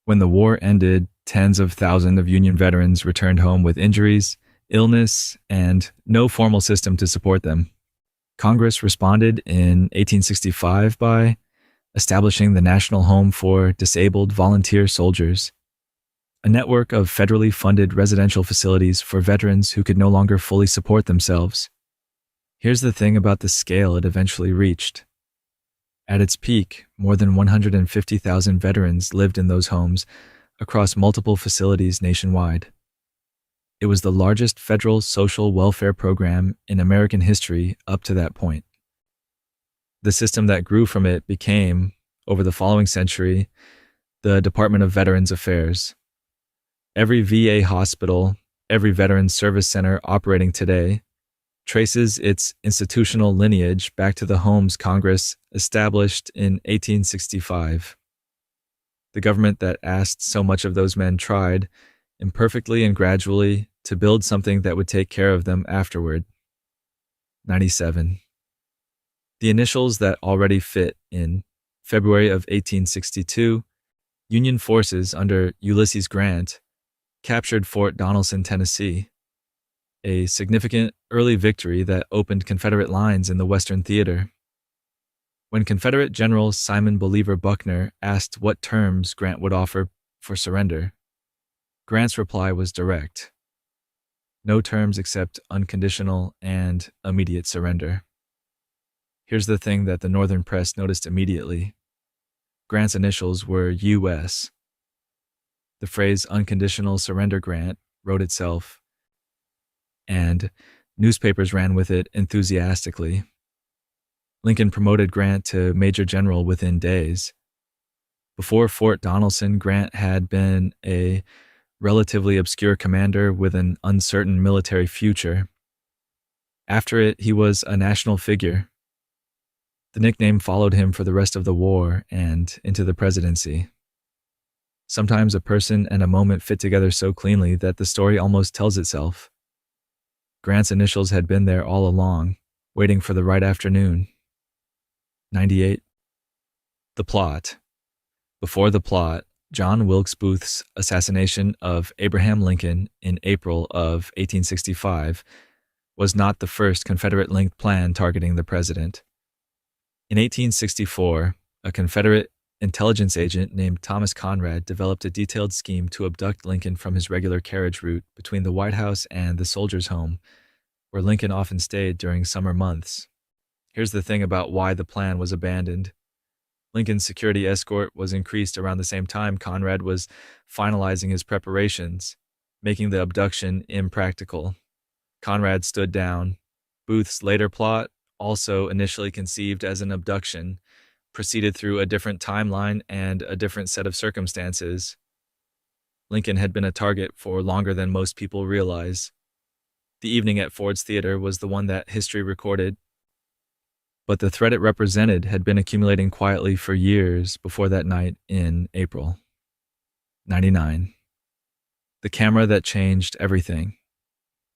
S2: When the war ended, tens of thousands of Union veterans returned home with injuries, illness, and no formal system to support them. Congress responded in 1865 by establishing the National Home for Disabled Volunteer Soldiers, a network of federally funded residential facilities for veterans who could no longer fully support themselves. Here's the thing about the scale it eventually reached. At its peak, more than 150,000 veterans lived in those homes across multiple facilities nationwide. It was the largest federal social welfare program in American history up to that point. The system that grew from it became, over the following century, the Department of Veterans Affairs. Every VA hospital, every Veterans Service Center operating today, traces its institutional lineage back to the homes Congress established in 1865. The government that asked so much of those men tried, imperfectly and gradually, to build something that would take care of them afterward. 97. The initials that already fit in February of 1862, Union forces under Ulysses Grant captured Fort Donelson, Tennessee, a significant early victory that opened Confederate lines in the Western theater. When Confederate General Simon Bolivar Buckner asked what terms Grant would offer for surrender, Grant's reply was direct: no terms except unconditional and immediate surrender. Here's the thing that the Northern press noticed immediately. Grant's initials were U.S. The phrase unconditional surrender grant wrote itself, and newspapers ran with it enthusiastically. Lincoln promoted Grant to Major General within days. Before Fort Donelson, Grant had been a relatively obscure commander with an uncertain military future. After it, he was a national figure. The nickname followed him for the rest of the war and into the presidency. Sometimes a person and a moment fit together so cleanly that the story almost tells itself. Grant's initials had been there all along, waiting for the right afternoon. 98. The plot. Before the plot, John Wilkes Booth's assassination of Abraham Lincoln in April of 1865 was not the first Confederate-linked plan targeting the president. In 1864, a Confederate intelligence agent named Thomas Conrad developed a detailed scheme to abduct Lincoln from his regular carriage route between the White House and the soldiers' home, where Lincoln often stayed during summer months. Here's the thing about why the plan was abandoned. Lincoln's security escort was increased around the same time Conrad was finalizing his preparations, making the abduction impractical. Conrad stood down. Booth's later plot, also initially conceived as an abduction, proceeded through a different timeline and a different set of circumstances. Lincoln had been a target for longer than most people realize. The evening at Ford's Theater was the one that history recorded, but the threat it represented had been accumulating quietly for years before that night in April. 99. The camera that changed everything.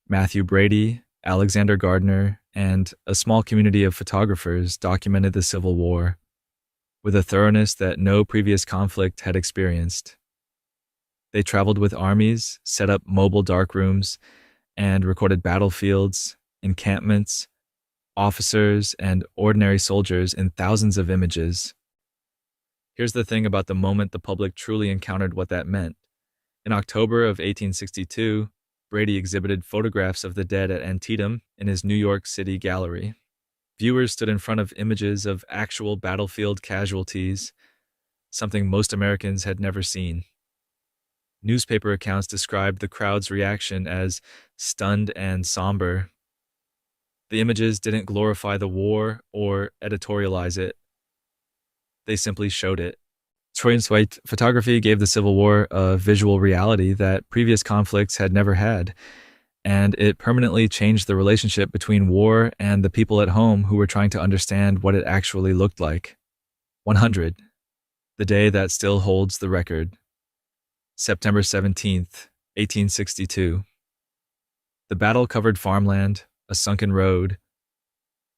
S2: Matthew Brady, Alexander Gardner, and a small community of photographers documented the Civil War with a thoroughness that no previous conflict had experienced. They traveled with armies, set up mobile darkrooms, and recorded battlefields, encampments, officers, and ordinary soldiers in thousands of images. Here's the thing about the moment the public truly encountered what that meant. In October of 1862, Brady exhibited photographs of the dead at Antietam in his New York City gallery. Viewers stood in front of images of actual battlefield casualties, something most Americans had never seen. Newspaper accounts described the crowd's reaction as stunned and somber. The images didn't glorify the war or editorialize it. They simply showed it. White photography gave the Civil War a visual reality that previous conflicts had never had, and it permanently changed the relationship between war and the people at home who were trying to understand what it actually looked like. 100. The day that still holds the record. September 17th, 1862. The battle covered farmland, a sunken road,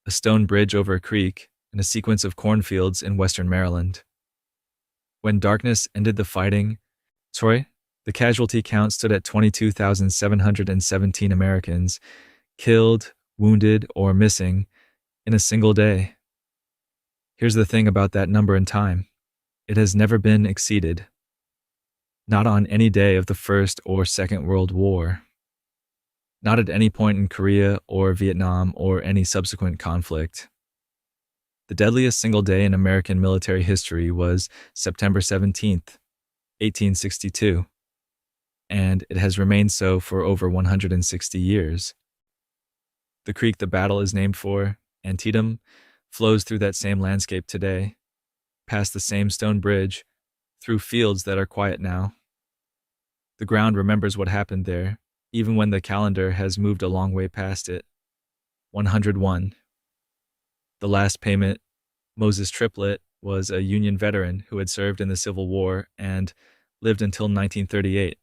S2: a stone bridge over a creek, and a sequence of cornfields in western Maryland. When darkness ended the fighting, the casualty count stood at 22,717 Americans, killed, wounded, or missing in a single day. Here's the thing about that number in time. It has never been exceeded. Not on any day of the First or Second World War. Not at any point in Korea or Vietnam or any subsequent conflict. The deadliest single day in American military history was September 17th, 1862, and it has remained so for over 160 years. The creek the battle is named for, Antietam, flows through that same landscape today, past the same stone bridge, through fields that are quiet now. The ground remembers what happened there, even when the calendar has moved a long way past it. 101. The last payment, Moses Triplett, was a Union veteran who had served in the Civil War and lived until 1938,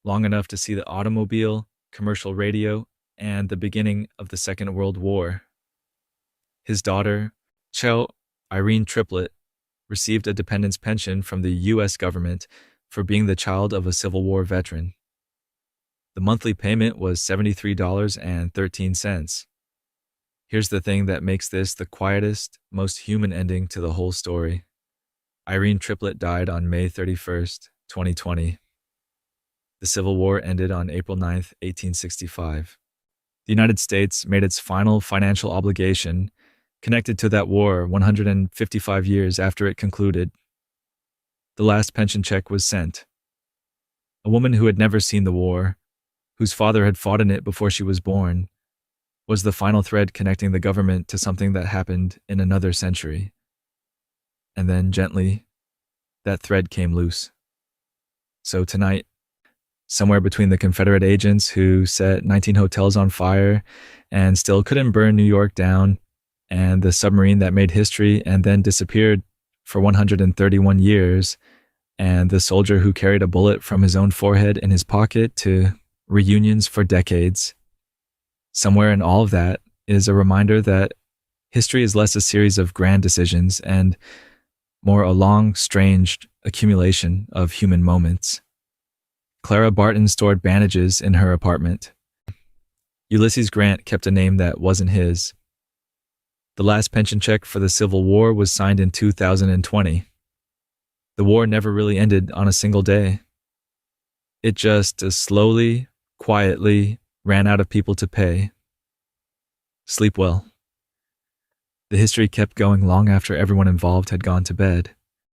S2: long enough to see the automobile, commercial radio, and the beginning of the Second World War. His daughter, Irene Triplett, received a dependent's pension from the U.S. government for being the child of a Civil War veteran. The monthly payment was $73.13. Here's the thing that makes this the quietest, most human ending to the whole story. Irene Triplett died on May 31st, 2020. The Civil War ended on April 9th, 1865. The United States made its final financial obligation connected to that war 155 years after it concluded. The last pension check was sent. A woman who had never seen the war, whose father had fought in it before she was born, was the final thread connecting the government to something that happened in another century. And then, gently, that thread came loose. So tonight, somewhere between the Confederate agents who set 19 hotels on fire and still couldn't burn New York down, and the submarine that made history and then disappeared for 131 years, and the soldier who carried a bullet from his own forehead in his pocket to reunions for decades. Somewhere in all of that is a reminder that history is less a series of grand decisions and more a long, strange accumulation of human moments. Clara Barton stored bandages in her apartment. Ulysses Grant kept a name that wasn't his. The last pension check for the Civil War was signed in 2020. The war never really ended on a single day. It just slowly, quietly ran out of people to pay. Sleep well. The history kept going long after everyone involved had gone to bed.